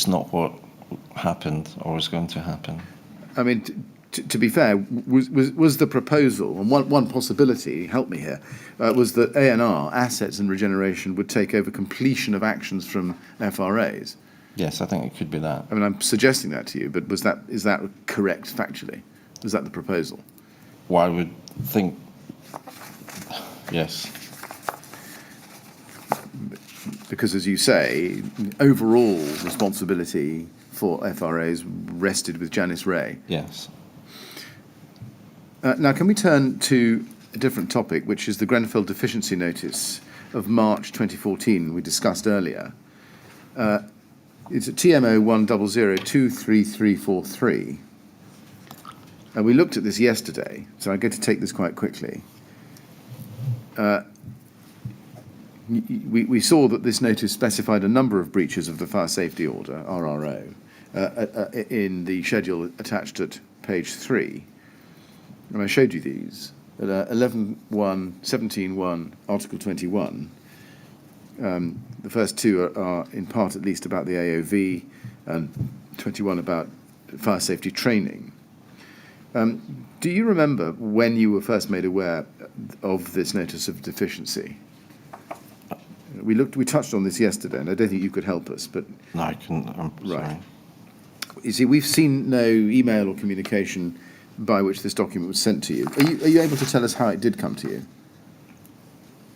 B: not what happened or is going to happen.
C: I mean, to be fair, was the proposal, and one possibility, help me here, was that A&R, Assets and Regeneration, would take over completion of actions from FRAs?
B: Yes, I think it could be that.
C: I mean, I'm suggesting that to you, but is that correct factually? Was that the proposal?
B: Well, I would think, yes.
C: Because, as you say, overall responsibility for FRAs rested with Janice Ray.
B: Yes.
C: Now, can we turn to a different topic, which is the Grenfell Deficiency Notice of March 2014 we discussed earlier. It's at TMO 100023343. And we looked at this yesterday, so I'm going to take this quite quickly. We saw that this notice specified a number of breaches of the Fire Safety Order, RRO, in the schedule attached at page 3. And I showed you these. At 11.1, 17.1, Article 21. The first two are in part at least about the AOV, and 21 about fire safety training. Do you remember when you were first made aware of this notice of deficiency? We touched on this yesterday, and I don't think you could help us, but...
B: No, I couldn't. I'm
C: Right.
B: sorry.
C: You see, we've seen no email or communication by which this document was sent to you. Are you able to tell us how it did come to you?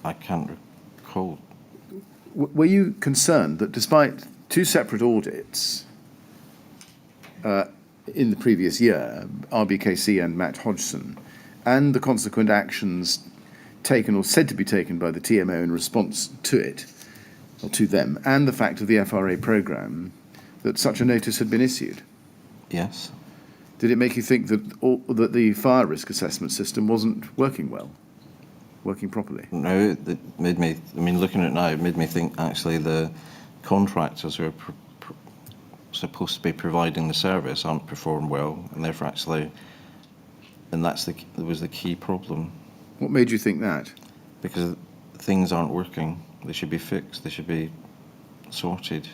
B: I can't recall.
C: Were you concerned that despite two separate audits in the previous year, Rbkc and Matt Hodgson, and the consequent actions taken or said to be taken by the TMO in response to it, or to them, and the fact of the FRA programme, that such a notice had been issued?
B: Yes.
C: Did it make you think that the fire risk assessment system wasn't working properly?
B: No, it made me, I mean, looking at it now, it made me think actually the contractors who are supposed to be providing the service aren't performed well, and therefore actually, and that was the key problem.
C: What made you think that?
B: Because things aren't working. They should be fixed. They should be sorted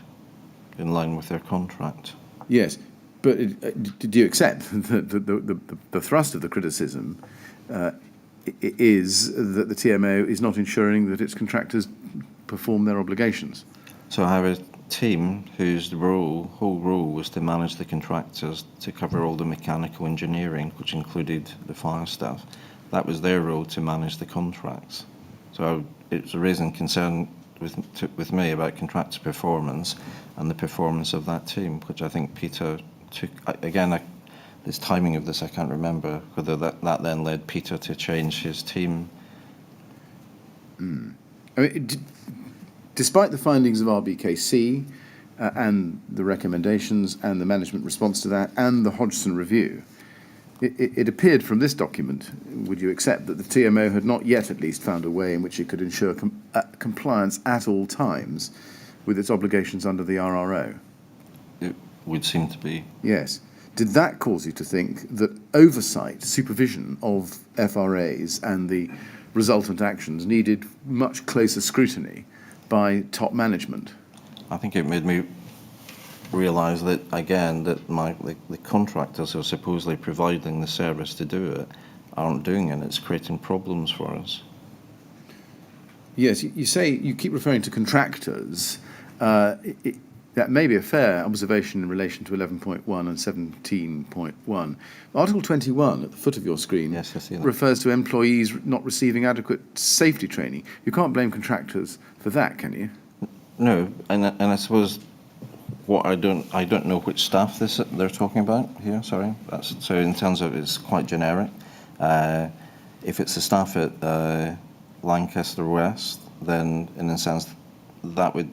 B: in line with their contract.
C: Yes, but do you accept that the thrust of the criticism is that the TMO is not ensuring that its contractors perform their obligations?
B: So I have a team whose whole role was to manage the contractors, to cover all the mechanical engineering, which included the fire staff. That was their role, to manage the contracts. So it's raising concern with me about contractor performance and the performance of that team, which I think Peter took. Again, this timing of this, I can't remember whether that then led Peter to change his team.
C: I mean, despite the findings of Rbkc and the recommendations and the management response to that and the Hodgson review, it appeared from this document, would you accept, that the TMO had not yet at least found a way in which it could ensure compliance at all times with its obligations under the RRO?
B: It would seem to be.
C: Yes. Did that cause you to think that oversight, supervision of FRAs and the resultant actions needed much closer scrutiny by top management?
B: I think it made me realise that, again, that the contractors who are supposedly providing the service to do it aren't doing it. It's creating problems for us.
C: Yes, you say, you keep referring to contractors. That may be a fair observation in relation to 11.1 and 17.1. Article 21 at the foot of your screen,
B: yes, I see that,
C: refers to employees not receiving adequate safety training. You can't blame contractors for that, can you?
B: No, and I suppose what I don't know which staff they're talking about here. Sorry, so in terms of it's quite generic. If it's the staff at Lancaster West, then in a sense that would.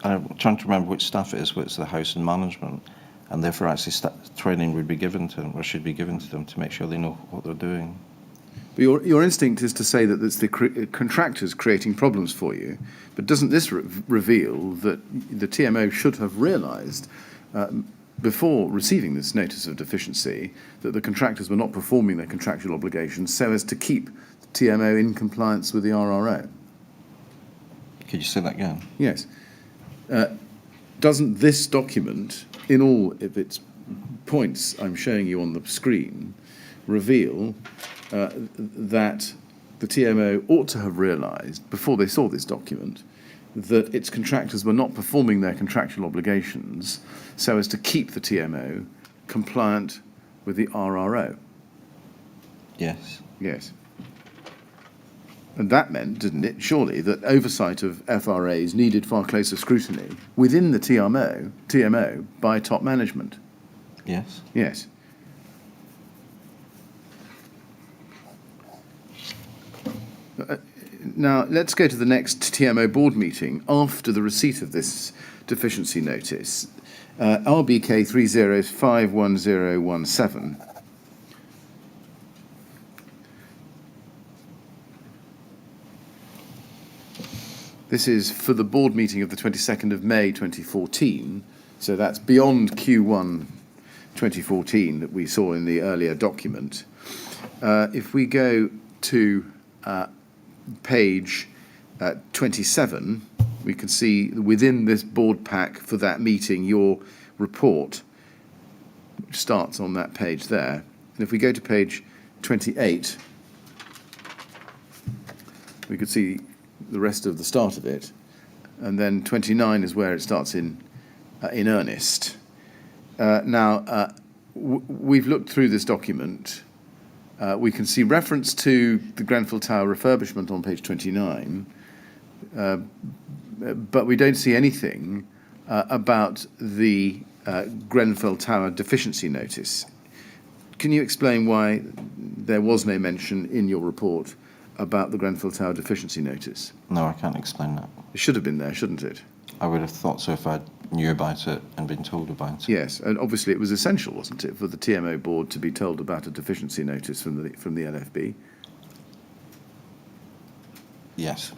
B: I'm trying to remember which staff it is, but it's the house and management, and therefore actually training would be given to them, or should be given to them, to make sure they know what they're doing.
C: But your instinct is to say that it's the contractors creating problems for you, but doesn't this reveal that the TMO should have realised before receiving this notice of deficiency that the contractors were not performing their contractual obligations so as to keep the TMO in compliance with the RRO?
B: Could you say that again?
C: Yes. Doesn't this document, in all of its points I'm showing you on the screen, reveal that the TMO ought to have realised, before they saw this document, that its contractors were not performing their contractual obligations so as to keep the TMO compliant with the RRO?
B: Yes.
C: Yes. And that meant, didn't it, surely, that oversight of FRAs needed far closer scrutiny within the TMO by top management?
B: Yes.
C: Yes. Now, let's go to the next TMO board meeting after the receipt of this deficiency notice. Rbk 30551017. This is for the board meeting of the 22nd of May 2014, so that's beyond Q1 2014 that we saw in the earlier document. If we go to page 27, we can see within this board pack for that meeting, report, which starts on that page there. And if we go to page 28, we could see the rest of the start of it. And then 29 is where it starts in earnest. We've looked through this document. We can see reference to the Grenfell Tower refurbishment on page 29, but we don't see anything about the Grenfell Tower deficiency notice. Can you explain why there was no mention in your report about the Grenfell Tower deficiency notice?
B: No, I can't explain that.
C: It should have been there, shouldn't it?
B: I would have thought so if I knew about it and been told about it.
C: Yes, and obviously it was essential, wasn't it, for the TMO board to be told about a deficiency notice from the LFB?
B: Yes,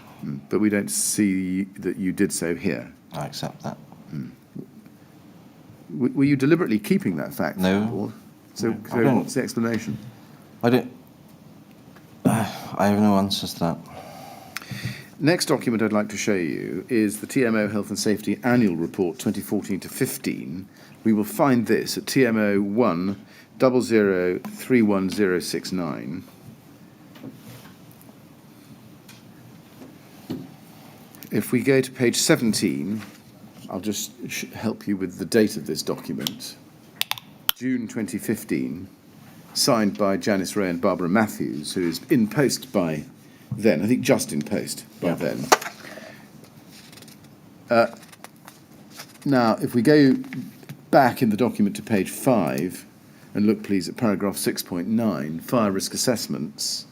C: But we don't see that you did so here.
B: I accept that.
C: Were you deliberately keeping that fact
B: No.
C: from the board? So
B: don't.
C: what's the explanation?
B: I don't. I have no answers to that.
C: Next document I'd like to show you is the TMO Health and Safety Annual Report 2014 to 15. We will find this at TMO 100031069. If we go to page 17, I'll just help you with the date of this document. June 2015, signed by Janice Ray and Barbara Matthews, who is in post by then, I think just in post by then. Now, if we go back in the document to page 5 and look, please, at paragraph 6.9, fire risk assessments,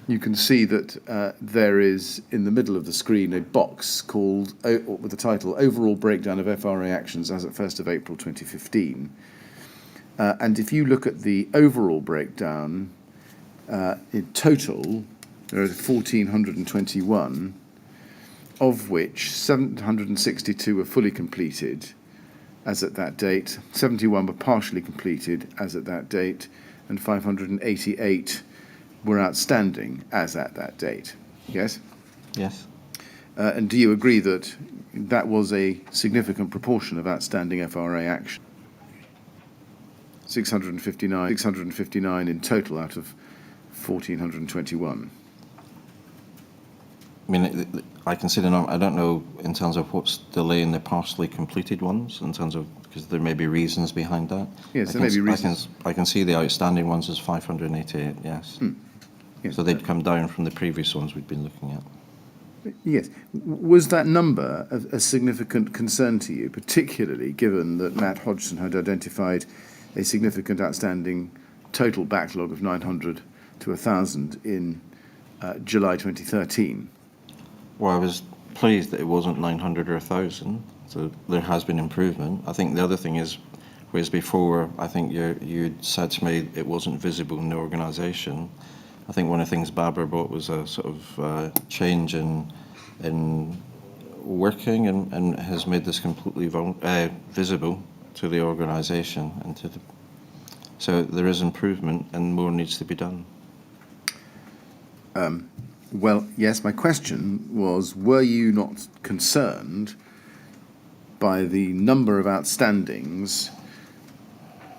C: you can see that there is, in the middle of the screen, a box called, with the title, Overall Breakdown of FRA Actions as at 1st of April 2015. And if you look at the overall breakdown, in total, there are 1,421, of which 762 were fully completed as at that date, 71 were partially completed as at that date, and 588 were outstanding as at that date. Yes?
B: Yes.
C: And do you agree that that was a significant proportion of outstanding FRA action? 659 in total out of 1,421.
B: I mean, I consider, I don't know in terms of what's delaying the partially completed ones, in terms of, because there may be reasons behind that.
C: Yes, there may be reasons.
B: I can see the outstanding ones as 588, yes.
C: Yes.
B: So they'd come down from the previous ones we'd been looking at.
C: Yes. Was that number a significant concern to you, particularly given that Matt Hodgson had identified a significant outstanding total backlog of 900 to 1,000 in July 2013?
B: Well, I was pleased that it wasn't 900 or 1,000, so there has been improvement. I think the other thing is, whereas before, I think you said to me it wasn't visible in the organisation. I think one of the things Barbara brought was a sort of change in working and has made this completely visible to the organisation and to the. So there is improvement and more needs to be done.
C: Well, yes, my question was, were you not concerned by the number of outstandings,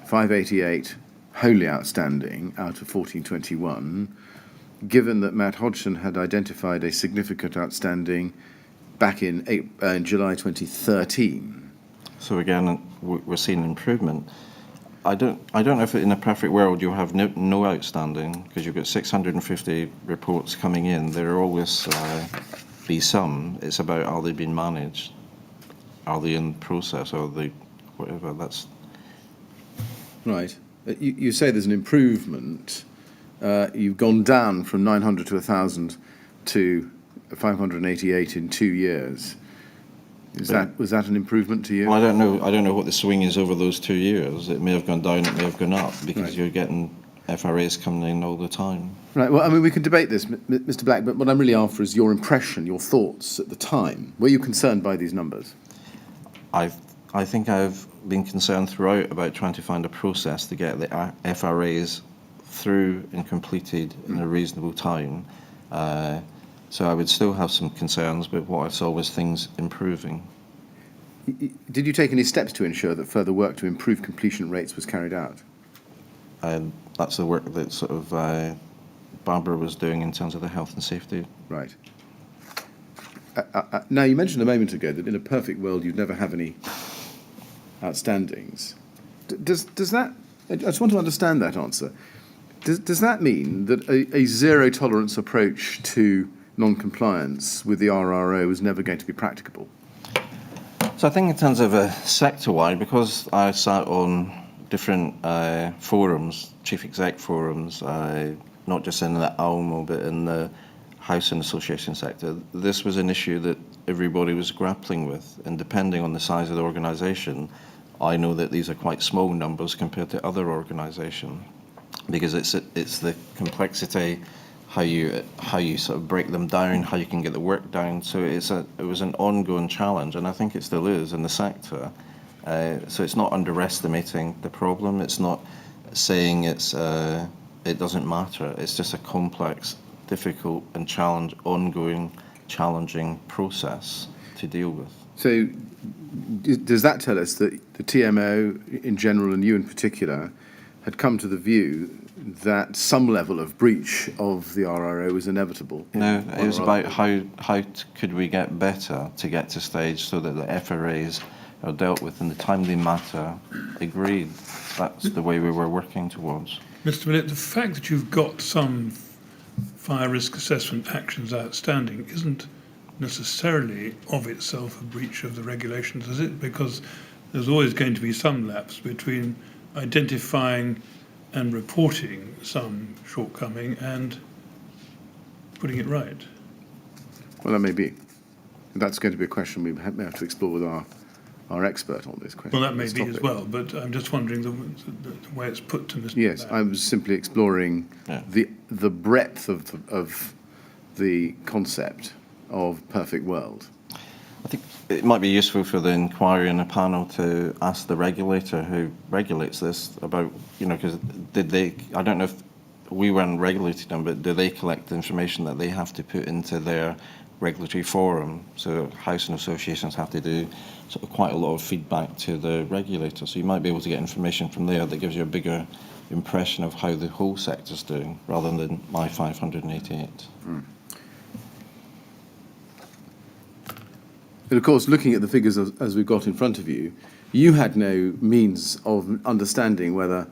C: 588 wholly outstanding out of 1421, given that Matt Hodgson had identified a significant outstanding back in July 2013?
B: So again, we're seeing improvement. I don't know if in a perfect world you'll have no outstanding, because you've got 650 reports coming in. There will always be some. It's about, are they being managed? Are they in process? Are they whatever? That's
C: right. You say there's an improvement. You've gone down from 900 to 1,000 to 588 in 2 years. Was that an improvement to you?
B: Well, I don't know what the swing is over those 2 years. It may have gone down, it may have gone up, because
C: right.
B: You're getting FRAs coming in all the time.
C: Right. Well, I mean, we can debate this, Mr. Black, but what I'm really after is your impression, your thoughts at the time. Were you concerned by these numbers?
B: I think I've been concerned throughout about trying to find a process to get the FRAs through and completed in a reasonable time. So I would still have some concerns, but what I saw was things improving.
C: Did you take any steps to ensure that further work to improve completion rates was carried out?
B: That's the work that sort of Barbara was doing in terms of the health and safety.
C: Right. Now, you mentioned a moment ago that in a perfect world you'd never have any outstandings. Does that, I just want to understand that answer. Does that mean that a zero tolerance approach to non-compliance with the RRO is never going to be practicable?
B: So I think in terms of a sector-wide, because I sat on different forums, chief exec forums, not just in the ALMO, but in the house and association sector, this was an issue that everybody was grappling with. And depending on the size of the organisation, I know that these are quite small numbers compared to other organisations, because it's the complexity, how you sort of break them down, how you can get the work down. So it was an ongoing challenge, and I think it still is in the sector. So it's not underestimating the problem. It's not saying it doesn't matter. It's just a complex, difficult and ongoing challenging process to deal with.
C: So does that tell us that the TMO in general and you in particular had come to the view that some level of breach of the RRO was inevitable?
B: No, it was about how could we get better to get to stage so that the FRAs are dealt with in the timely matter agreed. That's the way we were working towards.
A: Mr. Millett, the fact that you've got some fire risk assessment actions outstanding isn't necessarily of itself a breach of the regulations, is it? Because there's always going to be some lapse between identifying and reporting some shortcoming and putting it right.
C: Well, that may be. That's going to be a question we may have to explore with our expert on this question.
A: Well, that may be as well, but I'm just wondering the way it's put to Mr.
C: Yes, I was simply exploring the breadth of the concept of perfect world.
B: I think it might be useful for the inquiry and the panel to ask the regulator who regulates this about, because I don't know if we weren't regulating them, but do they collect the information that they have to put into their regulatory forum? So house and associations have to do sort of quite a lot of feedback to the regulator. So you might be able to get information from there that gives you a bigger impression of how the whole sector's doing rather than my 588.
C: But of course, looking at the figures as we've got in front of you, you had no means of understanding whether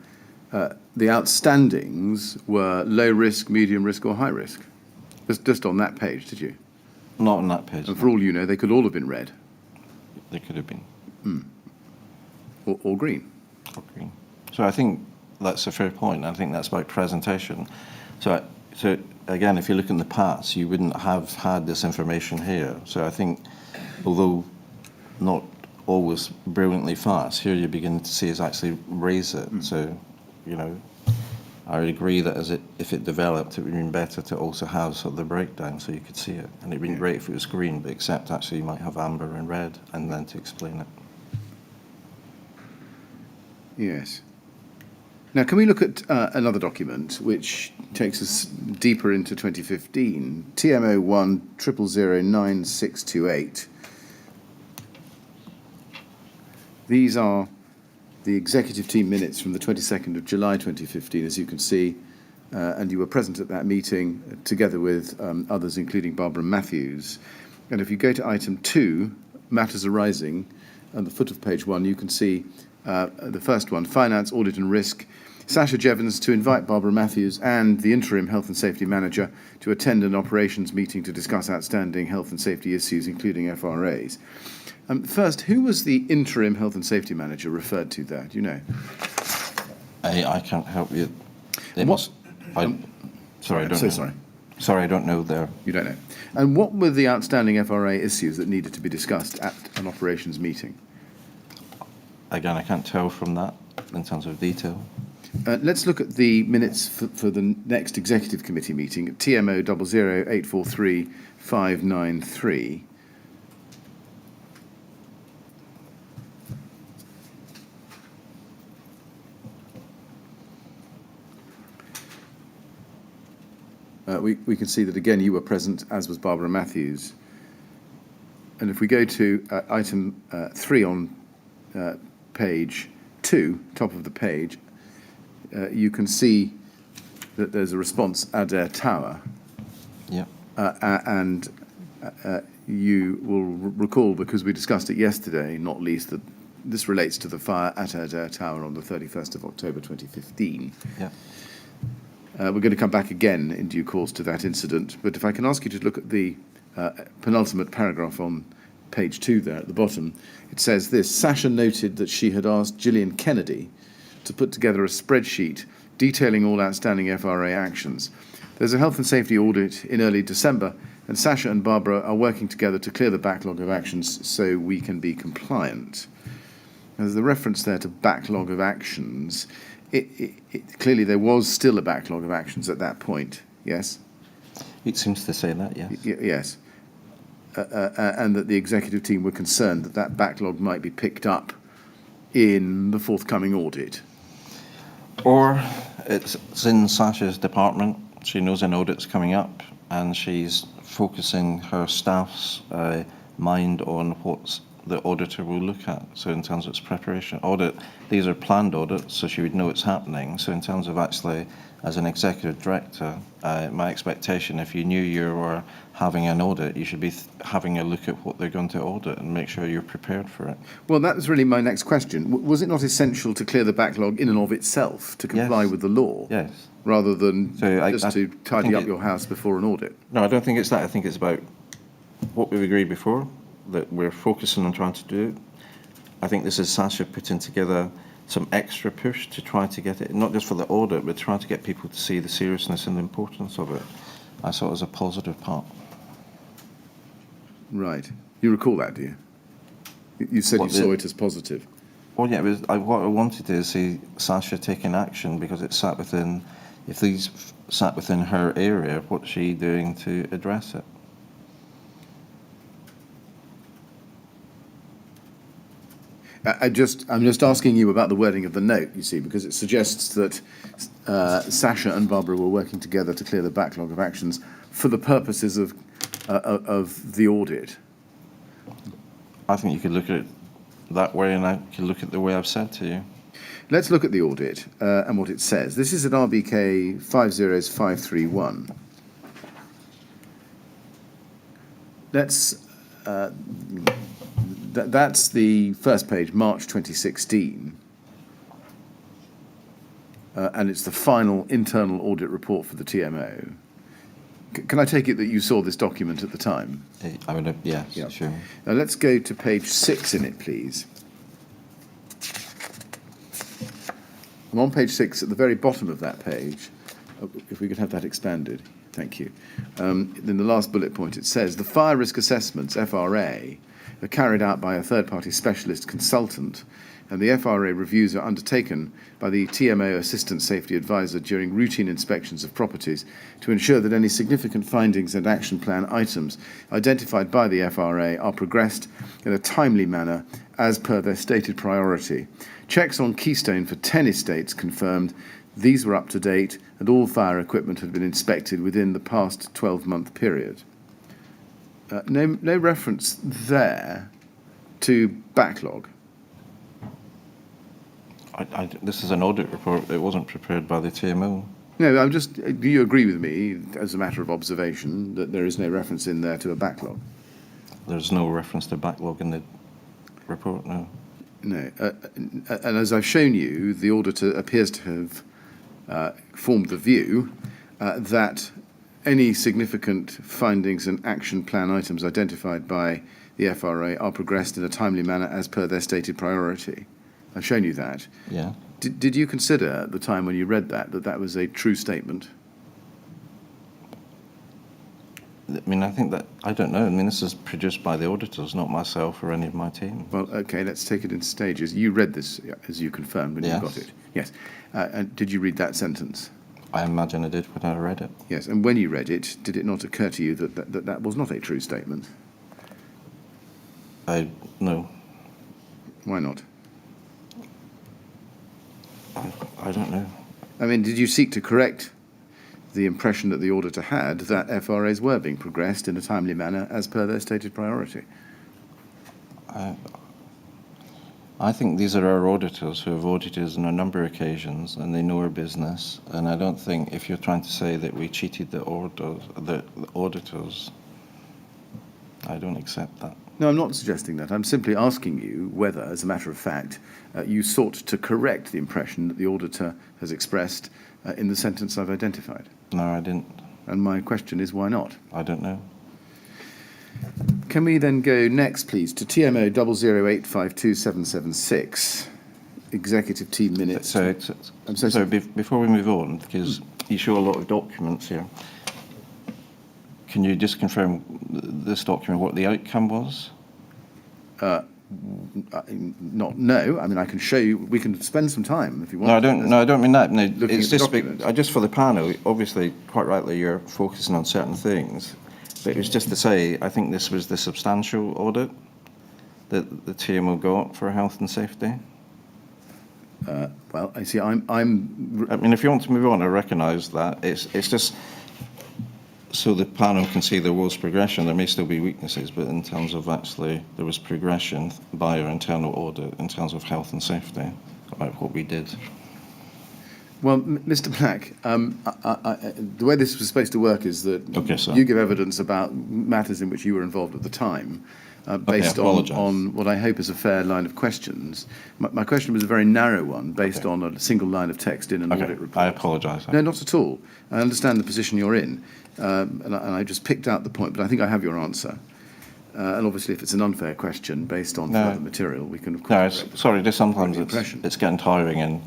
C: the outstandings were low risk, medium risk or high risk. Just on that page, did you?
B: Not on that page.
C: And for all you know, they could all have been red.
B: They could have been.
C: Or green.
B: Or green. So I think that's a fair point. I think that's about presentation. So again, if you look in the past, you wouldn't have had this information here. So I think, although not always brilliantly fast, here you're beginning to see us actually raise it. So, I would agree that if it developed, it would have been better to also have sort of the breakdown so you could see it. And it would be great if it was green, but except actually you might have amber and red, and then to explain it.
C: Yes. Now, can we look at another document which takes us deeper into 2015, TMO 1000968. These are the executive team minutes from the 22nd of July 2015, as you can see, and you were present at that meeting together with others, including Barbara Matthews. And if you go to item 2, matters arising, at the foot of page 1, you can see the first one, finance, audit and risk. Sasha Jevons to invite Barbara Matthews and the interim health and safety manager to attend an operations meeting to discuss outstanding health and safety issues, including FRAs. First, who was the interim health and safety manager referred to there? Do you know?
B: I can't help you. Sorry, I don't know.
C: Sorry.
B: Sorry, I don't know there.
C: You don't know. And what were the outstanding FRA issues that needed to be discussed at an operations meeting? Again,
B: I can't tell from that in terms of detail.
C: Let's look at the minutes for the next executive committee meeting, TMO 00843-593. We can see that again you were present, as was Barbara Matthews. And if we go to item 3 on page 2, top of the page, you can see that there's a response Adair Tower.
B: Yeah.
C: And you will recall, because we discussed it yesterday, not least, that this relates to the fire at Adair Tower on the 31st of October 2015.
B: Yeah.
C: We're going to come back again in due course to that incident, but if I can ask you to look at the penultimate paragraph on page 2 there at the bottom, it says this: Sasha noted that she had asked Gillian Kennedy to put together a spreadsheet detailing all outstanding FRA actions. There's a health and safety audit in early December, and Sasha and Barbara are working together to clear the backlog of actions so we can be compliant. There's the reference there to backlog of actions. Clearly there was still a backlog of actions at that point, yes?
B: It seems to say that, yes.
C: Yes. And that the executive team were concerned that that backlog might be picked up in the forthcoming audit.
B: Or it's in Sasha's department. She knows an audit's coming up, and she's focusing her staff's mind on what the auditor will look at. So in terms of its preparation, audit, these are planned audits, so she would know it's happening. So in terms of actually, as an executive director, my expectation, if you knew you were having an audit, you should be having a look at what they're going to audit and make sure you're prepared for it.
C: Well, that was really my next question. Was it not essential to clear the backlog in and of itself to comply with the law?
B: Yes.
C: Rather than just to tidy up your house before an audit?
B: No, I don't think it's that. I think it's about what we've agreed before, that we're focusing on trying to do. I think this is Sasha putting together some extra push to try to get it, not just for the audit, but trying to get people to see the seriousness and the importance of it. I saw it as a positive part.
C: Right. You recall that, do you? You said you saw it as positive.
B: Well, yeah, what I wanted to see Sasha taking action, because it sat within, if these sat within her area, what's she doing to address it?
C: I'm just asking you about the wording of the note, you see, because it suggests that Sasha and Barbara were working together to clear the backlog of actions for the purposes of the audit.
B: I think you could look at it that way, and I could look at the way I've said to you.
C: Let's look at the audit and what it says. This is at Rbkc 50531. That's the first page, March 2016. And it's the final internal audit report for the TMO. Can I take it that you saw this document at the time?
B: I would have, yes, yeah. Sure.
C: Now let's go to page 6 in it, please. I'm on page 6 at the very bottom of that page. If we could have that expanded. Thank you. In the last bullet point it says, the fire risk assessments, FRA, are carried out by a third-party specialist consultant, and the FRA reviews are undertaken by the TMO Assistant Safety Advisor during routine inspections of properties to ensure that any significant findings and action plan items identified by the FRA are progressed in a timely manner as per their stated priority. Checks on Keystone for 10 estates confirmed these were up to date and all fire equipment had been inspected within the past 12-month period. No reference there to backlog.
B: This is an audit report. It wasn't prepared by the TMO.
C: No, do you agree with me, as a matter of observation, that there is no reference in there to a backlog?
B: There's no reference to backlog in the report, no.
C: No. And as I've shown you, the auditor appears to have formed the view that any significant findings and action plan items identified by the FRA are progressed in a timely manner as per their stated priority. I've shown you that.
B: Yeah.
C: Did you consider at the time when you read that was a true statement?
B: I mean, I think that, I don't know. I mean, this is produced by the auditors, not myself or any of my team.
C: Well, okay, let's take it in stages. You read this, as you confirmed when you got it. Yes. And did you read that sentence?
B: I imagine I did when I read it.
C: Yes, and when you read it, did it not occur to you that was not a true statement?
B: No.
C: Why not?
B: I don't know.
C: I mean, did you seek to correct the impression that the auditor had that FRAs were being progressed in a timely manner as per their stated priority?
B: I think these are our auditors who have audited us on a number of occasions, and they know our business. And I don't think if you're trying to say that we cheated the auditors, I don't accept that.
C: No, I'm not suggesting that. I'm simply asking you whether, as a matter of fact, you sought to correct the impression that the auditor has expressed in the sentence I've identified.
B: No, I didn't.
C: And my question is, why not?
B: I don't know.
C: Can we then go next, please, to TMO 008527776, executive team minutes?
B: So before we move on, because you show a lot of documents here, can you just confirm this document what the outcome was?
C: No. I mean, I can show you. We can spend some time if you want.
B: No, I don't mean that. No,
C: Looking
B: it's
C: at the
B: just
C: document.
B: just for the panel. Obviously, quite rightly, you're focusing on certain things, but it was just to say I think this was the substantial audit that the TMO got for health and safety.
C: Well, I see. I
B: mean, if you want to move on, I recognise that it's just so the panel can see there was progression. There may still be weaknesses, but in terms of actually there was progression by our internal audit in terms of health and safety about what we did.
C: Well, Mr. Black, the way this was supposed to work is that you give evidence about matters in which you were involved at the time, based on what I hope is a fair line of questions. My question was a very narrow one, based on a single line of text in an audit report.
B: I apologise.
C: No, not at all. I understand the position you're in, and I just picked out the point, but I think I have your answer. And obviously, if it's an unfair question based on further material, we can, of course...
B: No, sorry, just sometimes it's getting tiring and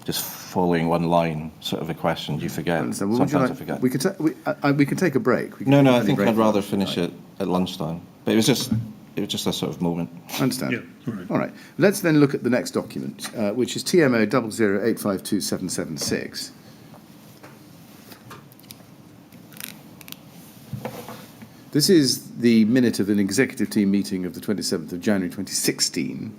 B: just following one line sort of a question, you forget.
C: Well,
B: sometimes I forget.
C: We can take a break.
B: No, I think I'd rather finish it at lunchtime. But it was just a sort of moment.
C: I understand.
A: Yeah,
C: all right. Let's then look at the next document, which is TMO 008527776. This is the minute of an executive team meeting of the 27th of January 2016,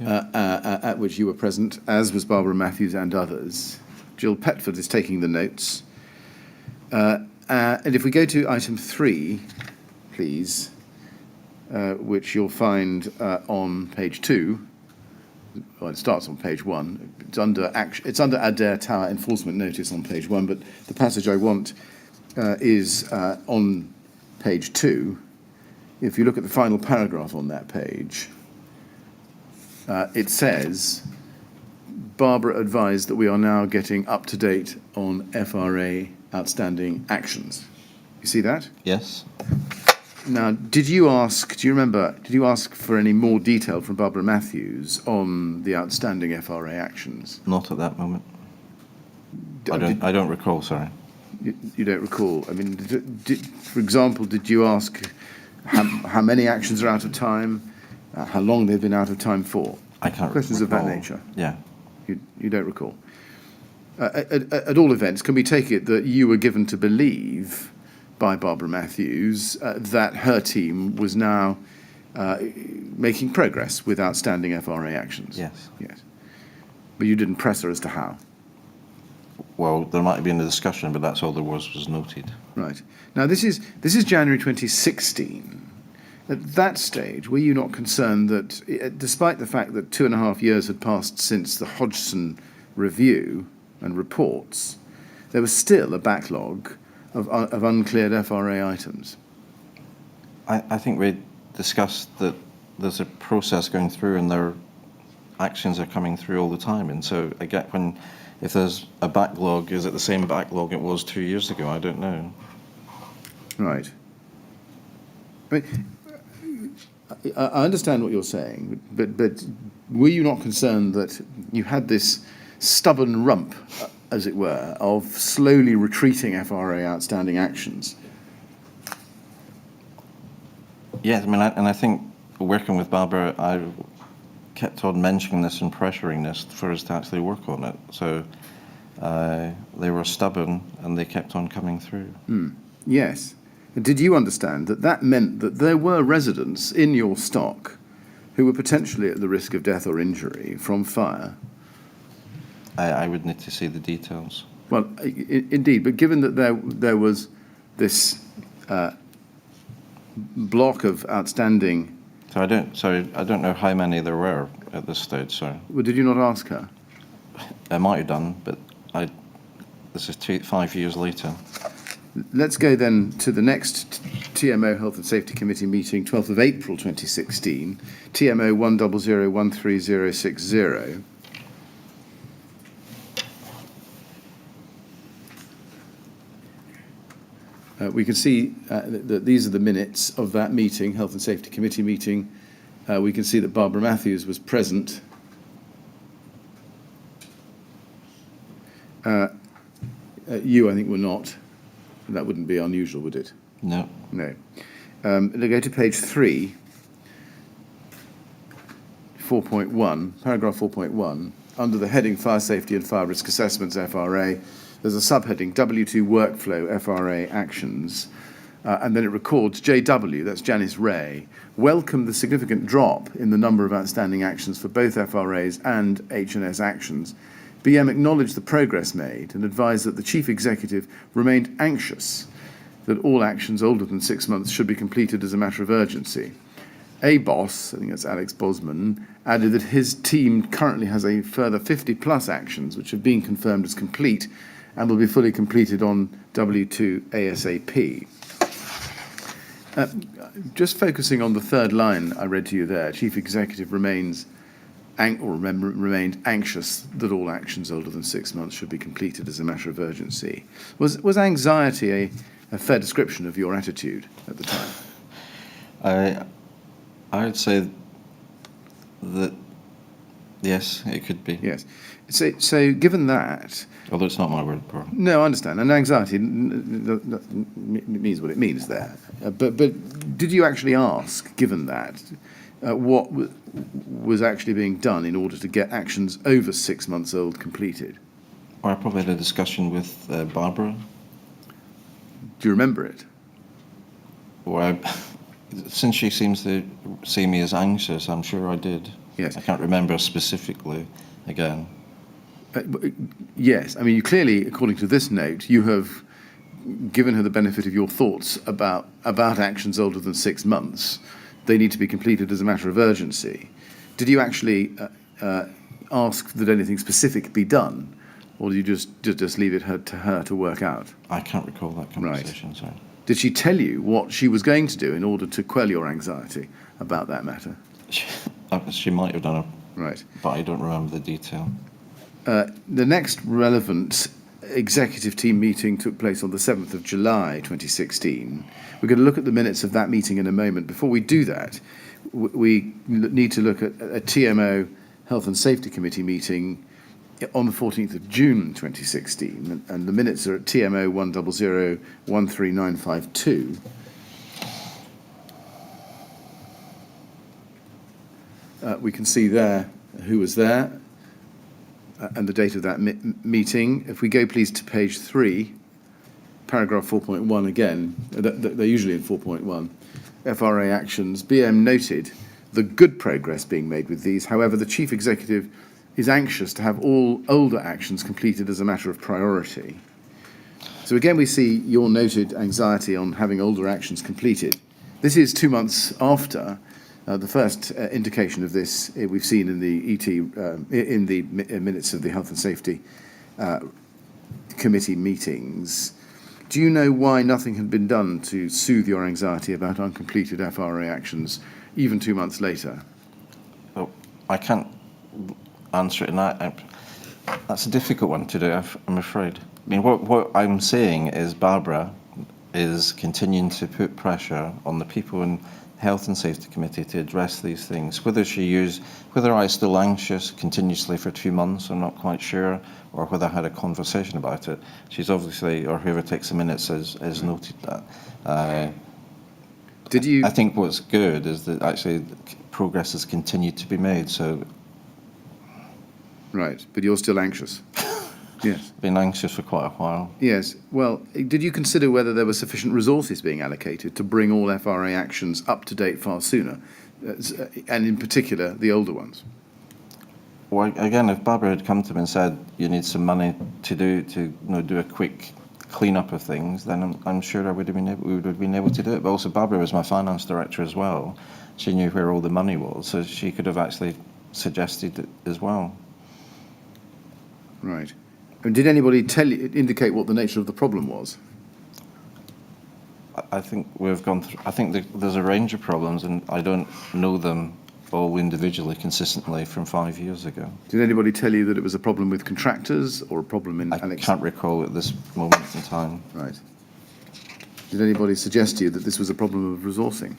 C: at which you were present, as was Barbara Matthews and others. Jill Petford is taking the notes. And if we go to item 3, please, which you'll find on page 2. Well, it starts on page 1. It's under Adair Tower Enforcement Notice on page 1, but the passage I want is on page 2. If you look at the final paragraph on that page, it says, Barbara advised that we are now getting up to date on FRA outstanding actions. You see that?
B: Yes.
C: Now, do you ask for any more detail from Barbara Matthews on the outstanding FRA actions?
B: Not at that moment. I don't recall, sorry.
C: You don't recall? I mean, for example, did you ask how many actions are out of time, how long they've been out of time for?
B: I can't
C: Questions
B: recall.
C: of that nature?
B: Yeah.
C: You don't recall? At all events, can we take it that you were given to believe by Barbara Matthews that her team was now making progress with outstanding FRA actions?
B: Yes.
C: Yes. But you didn't press her as to how?
B: Well, there might have been a discussion, but that's all there was noted.
C: Right. Now, this is January 2016. At that stage, were you not concerned that, despite the fact that 2.5 years had passed since the Hodgson review and reports, there was still a backlog of uncleared FRA items?
B: I think we discussed that there's a process going through and their actions are coming through all the time. And so I get if there's a backlog, is it the same backlog it was 2 years ago? I don't know.
C: Right. I mean, I understand what you're saying, but were you not concerned that you had this stubborn rump, as it were, of slowly retreating FRA outstanding actions?
B: Yes, I mean, I think working with Barbara, I kept on mentioning this and pressuring this for us to actually work on it. So they were stubborn and they kept on coming through.
C: Yes. Did you understand that meant that there were residents in your stock who were potentially at the risk of death or injury from fire?
B: I would need to see the details.
C: Well, indeed, but given that there was this block of outstanding
B: So I don't know how many there were at this stage, sorry.
C: Well, did you not ask her?
B: I might have done, but this is 5 years later.
C: Let's go then to the next TMO Health and Safety Committee meeting, 12th of April 2016, TMO 1001360. We can see that these are the minutes of that meeting, Health and Safety Committee meeting. We can see that Barbara Matthews was present. You, I think, were not. That wouldn't be unusual, would it?
B: No.
C: No. Go to page 3, 4.1, paragraph 4.1. Under the heading Fire Safety and Fire Risk Assessments, FRA, there's a subheading, W2 Workflow, FRA Actions, and then it records JW, that's Janice Ray, welcomed the significant drop in the number of outstanding actions for both FRAs and H&S actions. BM acknowledged the progress made and advised that the Chief Executive remained anxious that all actions older than 6 months should be completed as a matter of urgency. A boss, I think that's Alex Bosman, added that his team currently has a further 50-plus actions which have been confirmed as complete and will be fully completed on W2 ASAP. Just focusing on the third line I read to you there, Chief Executive remained anxious that all actions older than 6 months should be completed as a matter of urgency. Was anxiety a fair description of your attitude at the time?
B: I would say that, yes, it could be.
C: Yes. So given that...
B: Although it's not my word, probably.
C: No, I understand. And anxiety means what it means there. But did you actually ask, given that, what was actually being done in order to get actions over 6 months old completed?
B: Or I probably had a discussion with Barbara.
C: Do you remember it?
B: Or since she seems to see me as anxious, I'm sure I did.
C: Yes.
B: I can't remember specifically again.
C: Yes. I mean, you clearly, according to this note, you have given her the benefit of your thoughts about actions older than 6 months. They need to be completed as a matter of urgency. Did you actually ask that anything specific be done, or did you just leave it to her to work out?
B: I can't recall that conversation, sorry.
C: Did she tell you what she was going to do in order to quell your anxiety about that matter?
B: She might have done it,
C: right,
B: but I don't remember the detail.
C: The next relevant executive team meeting took place on the 7th of July 2016. We're going to look at the minutes of that meeting in a moment. Before we do that, we need to look at a TMO Health and Safety Committee meeting on the 14th of June 2016, and the minutes are at TMO 100139552. We can see there who was there and the date of that meeting. If we go please to page 3, paragraph 4.1 again, they're usually in 4.1, FRA actions, BM noted the good progress being made with these. However, the Chief Executive is anxious to have all older actions completed as a matter of priority. So again, we see your noted anxiety on having older actions completed. This is 2 months after the first indication of this we've seen in the in the minutes of the Health and Safety Committee meetings. Do you know why nothing had been done to soothe your anxiety about uncompleted FRA actions, even 2 months later?
B: Well, I can't answer it in that. That's a difficult one to do, I'm afraid. I mean, what I'm saying is Barbara is continuing to put pressure on the people in Health and Safety Committee to address these things. Whether I was still anxious continuously for 2 months, I'm not quite sure, or whether I had a conversation about it. She's obviously, or whoever takes the minutes has noted that.
C: Did you?
B: I think what's good is that actually progress has continued to be made. So.
C: Right, but you're still anxious. Yes.
B: Been anxious for quite a while.
C: Yes. Well, did you consider whether there were sufficient resources being allocated to bring all FRA actions up to date far sooner, and in particular the older ones?
B: Well, again, if Barbara had come to me and said you need some money to do a quick clean-up of things, then I'm sure we would have been able to do it. But also Barbara was my finance director as well. She knew where all the money was, so she could have actually suggested it as well.
C: Right. And did anybody indicate what the nature of the problem was?
B: I think we've gone through, I think there's a range of problems, and I don't know them all individually consistently from 5 years ago.
C: Did anybody tell you that it was a problem with contractors or a problem in...
B: I can't recall at this moment in time.
C: Right. Did anybody suggest to you that this was a problem of resourcing?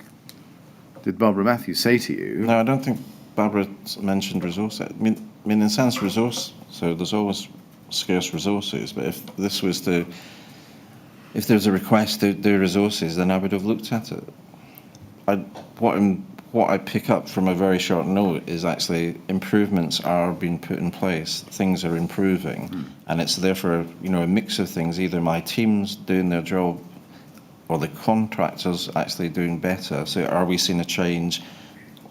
C: Did Barbara Matthews say to you...
B: No, I don't think Barbara mentioned resource. I mean in a sense, resource, so there's always scarce resources, but if this was the... If there's a request to do resources, then I would have looked at it. What I pick up from a very short note is actually improvements are being put in place. Things are improving, and it's therefore a mix of things. Either my team's doing their job, or the contractors actually doing better. So are we seeing a change?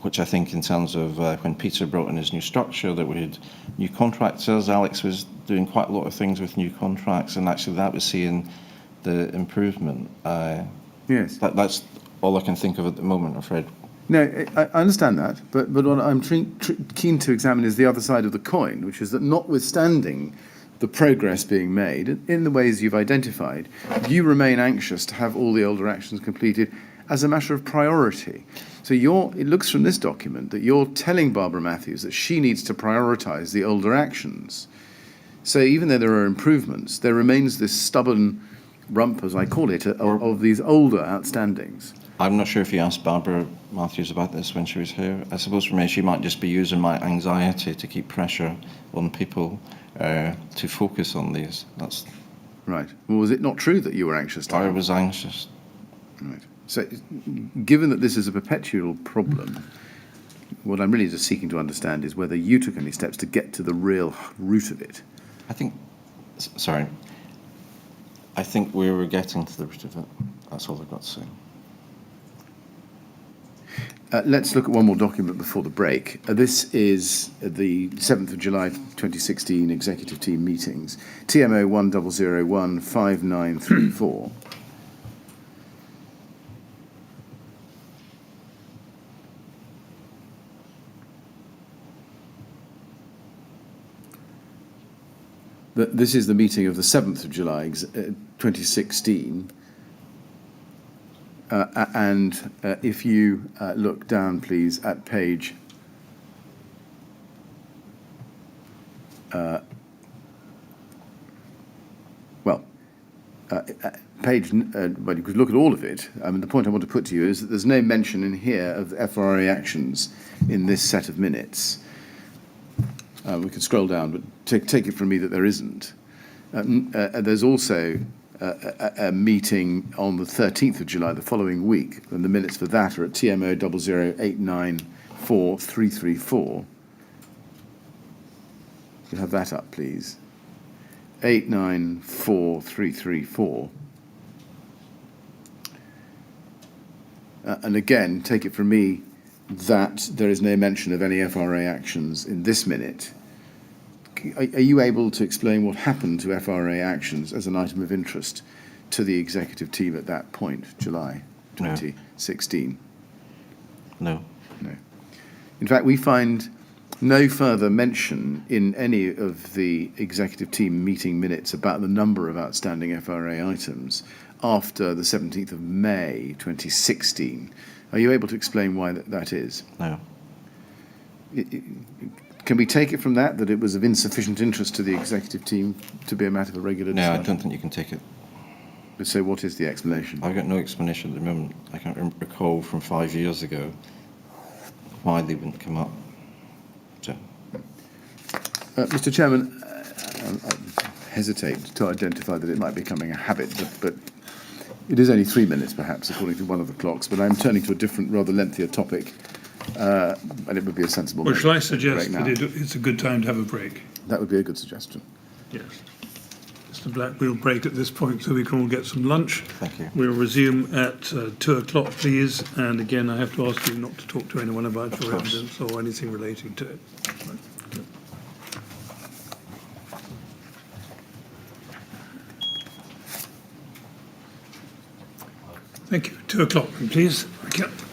B: Which I think, in terms of when Peter brought in his new structure, that we had new contractors. Alex was doing quite a lot of things with new contracts, and actually that was seeing the improvement.
C: Yes.
B: That's all I can think of at the moment, I'm afraid.
C: No, I understand that, but what I'm keen to examine is the other side of the coin, which is that notwithstanding the progress being made in the ways you've identified, you remain anxious to have all the older actions completed as a matter of priority. So it looks from this document that you're telling Barbara Matthews that she needs to prioritise the older actions. So even though there are improvements, there remains this stubborn rump, as I call it, of these older outstandings.
B: I'm not sure if you asked Barbara Matthews about this when she was here. I suppose for me, she might just be using my anxiety to keep pressure on people to focus on these. That's
C: right. Well, was it not true that you were anxious?
B: I was anxious.
C: Right. So, given that this is a perpetual problem, what I'm really just seeking to understand is whether you took any steps to get to the real root of it.
B: I think we were getting to the root of it. That's all I've got to say.
C: Let's look at one more document before the break. This is the 7th of July 2016 Executive Team Meetings, TMO 10015934. This is the meeting of the 7th of July 2016. And if you look down, please, at page but you could look at all of it. I mean, the point I want to put to you is that there's no mention in here of FRA actions in this set of minutes. We can scroll down, but take it from me that there isn't. There's also a meeting on the 13th of July, the following week, and the minutes for that are at TMO 008944334. You have that up, please. 894334. And again, take it from me that there is no mention of any FRA actions in this minute. Are you able to explain what happened to FRA actions as an item of interest to the executive team at that point, July 2016?
B: No.
C: No. In fact, we find no further mention in any of the executive team meeting minutes about the number of outstanding FRA items after the 17th of May 2016. Are you able to explain why that is?
B: No.
C: Can we take it from that it was of insufficient interest to the executive team to be a matter for regular discussion?
B: No, I don't think you can take it.
C: So what is the explanation?
B: I've got no explanation at the moment. I can't recall from 5 years ago why they wouldn't come up. So.
C: Mr. Chairman, I hesitate to identify that it might be becoming a habit, but it is only 3 minutes, perhaps, according to one of the clocks, but I'm turning to a different, rather lengthier topic. And it would be a sensible...
A: Well, shall I suggest that it's a good time to have a break?
C: That would be a good suggestion.
A: Yes. Mr. Black, we'll break at this point so we can all get some lunch.
B: Thank you.
A: We'll resume at 2 o'clock, please. And again, I have to ask you not to talk to anyone about your evidence or anything relating to it. Right. Good. Thank you. 2 o'clock, please. Thank you.